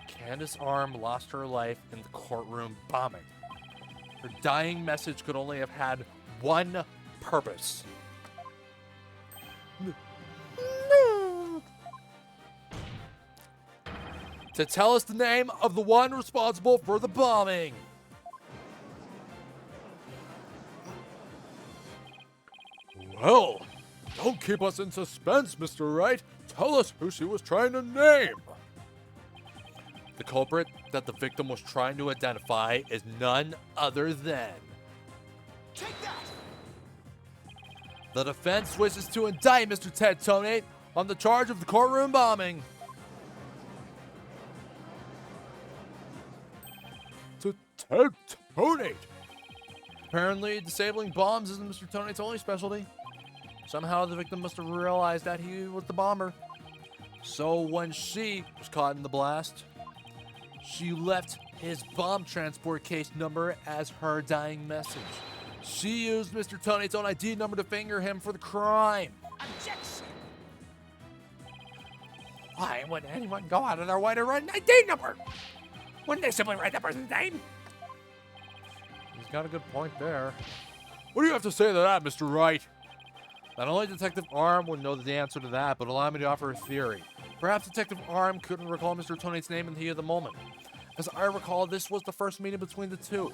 Candace Arm lost her life in the courtroom bombing. Her dying message could only have had one purpose. To tell us the name of the one responsible for the bombing. Well, don't keep us in suspense, Mr. Wright. Tell us who she was trying to name. The culprit that the victim was trying to identify is none other than... Take that! The defense wishes to indict Mr. Ted Tonate on the charge of the courtroom bombing. To Ted Tonate. Apparently, disabling bombs isn't Mr. Tonate's only specialty. Somehow, the victim must have realized that he was the bomber. So when she was caught in the blast, she left his bomb transport case number as her dying message. She used Mr. Tonate's own ID number to finger him for the crime. Objection! Why would anyone go out of their way to write an ID number? Wouldn't they simply write the person's name? He's got a good point there. What do you have to say to that, Mr. Wright? Not only Detective Arm would know the answer to that, but allow me to offer a theory. Perhaps Detective Arm couldn't recall Mr. Tonate's name in the heat of the moment. As I recall, this was the first meeting between the two.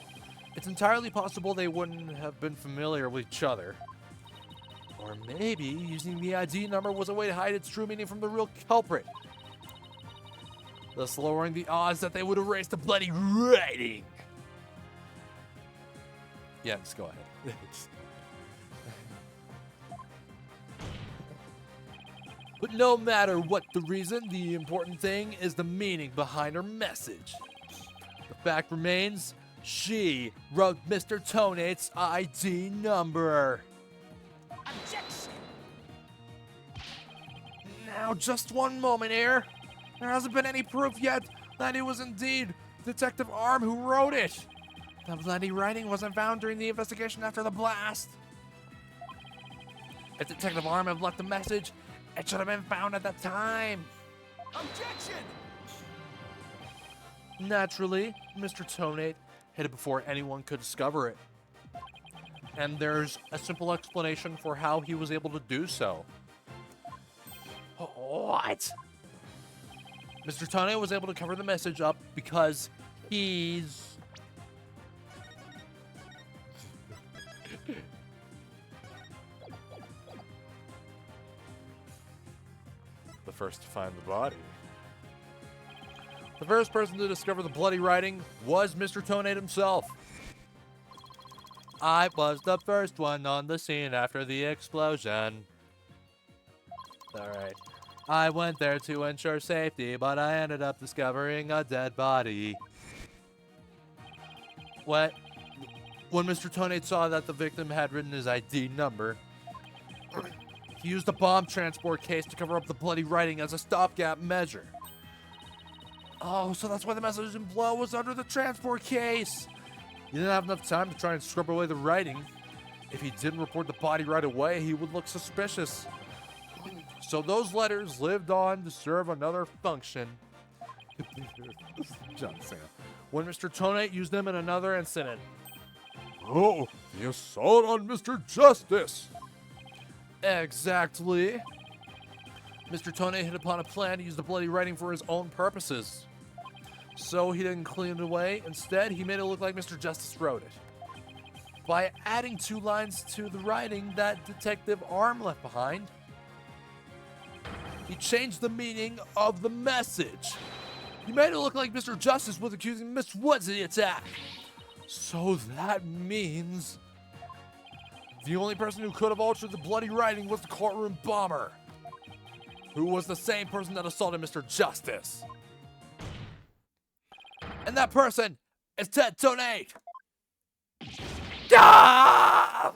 It's entirely possible they wouldn't have been familiar with each other. Or maybe using the ID number was a way to hide its true meaning from the real culprit, thus lowering the odds that they would erase the bloody writing. Yeah, just go ahead. But no matter what the reason, the important thing is the meaning behind her message. The fact remains, she wrote Mr. Tonate's ID number. Objection! Now, just one moment here. There hasn't been any proof yet that it was indeed Detective Arm who wrote it. The bloody writing wasn't found during the investigation after the blast. If Detective Arm had left the message, it should have been found at that time. Objection! Naturally, Mr. Tonate hid it before anyone could discover it. And there's a simple explanation for how he was able to do so. What? Mr. Tonate was able to cover the message up because he's... The first to find the body. The first person to discover the bloody writing was Mr. Tonate himself. I was the first one on the scene after the explosion. Alright. I went there to ensure safety, but I ended up discovering a dead body. When Mr. Tonate saw that the victim had written his ID number, he used a bomb transport case to cover up the bloody writing as a stopgap measure. Oh, so that's why the message in blood was under the transport case. He didn't have enough time to try and scrub away the writing. If he didn't report the body right away, he would look suspicious. So those letters lived on to serve another function. John Cena. When Mr. Tonate used them in another incident. Oh, the assault on Mr. Justice! Exactly. Mr. Tonate hit upon a plan to use the bloody writing for his own purposes. So he didn't clean it away. Instead, he made it look like Mr. Justice wrote it. By adding 2 lines to the writing that Detective Arm left behind, he changed the meaning of the message. He made it look like Mr. Justice was accusing Miss Woods of the attack. So that means the only person who could have altered the bloody writing was the courtroom bomber, who was the same person that assaulted Mr. Justice. And that person is Ted Tonate. Ah!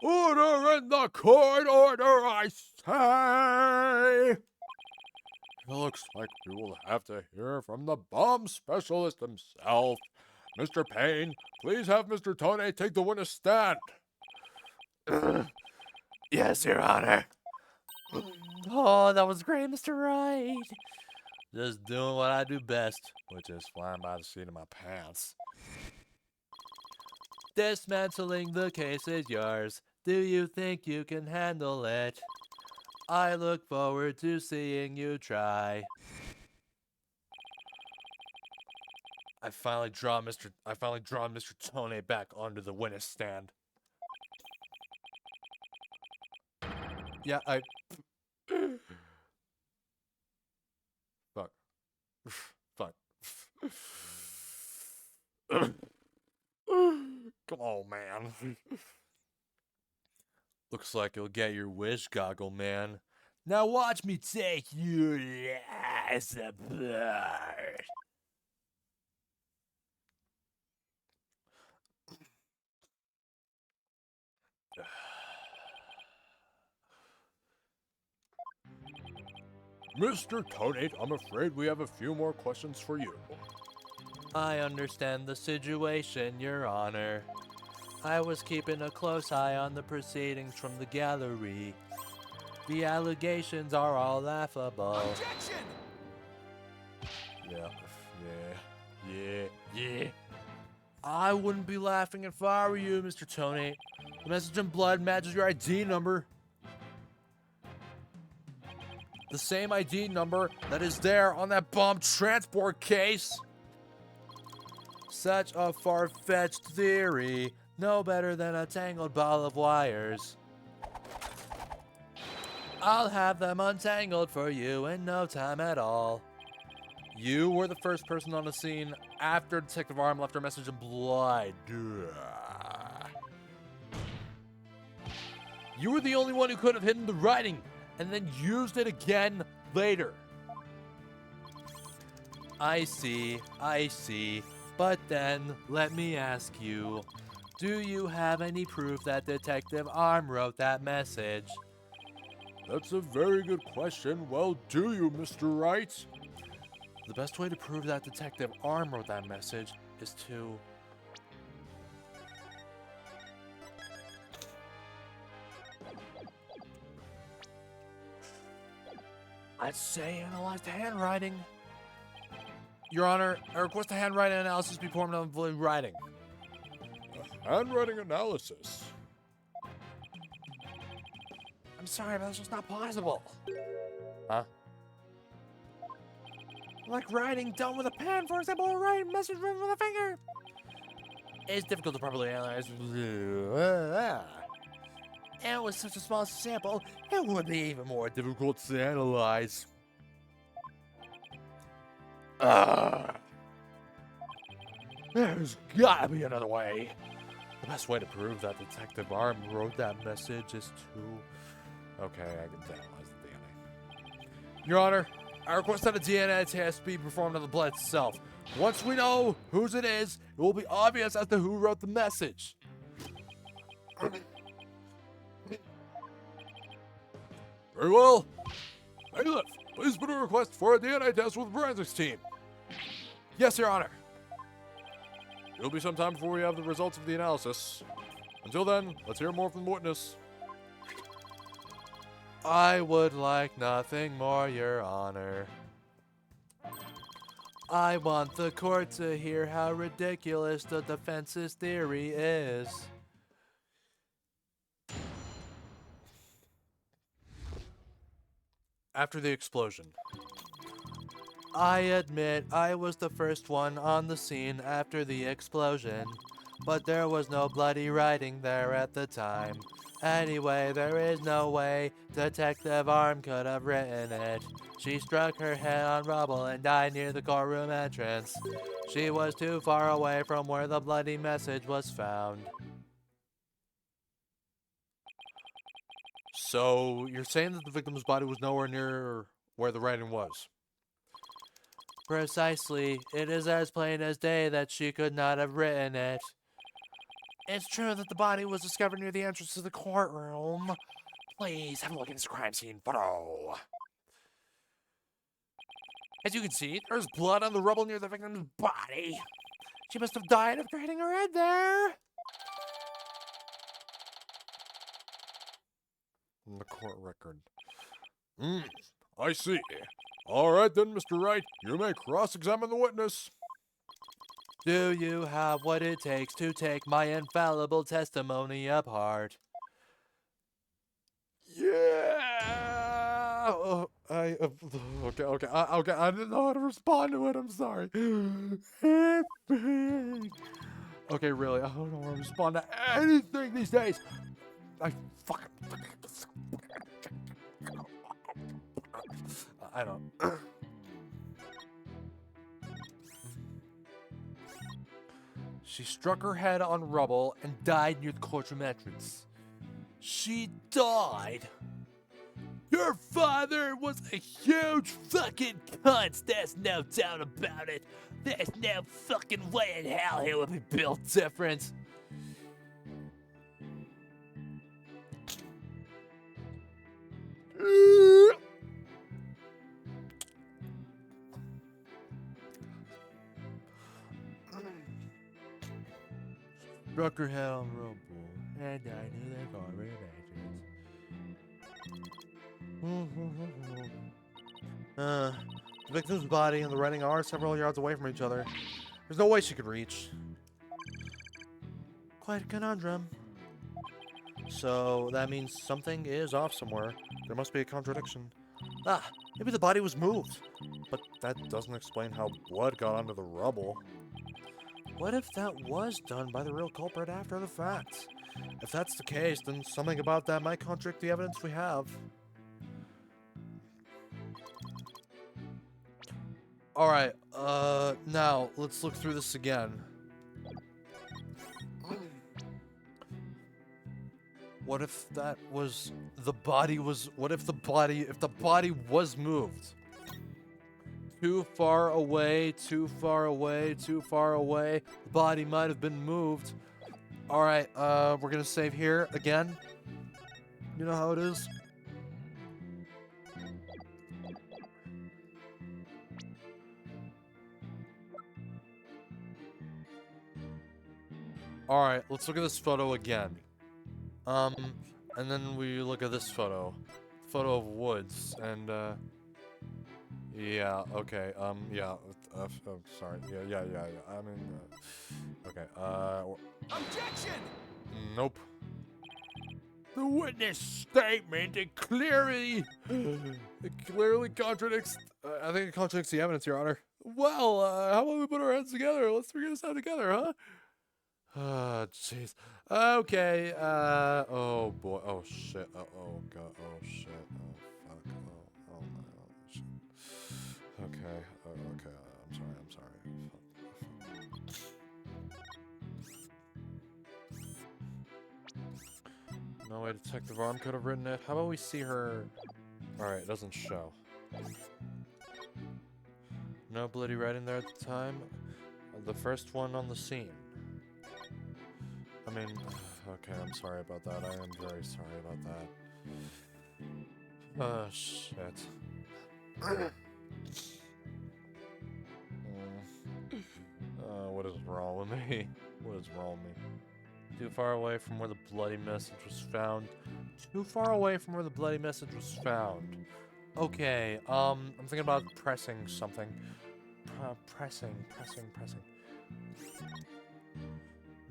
Order in the court, order, I say! It looks like we will have to hear from the bomb specialist himself. Mr. Payne, please have Mr. Tonate take the witness stand. Yes, Your Honor. Oh, that was great, Mr. Wright. Just doing what I do best, Which is flying by the seat of my pants. dismantling the case is yours. Do you think you can handle it? I look forward to seeing you try. I finally draw Mr. Tonate back onto the witness stand. Yeah, Fuck. Fuck. Come on, man. Looks like you'll get your wish, Goggle Man. Now watch me take your ass apart. Mr. Tonate, I'm afraid we have a few more questions for you. I understand the situation, Your Honor. I was keeping a close eye on the proceedings from the gallery. The allegations are all laughable. Objection! Yeah. I wouldn't be laughing if I were you, Mr. Tonate. The message in blood matches your ID number. The same ID number that is there on that bomb transport case. Such a far-fetched theory. No better than a tangled ball of wires. I'll have them untangled for you in no time at all. You were the first person on the scene after Detective Arm left her message in blood. You were the only one who could have hidden the writing and then used it again later. I see. But then, let me ask you, do you have any proof that Detective Arm wrote that message? That's a very good question. Well, do you, Mr. Wright? The best way to prove that Detective Arm wrote that message is to... I'd say analyze the handwriting. Your Honor, I request a handwriting analysis be performed on the writing. Handwriting analysis. I'm sorry, but that's just not possible. Huh? Like writing done with a pen, for example, or writing message written with a finger. It's difficult to properly analyze. And with such a small sample, it would be even more difficult to analyze. There's gotta be another way. The best way to prove that Detective Arm wrote that message is to... Okay, I can analyze the DNA. Your Honor, I request that a DNA test be performed on the blood itself. Once we know whose it is, it will be obvious as to who wrote the message. Very well. Bailiff, please put a request for a DNA test with the forensics team. Yes, Your Honor. It'll be some time before we have the results of the analysis. Until then, let's hear more from the witness. I would like nothing more, Your Honor. I want the court to hear how ridiculous the defense's theory is. After the explosion. I admit I was the first one on the scene after the explosion, but there was no bloody writing there at the time. Anyway, there is no way Detective Arm could have written it. She struck her head on rubble and died near the courtroom entrance. She was too far away from where the bloody message was found. So, you're saying that the victim's body was nowhere near where the writing was? Precisely. It is as plain as day that she could not have written it. It's true that the body was discovered near the entrance to the courtroom. Please have a look at this crime scene photo. As you can see, there's blood on the rubble near the victim's body. She must have died after hitting her head there. In the court record. I see. All right then, Mr. Wright, you may cross-examine the witness. Do you have what it takes to take my infallible testimony apart? Yeah. Okay. I didn't know how to respond to it. I'm sorry. Okay, really, I don't know how to respond to anything these days. I don't. She struck her head on rubble and died near the courtroom entrance. She died? Your father was a huge fucking cunt. There's no doubt about it. There's no fucking way in hell he would be built different. Struck her head on rubble and died near the courtroom entrance. The victim's body and the writing are several yards away from each other. There's no way she could reach. Quite a conundrum. So that means something is off somewhere. There must be a contradiction. Maybe the body was moved. But that doesn't explain how blood got onto the rubble. What if that was done by the real culprit after the fact? If that's the case, then something about that might contradict the evidence we have. Alright, now, let's look through this again. What if that was, the body was, what if the body was moved? Too far away, too far away, too far away. The body might have been moved. Alright, we're gonna save here again. You know how it is? Alright, let's look at this photo again. And then we look at this photo. Photo of woods, and, yeah, okay, yeah, oh, sorry, yeah. I mean, okay, Objection! nope. The witness statement, it clearly contradicts, I think it contradicts the evidence, Your Honor. Well, how about we put our heads together? Let's figure this out together, huh? Ah, jeez. Okay, oh boy, oh shit, oh god, oh shit, oh fuck, oh my, oh shit. Okay, okay, I'm sorry. No way Detective Arm could have written it. How about we see her? Alright, it doesn't show. No bloody writing there at the time. The first one on the scene. I mean, okay, I'm sorry about that. I am very sorry about that. Oh, shit. What is wrong with me? What is wrong with me? Too far away from where the bloody message was found. Too far away from where the bloody message was found. Okay, I'm thinking about pressing something. Pressing.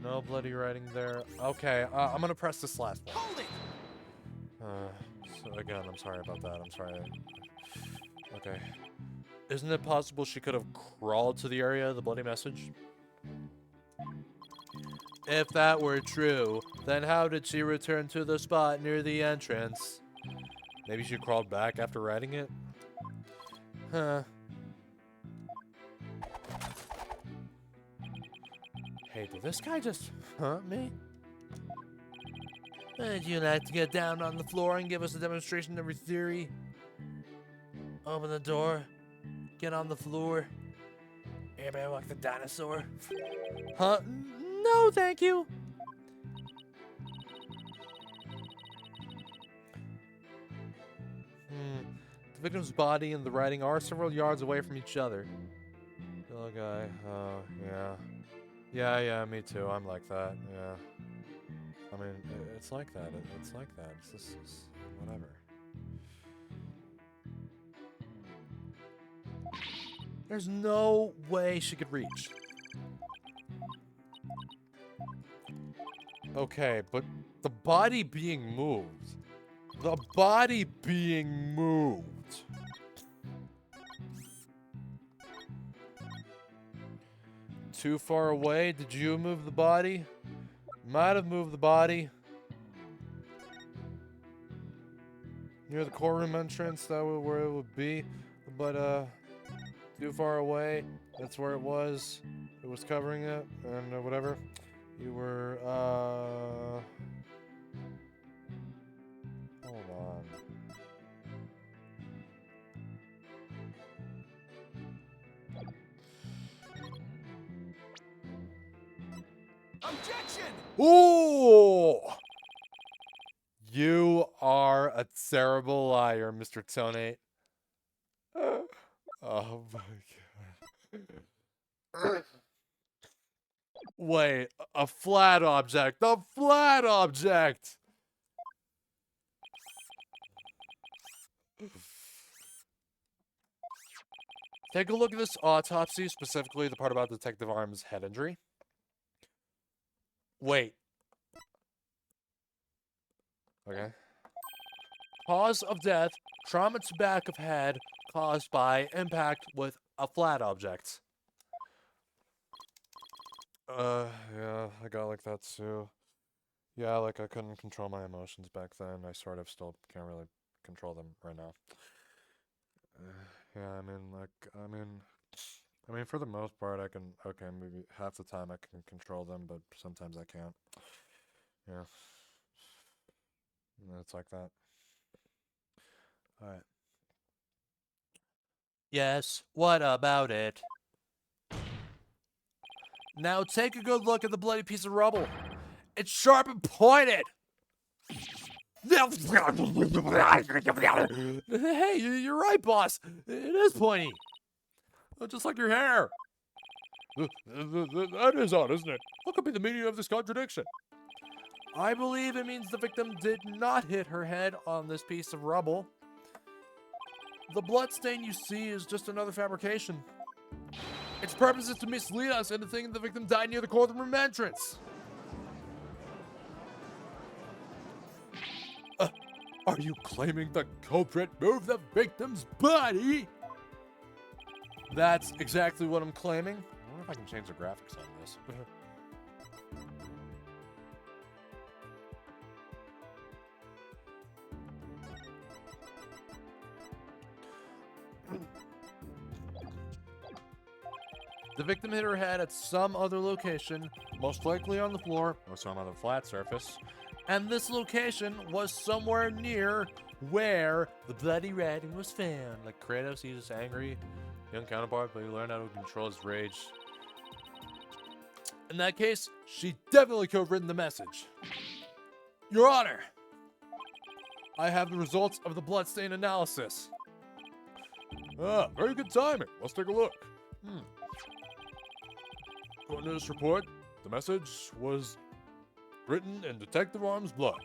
No bloody writing there. Okay, I'm gonna press this last one. Hold it! So again, I'm sorry about that. I'm sorry. Okay. Isn't it possible she could have crawled to the area of the bloody message? If that were true, then how did she return to the spot near the entrance? Maybe she crawled back after writing it? Huh. Hey, did this guy just hunt me? Would you like to get down on the floor and give us a demonstration of your theory? Open the door. Get on the floor. Everybody like the dinosaur. Huh? No, thank you. The victim's body and the writing are several yards away from each other. Little guy. Oh, yeah. Yeah, me too. I'm like that. Yeah. I mean, it's like that. It's like that. It's just whatever. There's no way she could reach. Okay, but the body being moved. The body being moved. Too far away? Did you move the body? Might have moved the body. Near the courtroom entrance, that was where it would be. But, too far away. That's where it was. It was covering it, and whatever. You were, hold on. Objection! Ooh! You are a terrible liar, Mr. Tonate. Oh my god. Wait, a flat object. A flat object! Take a look at this autopsy, specifically the part about Detective Arm's head injury. Wait. Okay. Cause of death, trauma to back of head caused by impact with a flat object. Yeah, I got like that too. Yeah, like I couldn't control my emotions back then. I sort of still can't really control them right now. Yeah, I mean, for the most part, I can, okay, maybe half the time I can control them, but sometimes I can't. Yeah. It's like that. Alright. Yes, what about it? Now take a good look at the bloody piece of rubble. It's sharp and pointed! Hey, you're right, boss. It is pointy. Just like your hair. That is odd, isn't it? What could be the meaning of this contradiction? I believe it means the victim did not hit her head on this piece of rubble. The blood stain you see is just another fabrication. Its purpose is to mislead us into thinking the victim died near the courtroom entrance. Are you claiming the culprit moved the victim's body? That's exactly what I'm claiming. I wonder if I can change the graphics on this. The victim hit her head at some other location, most likely on the floor Or some other flat surface. and this location was somewhere near where the bloody writing was found. Like Kratos, he's this angry young counterpart, but he learned how to control his rage. In that case, she definitely could have written the message. Your Honor, I have the results of the bloodstain analysis. Ah, very good timing. Let's take a look. According to this report, the message was written in Detective Arm's blood.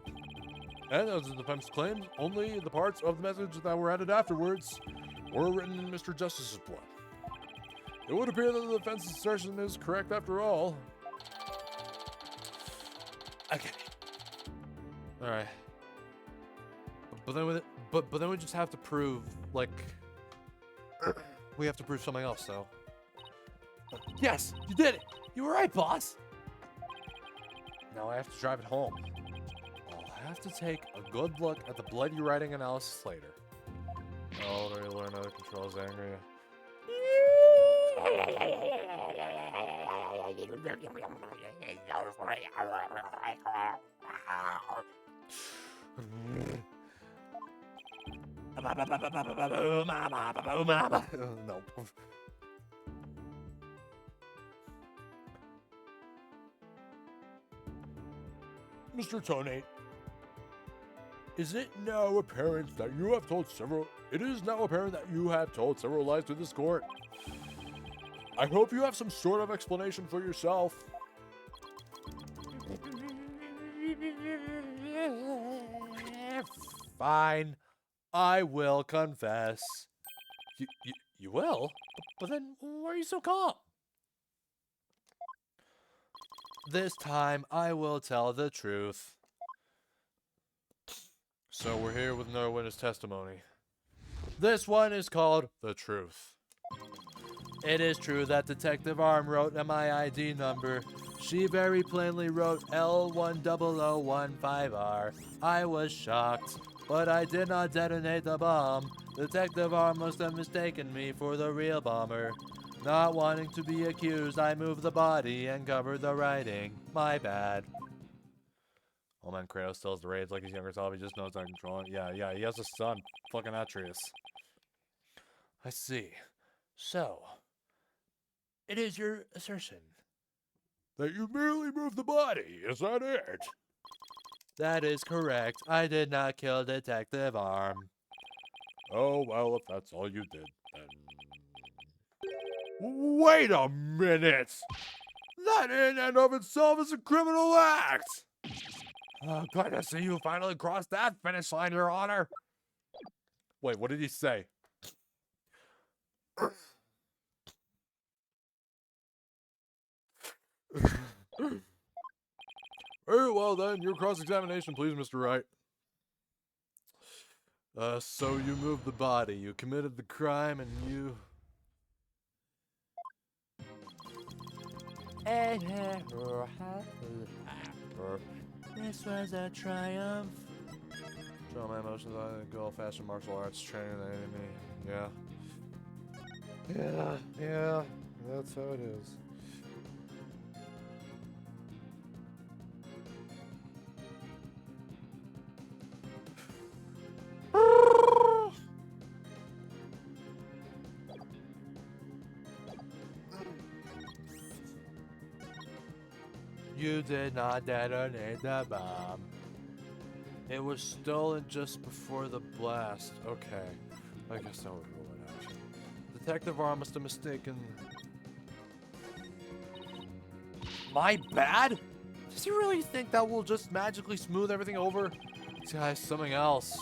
And as the defense claims, only the parts of the message that were added afterwards were written in Mr. Justice's blood. It would appear that the defense's assertion is correct after all. Okay. All right. But then we just have to prove, like, we have to prove something else. So. Yes, you did it. You were right, boss. Now I have to drive it home. I'll have to take a good look at the bloody writing analysis later. Oh, do you learn how to control his anger? No. Mr. Tonate, is it now apparent that you have told several... It is now apparent that you have told several lies to this court. I hope you have some sort of explanation for yourself. Fine. I will confess. You will? But then, why are you so calm? This time, I will tell the truth. So we're here with no witness testimony. This one is called The truth. It is true that Detective Arm wrote my ID number. She very plainly wrote L10015R. I was shocked, but I did not detonate the bomb. Detective Arm must have mistaken me for the real bomber. Not wanting to be accused, I moved the body and covered the writing. My bad. Oh man, Kratos still has the rage like his younger self. He just knows how to control it. Yeah, he has a son. Fucking Atreus. I see. So, it is your assertion That you merely moved the body, is that it? that is correct. I did not kill Detective Arm. Oh, well, if that's all you did, then... Wait a minute! That in and of itself is a criminal act! Oh, glad to see you finally crossed that finish line, Your Honor. Wait, what did he say? Very well then, your cross-examination, please, Mr. Wright. So you moved the body, you committed the crime, and you... This was a triumph. Show my emotions on good old-fashioned martial arts training the enemy. Yeah, that's how it is. You did not detonate the bomb. It was stolen just before the blast. Okay. I guess that would rule it out. Detective Arm must have mistaken My bad? Does he really think that will just magically smooth everything over? This guy's something else.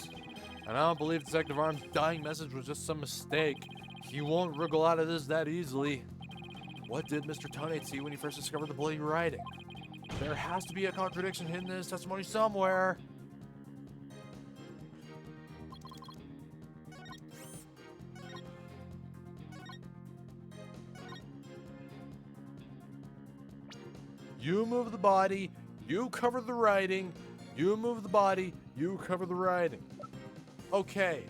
And I don't believe Detective Arm's dying message was just some mistake. He won't wriggle out of this that easily. What did Mr. Tonate see when he first discovered the bloody writing? There has to be a contradiction hidden in his testimony somewhere. You move the body, you cover the writing. You move the body, you cover the writing. Okay.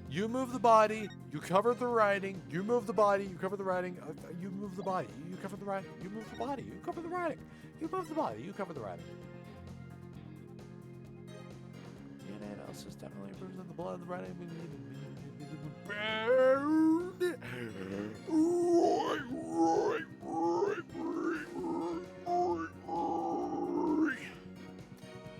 You move the body, you cover the writing. You move the body, you cover the writing. You move the body, you cover the writing. You move the body, you cover the writing. You move the body, you cover the writing. DNA analysis definitely improves the blood of the writing.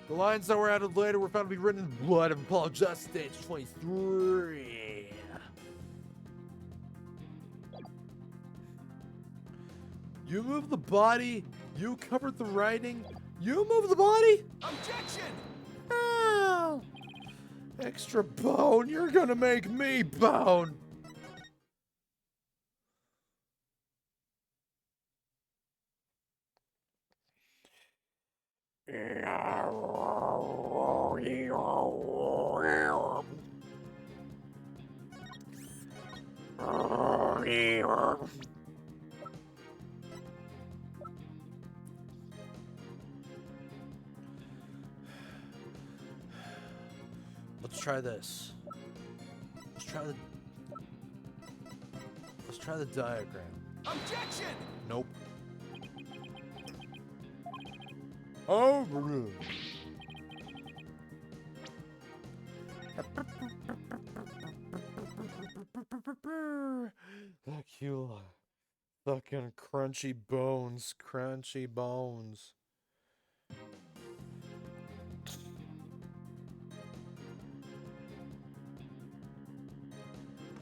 The lines that were added later were found to be written in blood of Apollo Just Stage 23. You move the body, you covered the writing, you move the body? Objection! Oh, extra bone, you're gonna make me bone. Let's try this. Let's try the diagram. Objection! Nope. Oh, that cute. Fucking crunchy bones, crunchy bones.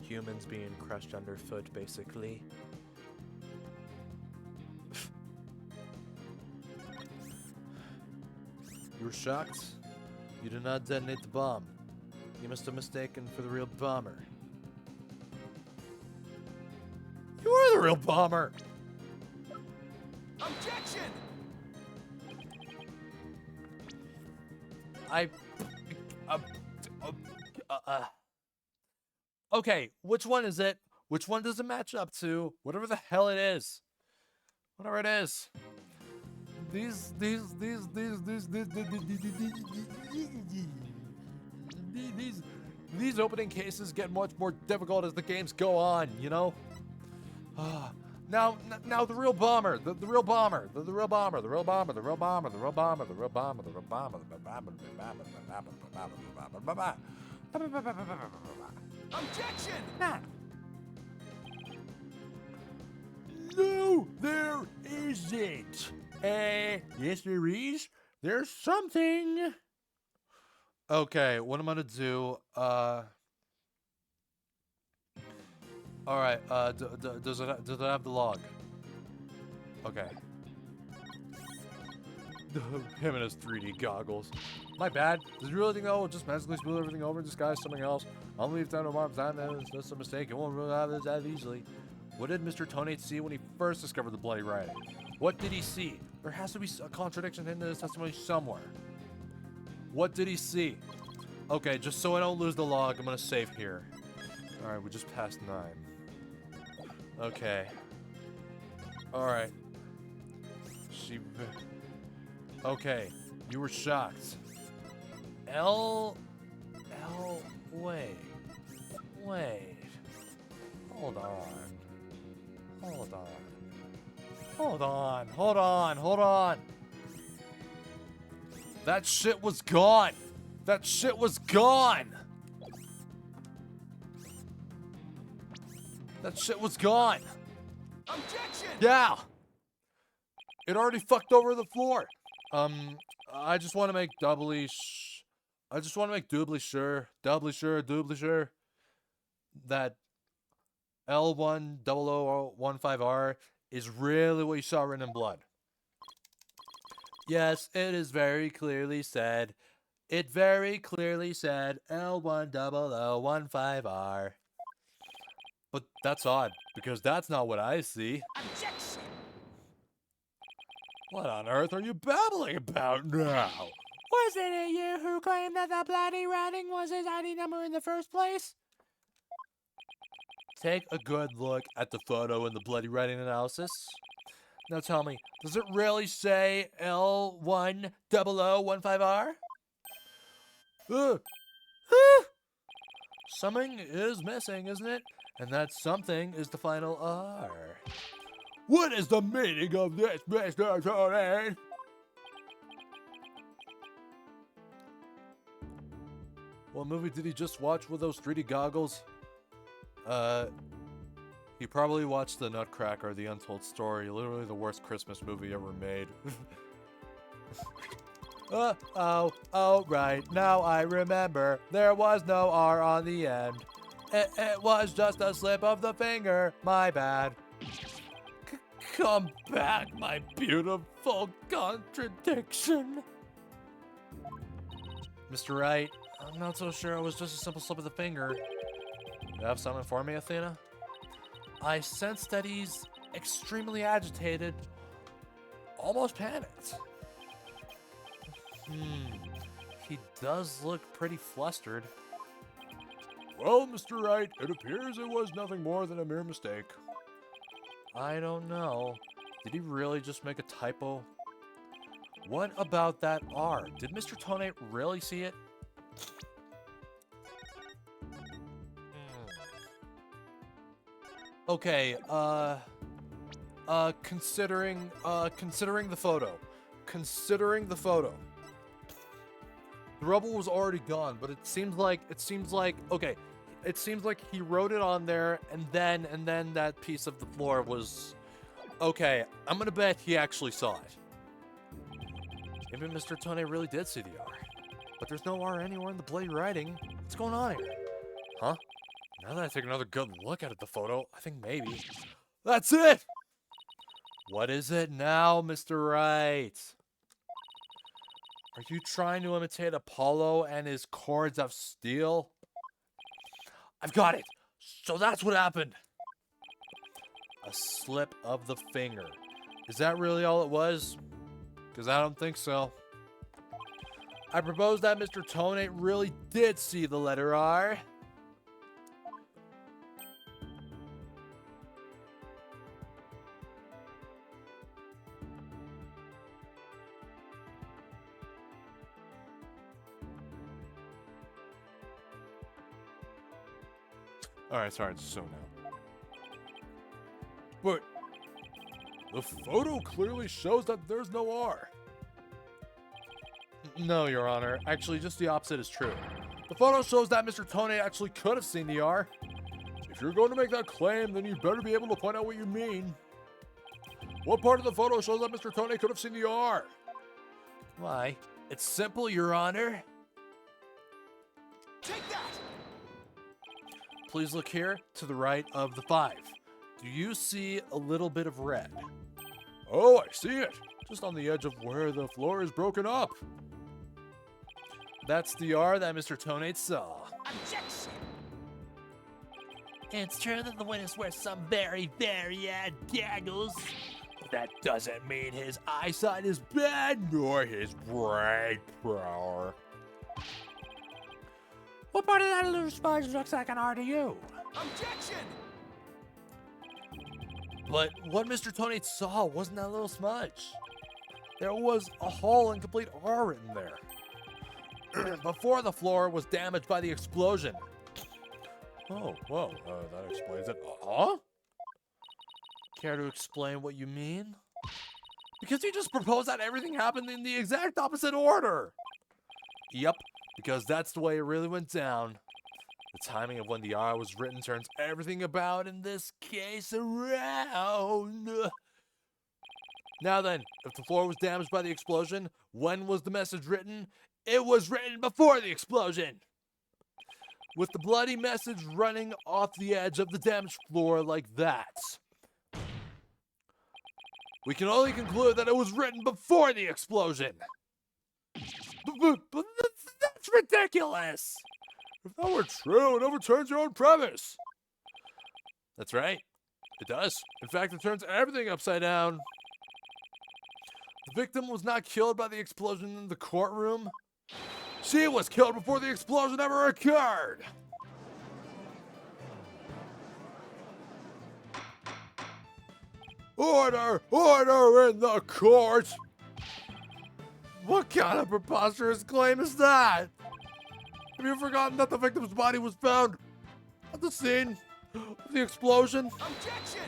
Humans being crushed underfoot, basically. You were shocked? You did not detonate the bomb. You must have mistaken for the real bomber. You are the real bomber! Objection! Okay, which one is it? Which one does it match up to? Whatever the hell it is. Whatever it is. These opening cases get much more difficult as the games go on, you know? Now the real bomber, the real bomber, the real bomber, the real bomber, the real bomber, the real bomber, the real bomber, the real bomber, Objection! No, there isn't. Yes, there is. There's something. Okay, what I'm gonna do, all right, does it have the log? Okay. Him and his 3D goggles. My bad. Does you really think that will just magically smooth everything over and disguise something else? I'll leave time to mark time. That's just a mistake. It won't really have this that easily. What did Mr. Tonate see when he first discovered the bloody writing? What did he see? There has to be a contradiction in his testimony somewhere. What did he see? Okay, just so I don't lose the log, I'm gonna save here. Alright, we just passed 9. Okay. Alright. Okay, you were shocked. Wait. Hold on. That shit was gone. Objection! Yeah. It already fucked over the floor. I just want to make doubly sure that L10015R is really what you saw written in blood. Yes, it is very clearly said. It very clearly said L10015R. But that's odd, because that's not what I see. Objection! What on earth are you babbling about now? Wasn't it you who claimed that the bloody writing was his ID number in the first place? Take a good look at the photo in the bloody writing analysis. Now tell me, does it really say L10015R? Something is missing, isn't it? And that something is the final R. What is the meaning of this, Mr. Tony? What movie did he just watch with those 3D goggles? He probably watched The Nutcracker, The Untold Story, literally the worst Christmas movie ever made. Oh, right, now I remember. There was no R on the end. It was just a slip of the finger, my bad. Come back, my beautiful contradiction. Mr. Wright, I'm not so sure it was just a simple slip of the finger. You have something for me, Athena? I sense that he's extremely agitated, almost panicked. He does look pretty flustered. Well, Mr. Wright, it appears it was nothing more than a mere mistake. I don't know. Did he really just make a typo? What about that R? Did Mr. Tonate really see it? Okay, considering the photo. The rubble was already gone, but it seems like he wrote it on there, and then that piece of the floor was okay. I'm gonna bet he actually saw it. Maybe Mr. Tone really did see the R, but there's no R anywhere in the bloody writing. What's going on here? Huh? Now that I take another good look at the photo, I think maybe that's it. What is it now, Mr. Wright? Are you trying to imitate Apollo and his cords of steel? I've got it. So that's what happened. A slip of the finger. Is that really all it was? Because I don't think so. I propose that Mr. Tonate really did see the letter R. Alright, sorry, it's so now. But the photo clearly shows that there's no R. No, Your Honor. Actually, just the opposite is true. The photo shows that Mr. Tonate actually could have seen the R. If you're going to make that claim, then you better be able to point out what you mean. What part of the photo shows that Mr. Tonate could have seen the R? Why? It's simple, Your Honor. Take that! Please look here to the right of the 5. Do you see a little bit of red? Oh, I see it. Just on the edge of where the floor is broken up. That's the R that Mr. Tonate saw. Objection! It's true that the witness wears some very, very goggles. But that doesn't mean his eyesight is bad, nor his brain power. What part of that little smudge looks like an R to you? Objection! But what Mr. Tonate saw wasn't that little smudge. There was a whole and complete R written there. Before the floor was damaged by the explosion. Oh, well, that explains it. Huh? Care to explain what you mean? Because you just proposed that everything happened in the exact opposite order. Yep, because that's the way it really went down. The timing of when the R was written turns everything about in this case around. Now then, if the floor was damaged by the explosion, when was the message written? It was written before the explosion! With the bloody message running off the edge of the damaged floor like that. We can only conclude that it was written before the explosion. But that's ridiculous! If that were true, it overturns your own premise. That's right. It does. In fact, it turns everything upside down. The victim was not killed by the explosion in the courtroom. She was killed before the explosion ever occurred. Order! Order in the court! What kind of preposterous claim is that? Have you forgotten that the victim's body was found at the scene of the explosion? Objection!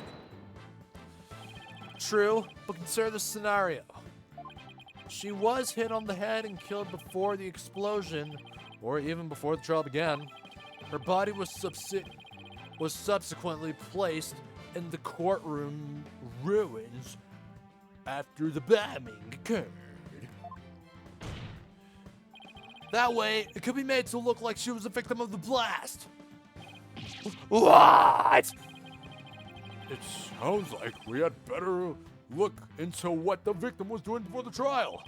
True, but consider this scenario. She was hit on the head and killed before the explosion, or even before the trial began. Her body was subsequently placed in the courtroom ruins after the bombing occurred. That way, it could be made to look like she was a victim of the blast. What? It sounds like we had better look into what the victim was doing before the trial.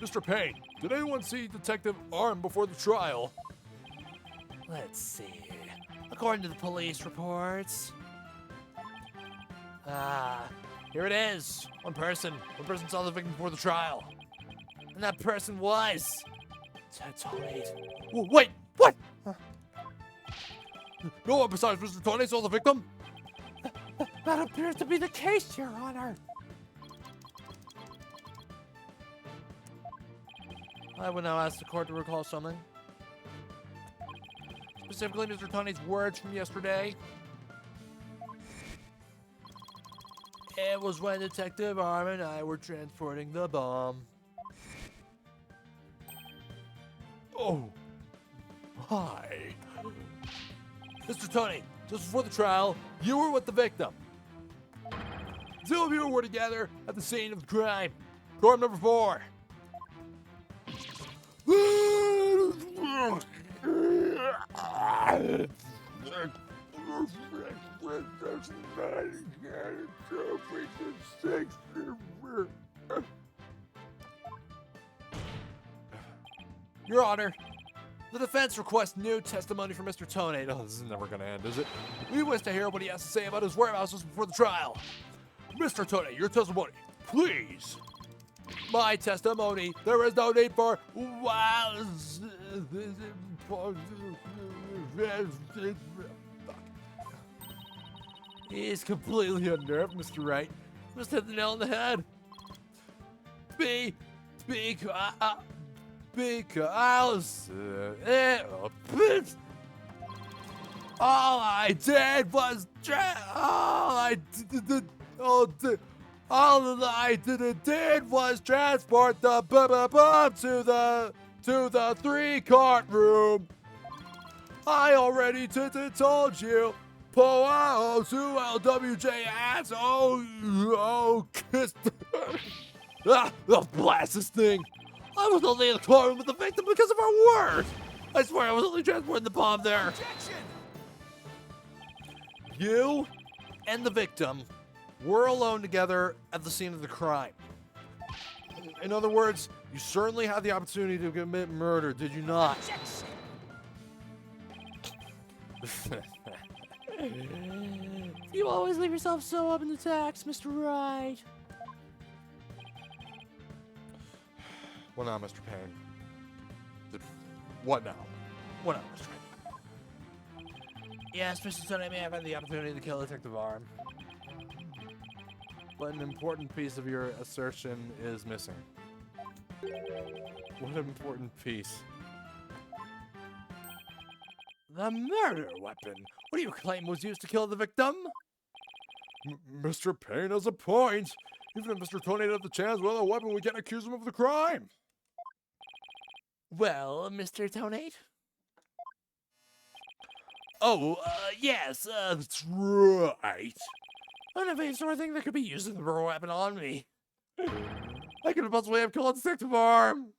Mr. Payne, did anyone see Detective Arm before the trial? Let's see. According to the police reports. Here it is. One person saw the victim before the trial. And that person was... Tony. Wait, what? No one besides Mr. Tony saw the victim? That appears to be the case, Your Honor. I would now ask the court to recall something. Specifically, Mr. Tony's words from yesterday. It was when Detective Arm and I were transporting the bomb. Oh, hi. Mr. Tony, just before the trial, you were with the victim. The two of you were together at the scene of the crime. Court number 4. Your Honor, the defense requests new testimony from Mr. Tony. Oh, this is never gonna end, is it? We wish to hear what he has to say about his whereabouts just before the trial. Mr. Tony, your testimony, please. My testimony, there is no need for... He's completely unnerved, Mr. Wright. Just hit the nail on the head. Because all I did was transport the bomb to the 3-cart room. I already told you. Pow to LWJS. Oh, kiss. Blast this thing. I was only in the courtroom with the victim because of our word. I swear I was only transporting the bomb there. Objection! You and the victim were alone together at the scene of the crime. In other words, you certainly had the opportunity to commit murder, did you not? You always leave yourself so up in the text, Mr. Wright. Well, now, Mr. Payne. What now? What up, Mr. Wright? Yes, Mr. Tony may have had the opportunity to kill Detective Arm. But an important piece of your assertion is missing. What important piece? The murder weapon. What do you claim was used to kill the victim? Mr. Payne has a point. Even if Mr. Tony had the chance with a weapon, we can't accuse him of the crime. Well, Mr. Tonate? Oh, yes, that's right. An evasive thing that could be used as a murder weapon on me. I could possibly have killed Detective Arm.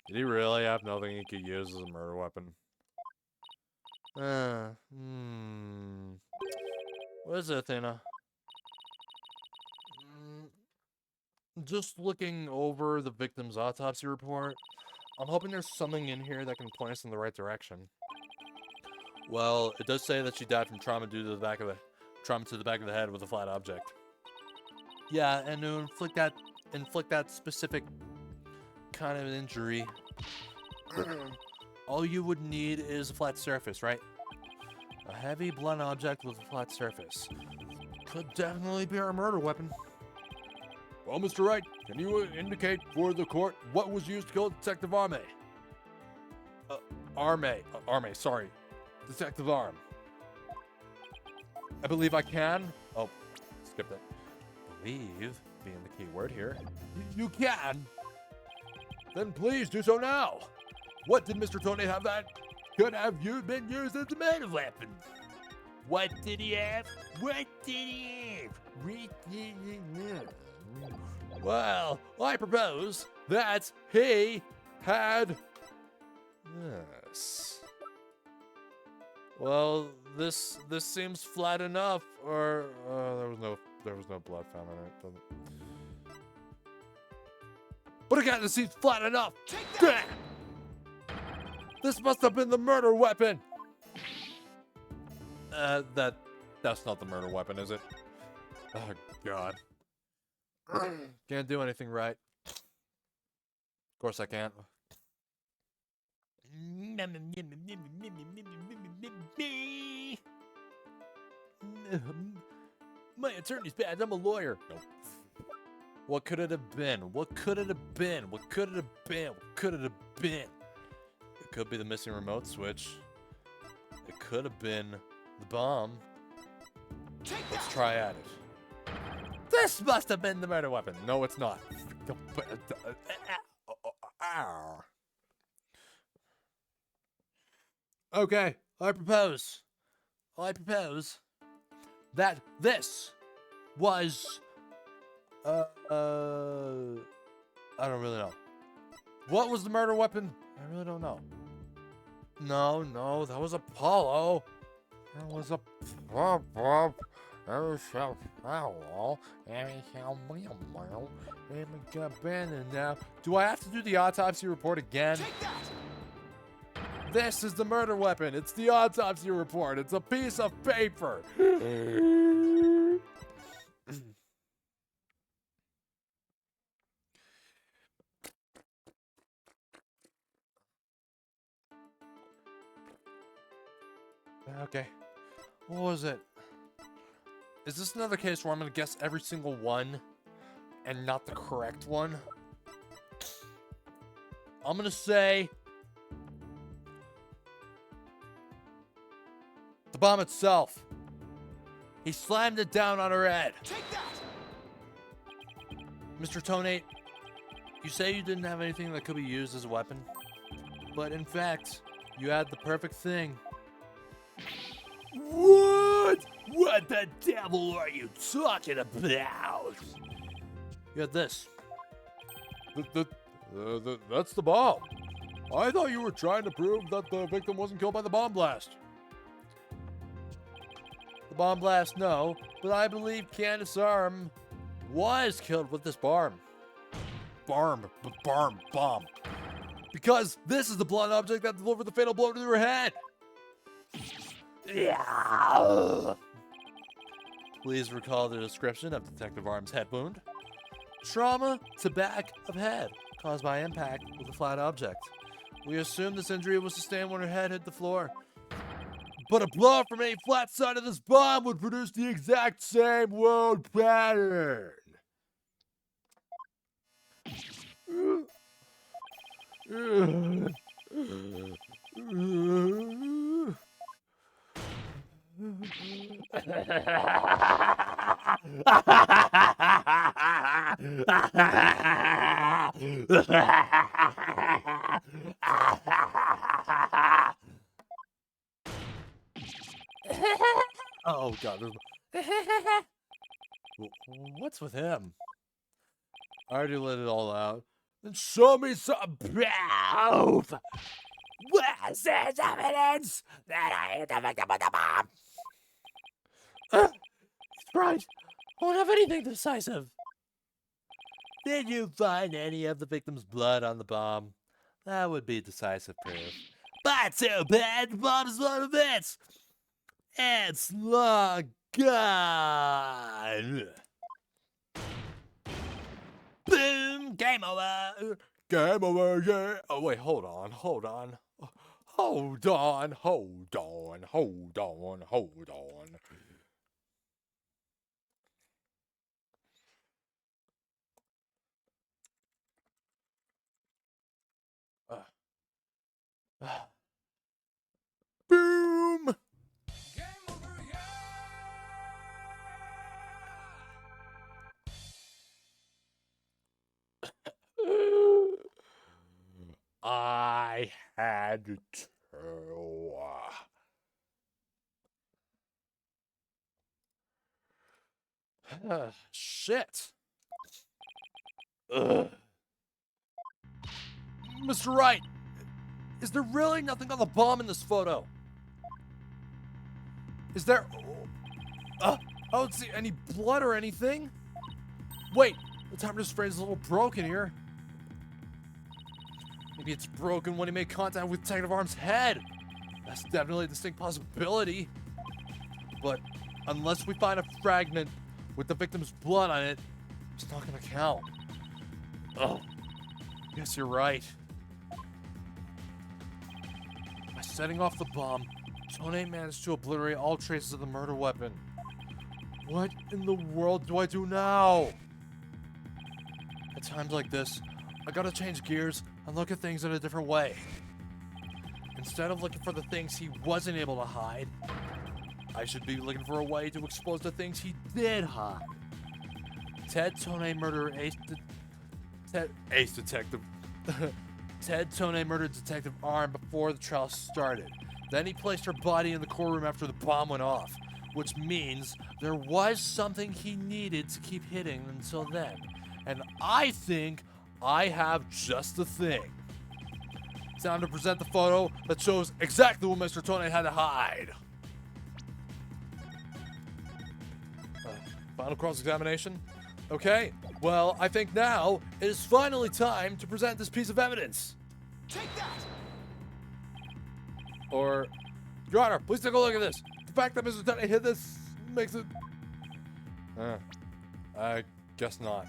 Did he really have nothing he could use as a murder weapon? What is it, Athena? Just looking over the victim's autopsy report, I'm hoping there's something in here that can point us in the right direction. Well, it does say that she died from trauma due to the back of the head with a flat object. Yeah, and to inflict that specific kind of injury, all you would need is a flat surface, right? A heavy blunt object with a flat surface. Could definitely be our murder weapon. Well, Mr. Wright, can you indicate for the court what was used to kill Detective Arme? Arme, sorry. Detective Arm. I believe I can. Oh, skip that. Believe being the key word here. You can? Then please do so now. What did Mr. Tony have that could have been used as a murder weapon? What did he have? What did he have? Well, I propose that he had this. Well, this seems flat enough, or there was no blood found on it. But again, this seems flat enough. Damn! This must have been the murder weapon. That's not the murder weapon, is it? Oh God. Can't do anything right. Of course I can't. My attorney's bad. I'm a lawyer. Nope. What could it have been? What could it have been? What could it have been? What could it have been? It could be the missing remote switch. It could have been the bomb. Let's try at it. This must have been the murder weapon. No, it's not. Okay, I propose that this was, I don't really know. What was the murder weapon? I really don't know. No, that was Apollo. That was Apollo. Do I have to do the autopsy report again? This is the murder weapon. It's the autopsy report. It's a piece of paper. Okay. What was it? Is this another case where I'm going to guess every single one and not the correct one? I'm going to say the bomb itself. He slammed it down on her head. Take that! Mr. Tonate, you say you didn't have anything that could be used as a weapon, but in fact, you had the perfect thing. What? What the devil are you talking about? You had this. That's the bomb. I thought you were trying to prove that the victim wasn't killed by the bomb blast. The bomb blast, no, but I believe Candace Arm was killed with this bomb. Bomb. Because this is the blunt object that delivered the fatal blow to her head. Please recall the description of Detective Arm's head wound. Trauma to back of head caused by impact with a flat object. We assume this injury was sustained when her head hit the floor. But a blow from any flat side of this bomb would produce the exact same wound pattern. Oh God! What's with him? I already let it all out. Then show me some proof. Where's this evidence that I hit the victim with the bomb? He's right. I don't have anything decisive. Did you find any of the victim's blood on the bomb? That would be decisive proof. But too bad the bomb is one of it. It's long gone. Boom! Game over. Game over, yeah. Oh, wait, hold on. Hold on. Boom! I had to. Shit. Ugh. Mr. Wright, is there really nothing on the bomb in this photo? Is there... I don't see any blood or anything. Wait, the timer's frame is a little broken here. Maybe it's broken when he made contact with Detective Arm's head. That's definitely a distinct possibility. But unless we find a fragment with the victim's blood on it, it's not gonna count. Oh, guess you're right. By setting off the bomb, Tone managed to obliterate all traces of the murder weapon. What in the world do I do now? At times like this, I gotta change gears and look at things in a different way. Instead of looking for the things he wasn't able to hide, I should be looking for a way to expose the things he did hide. Ted Tone murdered Ace Detective. Ted Tone murdered Detective Arm before the trial started. Then he placed her body in the courtroom after the bomb went off, which means there was something he needed to keep hitting until then. And I think I have just the thing. Time to present the photo that shows exactly what Mr. Tone had to hide. Final cross-examination? Okay, well, I think now it is finally time to present this piece of evidence. Take that! Or, Your Honor, please take a look at this. The fact that Mr. Tone hid this makes it... I guess not.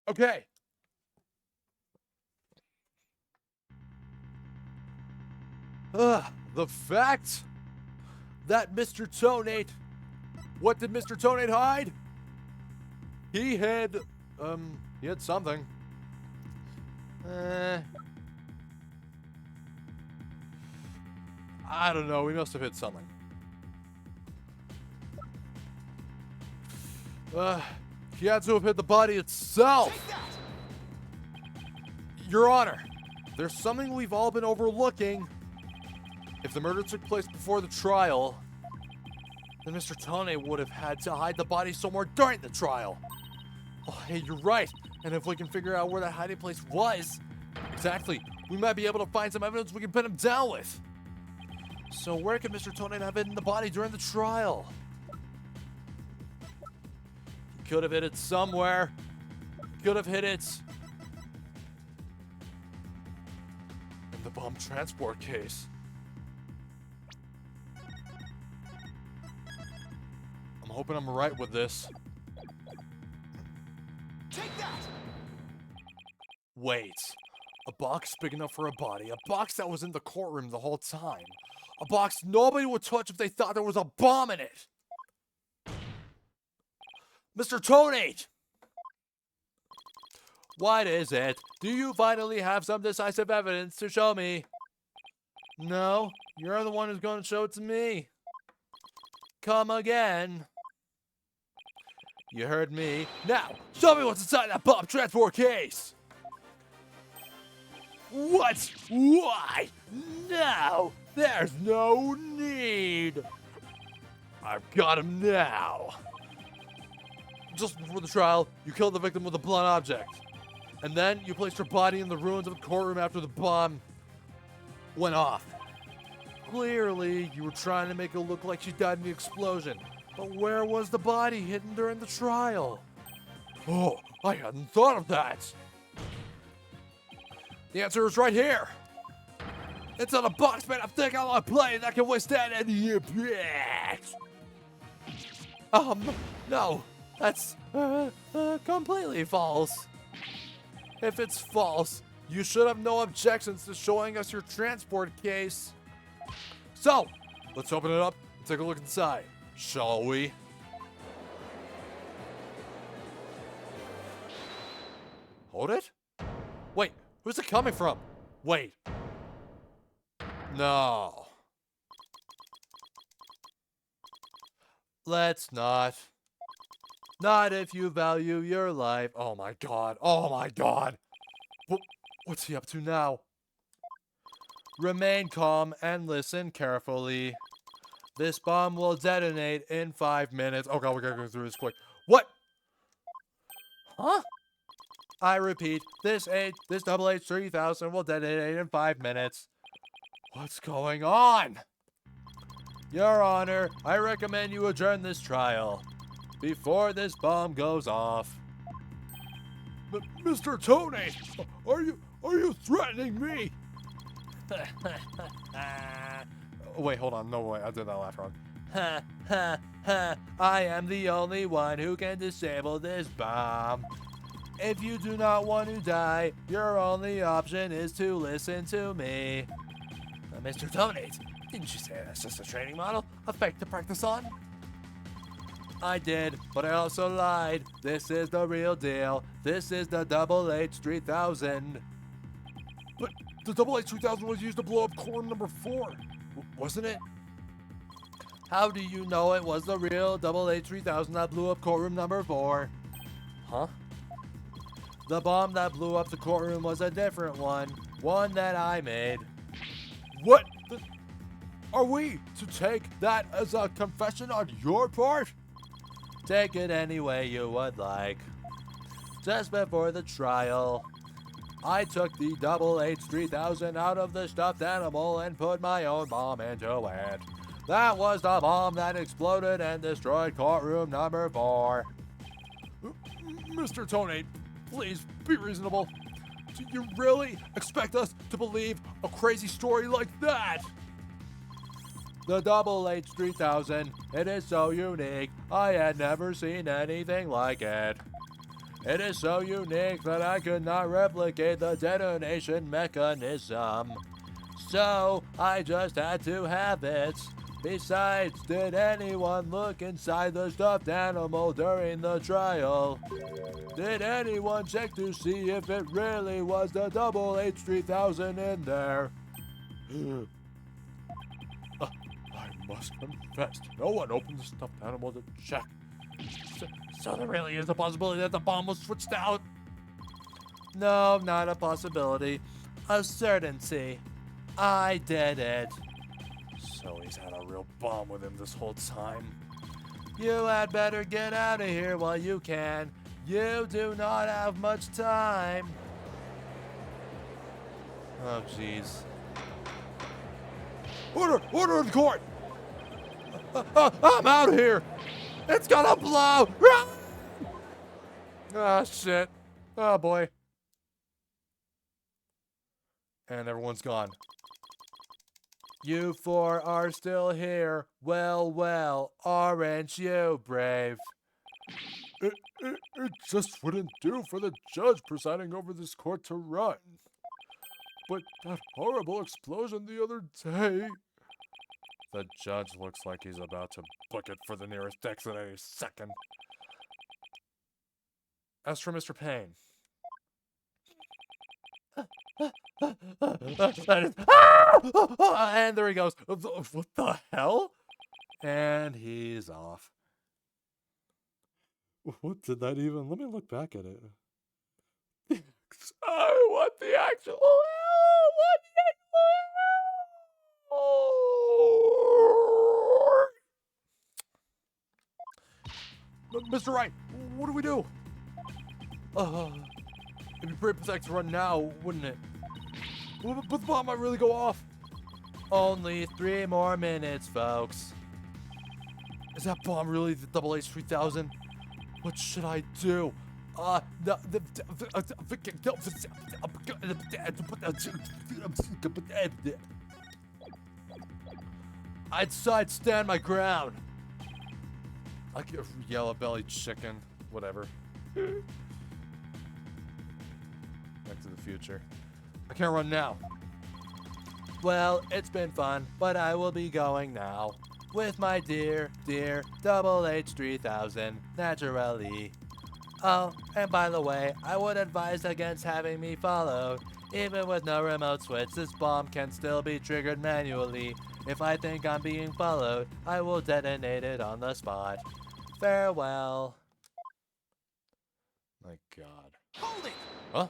Okay. The fact that Mr. Tonate... What did Mr. Tonate hide? He had something. I don't know, he must have hid something. He had to have hid the body itself. Your Honor, there's something we've all been overlooking. If the murder took place before the trial, then Mr. Tone would have had to hide the body somewhere during the trial. Oh, hey, you're right. And if we can figure out where that hiding place was, exactly, we might be able to find some evidence we can pin him down with. So where could Mr. Tone have hidden the body during the trial? He could have hid it somewhere. Could have hid it in the bomb transport case. I'm hoping I'm right with this. Take that! Wait. A box big enough for a body. A box that was in the courtroom the whole time. A box nobody would touch if they thought there was a bomb in it. Mr. Tonate! What is it? Do you finally have some decisive evidence to show me? No, you're the one who's going to show it to me. Come again. You heard me. Now, show me what's inside that bomb transport case. What? Why? No, there's no need. I've got him now. Just before the trial, you killed the victim with a blunt object. And then you placed her body in the ruins of the courtroom after the bomb went off. Clearly, you were trying to make it look like she died in the explosion. But where was the body hidden during the trial? Oh, I hadn't thought of that. The answer is right here. It's on a box made of thick alloy plate that can withstand any impact. No, that's completely false. If it's false, you should have no objections to showing us your transport case. So, let's open it up and take a look inside, shall we? Hold it? Wait, who's it coming from? Wait. No. Let's not. Not if you value your life. Oh my god. Oh my god. What's he up to now? Remain calm and listen carefully. This bomb will detonate in 5 minutes. Oh god, we gotta go through this quick. What? Huh? I repeat, this double H 3000 will detonate in 5 minutes. What's going on? Your Honor, I recommend you adjourn this trial before this bomb goes off. Mr. Tony, are you threatening me? Wait, hold on. No way. I did that laugh wrong. Ha, ha, ha. I am the only one who can disable this bomb. If you do not want to die, your only option is to listen to me. Mr. Donate, didn't you say that's just a training model? A fake to practice on? I did, but I also lied. This is the real deal. This is the double H 3000. But the double H 3000 was used to blow up core number 4, wasn't it? How do you know it was the real double H 3000 that blew up courtroom number 4? Huh? The bomb that blew up the courtroom was a different one that I made. What? Are we to take that as a confession on your part? Take it any way you would like. Just before the trial, I took the double H 3000 out of the stuffed animal and put my own bomb into it. That was the bomb that exploded and destroyed courtroom number 4. Mr. Tony, please be reasonable. Do you really expect us to believe a crazy story like that? The double H 3000, it is so unique, I had never seen anything like it. It is so unique that I could not replicate the detonation mechanism. So, I just had to have it. Besides, did anyone look inside the stuffed animal during the trial? Did anyone check to see if it really was the double H 3000 in there? I must confess, no one opened the stuffed animal to check. So there really is a possibility that the bomb was switched out? No, not a possibility. A certainty. I did it. So he's had a real bomb with him this whole time. You had better get out of here while you can. You do not have much time. Oh, jeez. Order in court! I'm out of here! It's gonna blow! Run! Ah, shit. Oh, boy. And everyone's gone. You 4 are still here. Well, aren't you brave? It just wouldn't do for the judge presiding over this court to run. But that horrible explosion the other day... The judge looks like he's about to book it for the nearest exit any second. As for Mr. Payne... And there he goes. What the hell? And he's off. What did that even... Let me look back at it. Oh, what the actual hell? What the actual hell? Mr. Wright, what do we do? It'd be pretty pathetic to run now, wouldn't it? But the bomb might really go off. Only 3 more minutes, folks. Is that bomb really the H3000? What should I do? I'd stand my ground. Like a yellow-bellied chicken. Whatever. Back to the future. I can't run now. Well, it's been fun, but I will be going now. With my dear H3000, naturally. Oh, and by the way, I would advise against having me followed. Even with no remote switch, this bomb can still be triggered manually. If I think I'm being followed, I will detonate it on the spot. Farewell. My God. Hold it! Huh?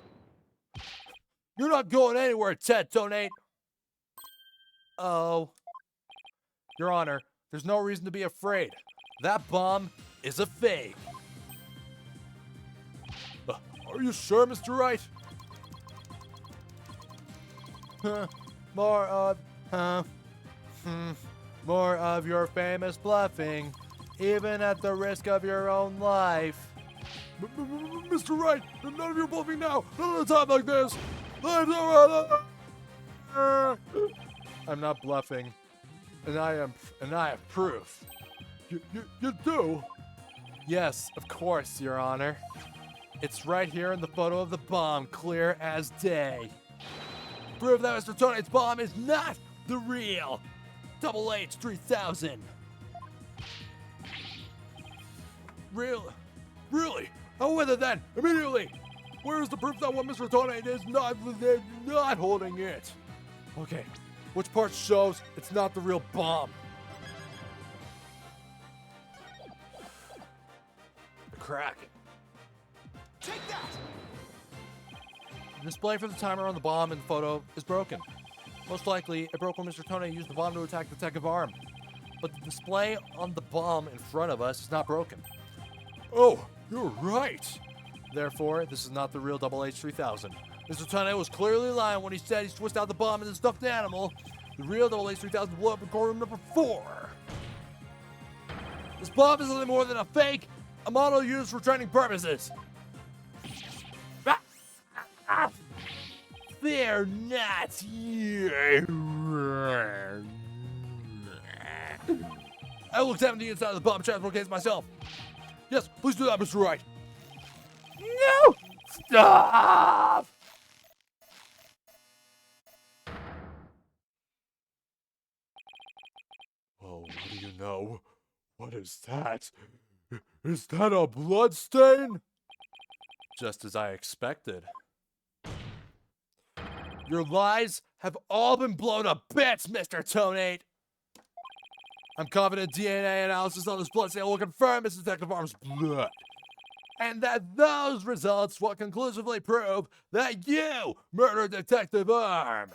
You're not going anywhere, Ted Donate. Oh. Your Honor, there's no reason to be afraid. That bomb is a fake. Are you sure, Mr. Wright? More of your famous bluffing, even at the risk of your own life. Mr. Wright, none of your bluffing now. None of the time like this. I'm not bluffing, and I have proof. You do? Yes, of course, Your Honor. It's right here in the photo of the bomb, clear as day. Prove that Mr. Tonate's bomb is not the real H3000. Really? How with it then? Immediately! Where's the proof that what Mr. Tonate is not holding it? Okay, which part shows it's not the real bomb? The crack. Take that! The display for the timer on the bomb in the photo is broken. Most likely, it broke when Mr. Tonate used the bomb to attack the detective arm. But the display on the bomb in front of us is not broken. Oh, you're right! Therefore, this is not the real H3000. Mr. Tonate was clearly lying when he said he twisted out the bomb in the stuffed animal. The real H3000 blew up in courtroom number 4. This bomb is nothing more than a fake, a model used for training purposes. They're not here. I will examine the inside of the bomb transport case myself. Yes, please do that, Mr. Wright. No! Stop! Oh, what do you know? What is that? Is that a blood stain? Just as I expected. Your lies have all been blown to bits, Mr. Tonate. I'm confident DNA analysis on this blood stain will confirm Mr. Detective Arm's blood. And that those results will conclusively prove that you murdered Detective Arm.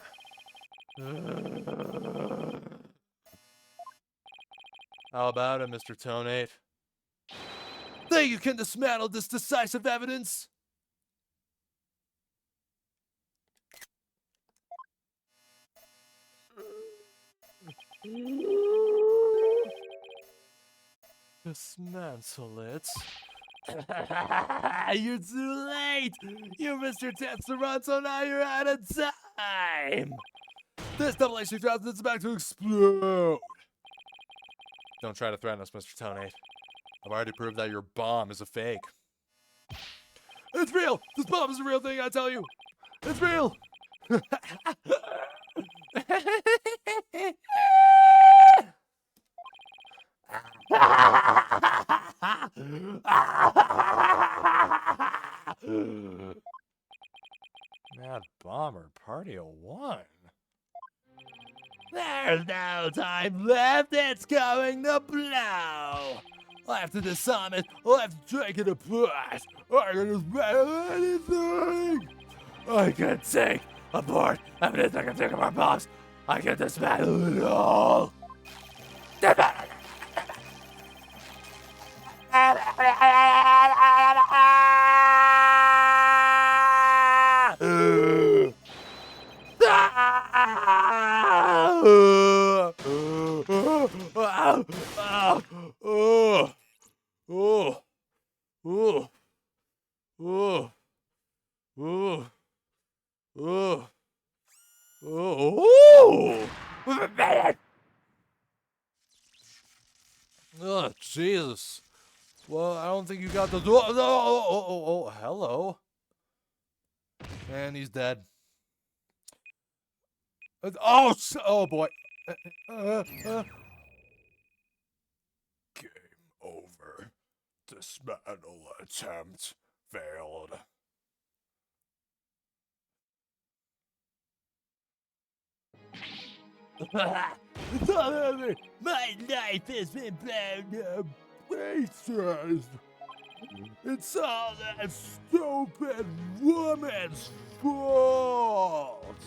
How about it, Mr. Tonate? Think you can dismantle this decisive evidence? Dismantle it? You're too late! You're Mr. Tetsuranto, now you're out of time! This H3000 is about to explode! Don't try to threaten us, Mr. Tonate. I've already proved that your bomb is a fake. It's real! This bomb is a real thing, I tell you! It's real! Mad Bomber Party of 1. There's no time left, it's going to blow! I have to disarm it, I have to take it apart! I can dismantle anything! I can take apart everything I can take apart bombs! I can dismantle it all! Oh, oh, oh, oh, oh, oh, oh. Oh, Jesus. Well, I don't think you got the door. Oh, oh, oh, oh, oh, hello. And he's dead. Oh, oh boy. Game over. Dismantle attempt failed. My life has been blown up. Racist. It's all that stupid woman's fault.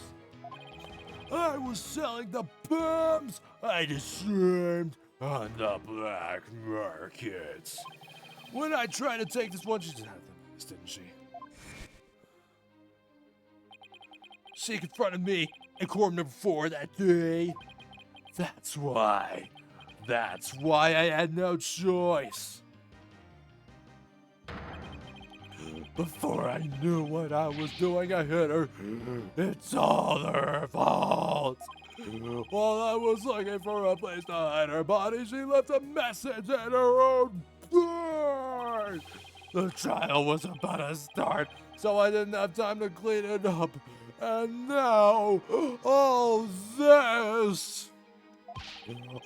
I was selling the perms I described on the black market. When I tried to take this one, she just had this, didn't she? She confronted me in court number 4 that day. That's why. That's why I had no choice. Before I knew what I was doing, I hit her. It's all her fault. While I was looking for a place to hide her body, she left a message in her own bed. The trial was about to start, so I didn't have time to clean it up. And now, all this.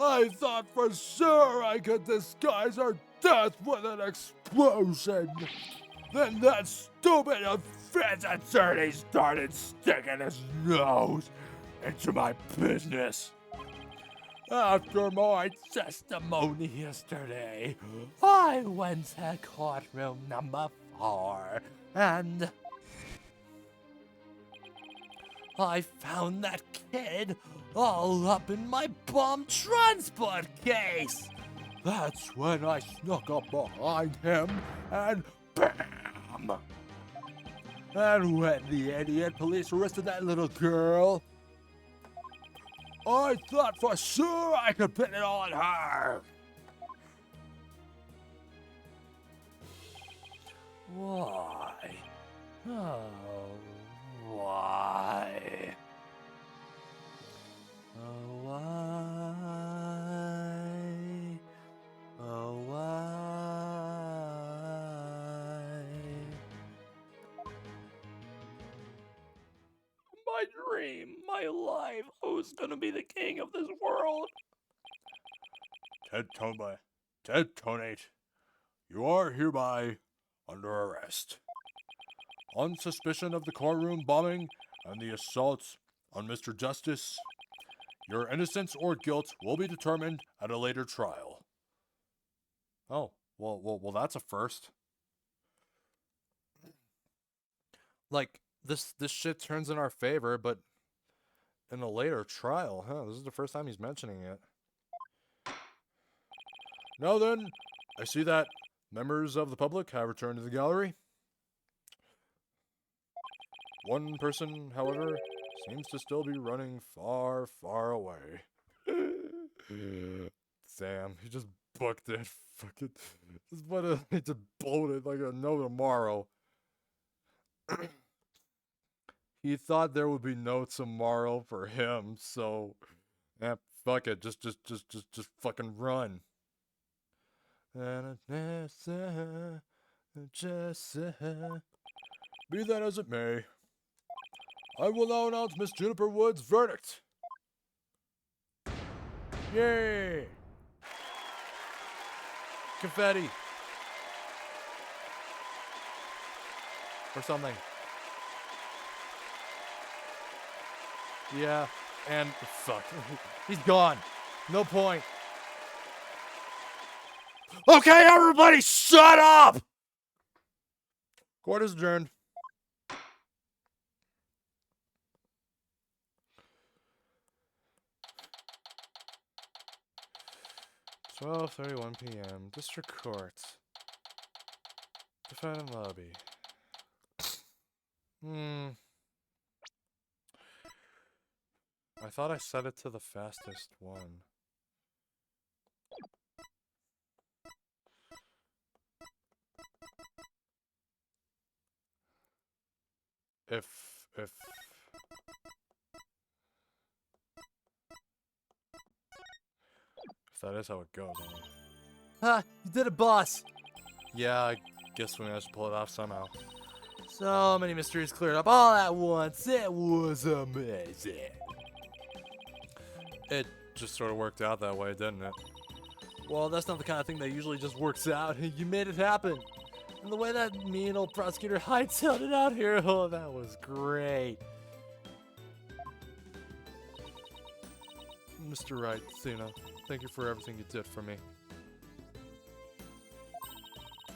I thought for sure I could disguise her death with an explosion. Then that stupid defense attorney started sticking his nose into my business. After my testimony yesterday, I went to courtroom number 4 and I found that kid all up in my bomb transport case. That's when I snuck up behind him and BAM! And when the idiot police arrested that little girl, I thought for sure I could pin it on her. Why? Oh, why? Oh, why? Oh, why? My dream, my life, who's gonna be the king of this world? Ted Tonate, you are hereby under arrest. On suspicion of the courtroom bombing and the assaults on Mr. Justice, your innocence or guilt will be determined at a later trial. Oh, well, that's a first. Like, this shit turns in our favor, but in a later trial, huh? This is the first time he's mentioning it. Now then, I see that members of the public have returned to the gallery. One person, however, seems to still be running far, far away. Damn, he just booked it. Fucking, he just blown it like a no tomorrow. He thought there would be no tomorrow for him, so yeah, fuck it, just fucking run. Be that as it may, I will now announce Miss Juniper Wood's verdict. Yay! Confetti. Or something. Yeah, and fuck. He's gone. No point. Okay, everybody, shut up! Court is adjourned. 12:31 p.m. District Court. Defendant lobby. I thought I set it to the fastest one. If that is how it goes, I mean. Ha! You did it, boss! Yeah, I guess we managed to pull it off somehow. So many mysteries cleared up all at once. It was amazing. It just sort of worked out that way, didn't it? Well, that's not the kind of thing that usually just works out. You made it happen. And the way that mean old prosecutor hightailed it out here, oh, that was great. Mr. Wright, Cena, thank you for everything you did for me.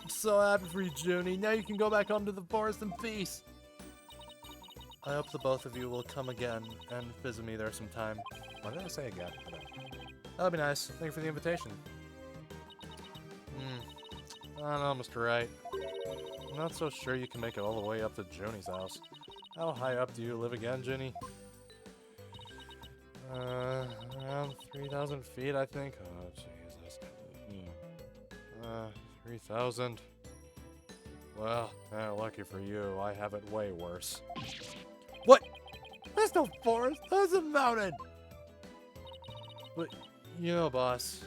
I'm so happy for you, Junie. Now you can go back home to the forest in peace. I hope the both of you will come again and visit me there sometime. Why did I say again? That'd be nice. Thank you for the invitation. I don't know, Mr. Wright. I'm not so sure you can make it all the way up to Junie's house. How high up do you live again, Junie? Around 3,000 feet, I think. Oh, Jesus. 3,000. Well, lucky for you, I have it way worse. What? That's no forest. That's a mountain. But, you know, boss,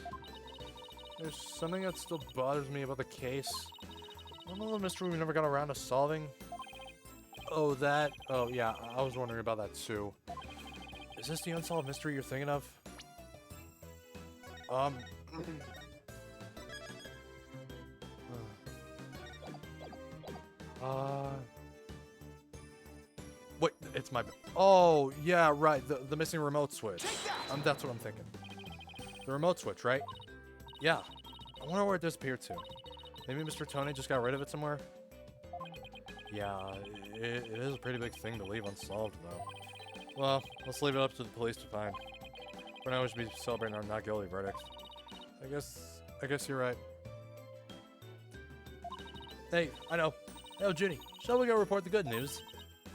there's something that still bothers me about the case. Another mystery we never got around to solving. Oh, that. Oh, yeah, I was wondering about that too. Is this the unsolved mystery you're thinking of? Wait, it's my... Oh, yeah, right, the missing remote switch. That's what I'm thinking. The remote switch, right? Yeah. I wonder where it disappeared to. Maybe Mr. Tony just got rid of it somewhere? Yeah, it is a pretty big thing to leave unsolved, though. Well, let's leave it up to the police to find. For now, we should be celebrating our not guilty verdict. I guess you're right. Hey, I know. Oh, Junie, shall we go report the good news?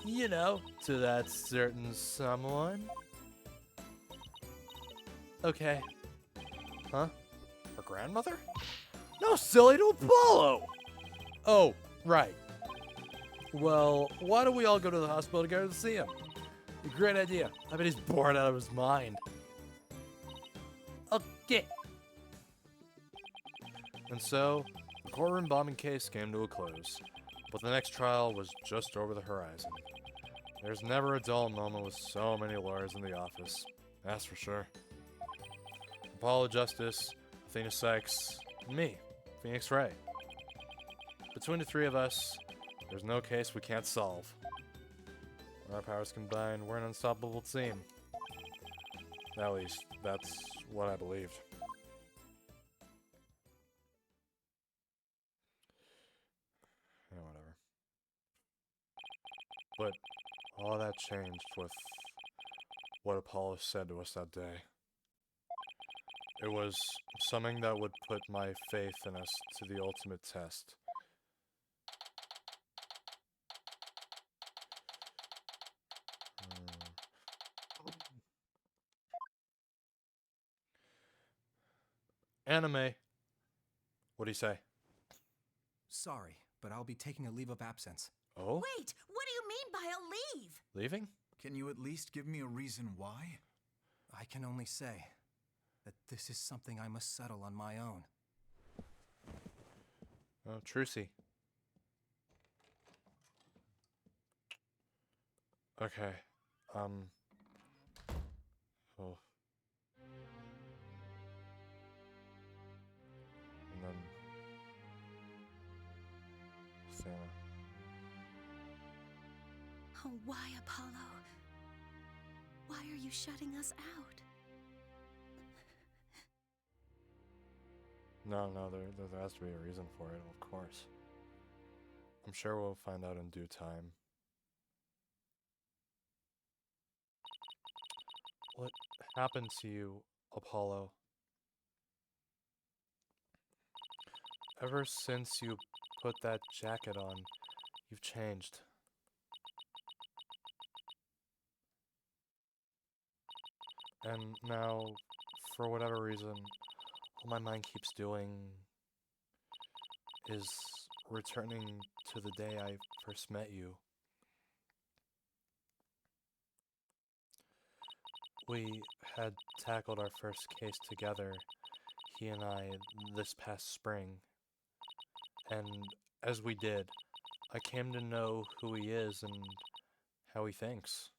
You know, to that certain someone. Okay. Huh? Her grandmother? No, silly, to Apollo! Oh, right. Well, why don't we all go to the hospital together to see him? A great idea. I bet he's bored out of his mind. Okay. And so, the courtroom bombing case came to a close. But the next trial was just over the horizon. There's never a dull moment with so many lawyers in the office. That's for sure. Apollo Justice, Athena Sykes, and me, Phoenix Ray. Between the three of us, there's no case we can't solve. When our powers combine, we're an unstoppable team. At least, that's what I believed. Yeah, whatever. But all that changed with what Apollo said to us that day. It was something that would put my faith in us to the ultimate test. Anime. What do you say? Sorry, but I'll be taking a leave of absence. Oh? Wait, what do you mean by a leave? Leaving? Can you at least give me a reason why? I can only say that this is something I must settle on my own. Oh, Trucy. Okay. Oh. And then... Santa. Oh, why, Apollo? Why are you shutting us out? No, there has to be a reason for it, of course. I'm sure we'll find out in due time. What happened to you, Apollo? Ever since you put that jacket on, you've changed. And now, for whatever reason, all my mind keeps doing is returning to the day I first met you. we had tackled our first case together, he and I, this past spring. And as we did, I came to know who he is and how he thinks.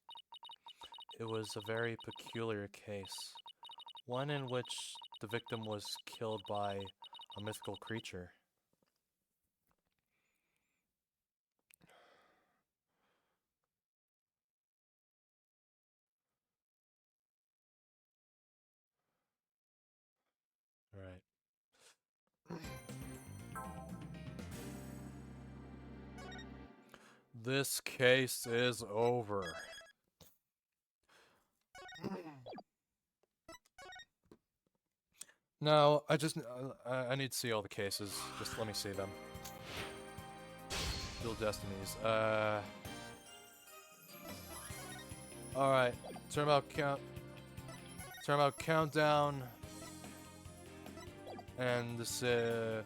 It was a very peculiar case, one in which the victim was killed by a mythical creature. Right. This case is over. No, I need to see all the cases. Just let me see them. Dual Destinies. Alright. Turnabout countdown. And this, the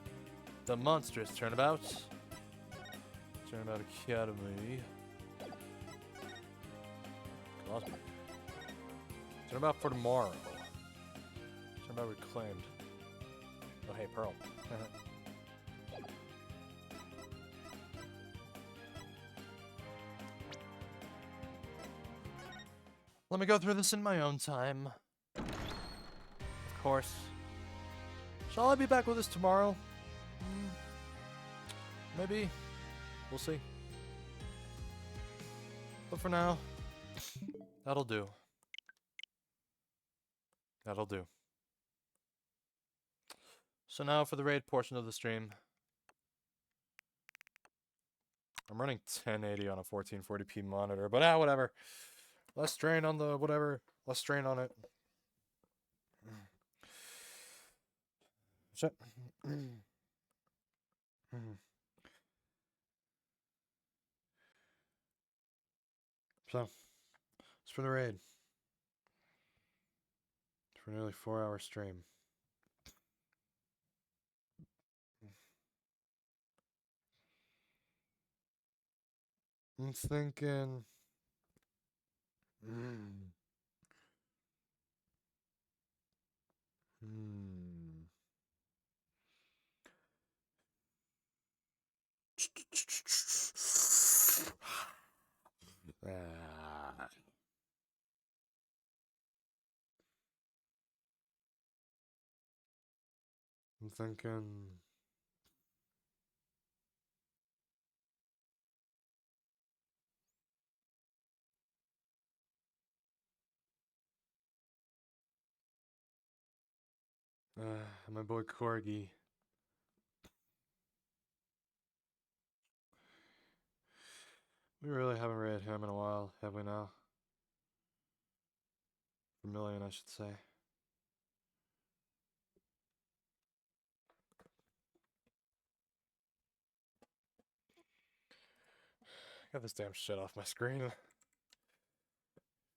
monstrous turnabout. Turnabout Academy. God. Turnabout for tomorrow. Turnabout reclaimed. Oh hey, Pearl. Let me go through this in my own time. Of course. Shall I be back with us tomorrow? Maybe. We'll see. But for now, that'll do. That'll do. So now for the raid portion of the stream. I'm running 1080 on a 1440p monitor, but whatever. Less strain on the whatever. Less strain on it. Shut. So, it's for the raid. For nearly 4-hour stream. I'm thinking. I'm thinking. My boy Corgi. We really haven't read him in a while, have we now? Vermilion, I should say. Got this damn shit off my screen. You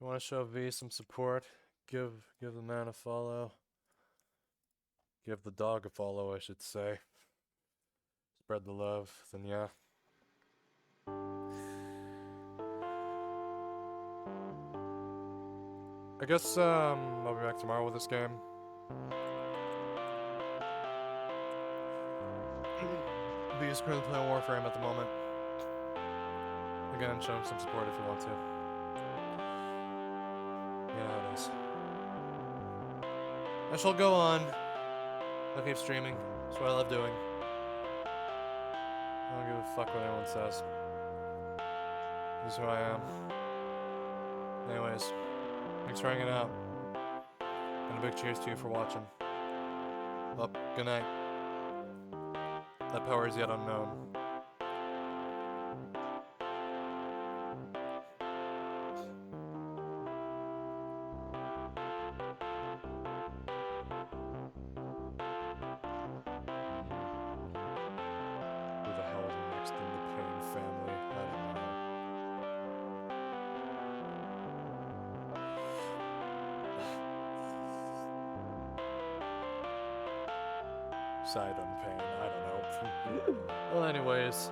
want to show V some support? Give the man a follow. Give the dog a follow, I should say. Spread the love, then yeah. I guess I'll be back tomorrow with this game. V is currently playing Warframe at the moment. Again, show him some support if you want to. You know how it is. I shall go on. I'll keep streaming. That's what I love doing. I don't give a fuck what anyone says. This is who I am. Anyways, thanks for hanging out. And a big cheers to you for watching. Well, good night. That power is yet unknown. Who the hell is next in the Payne family? I don't know. Side on Payne, I don't know. Well, anyways.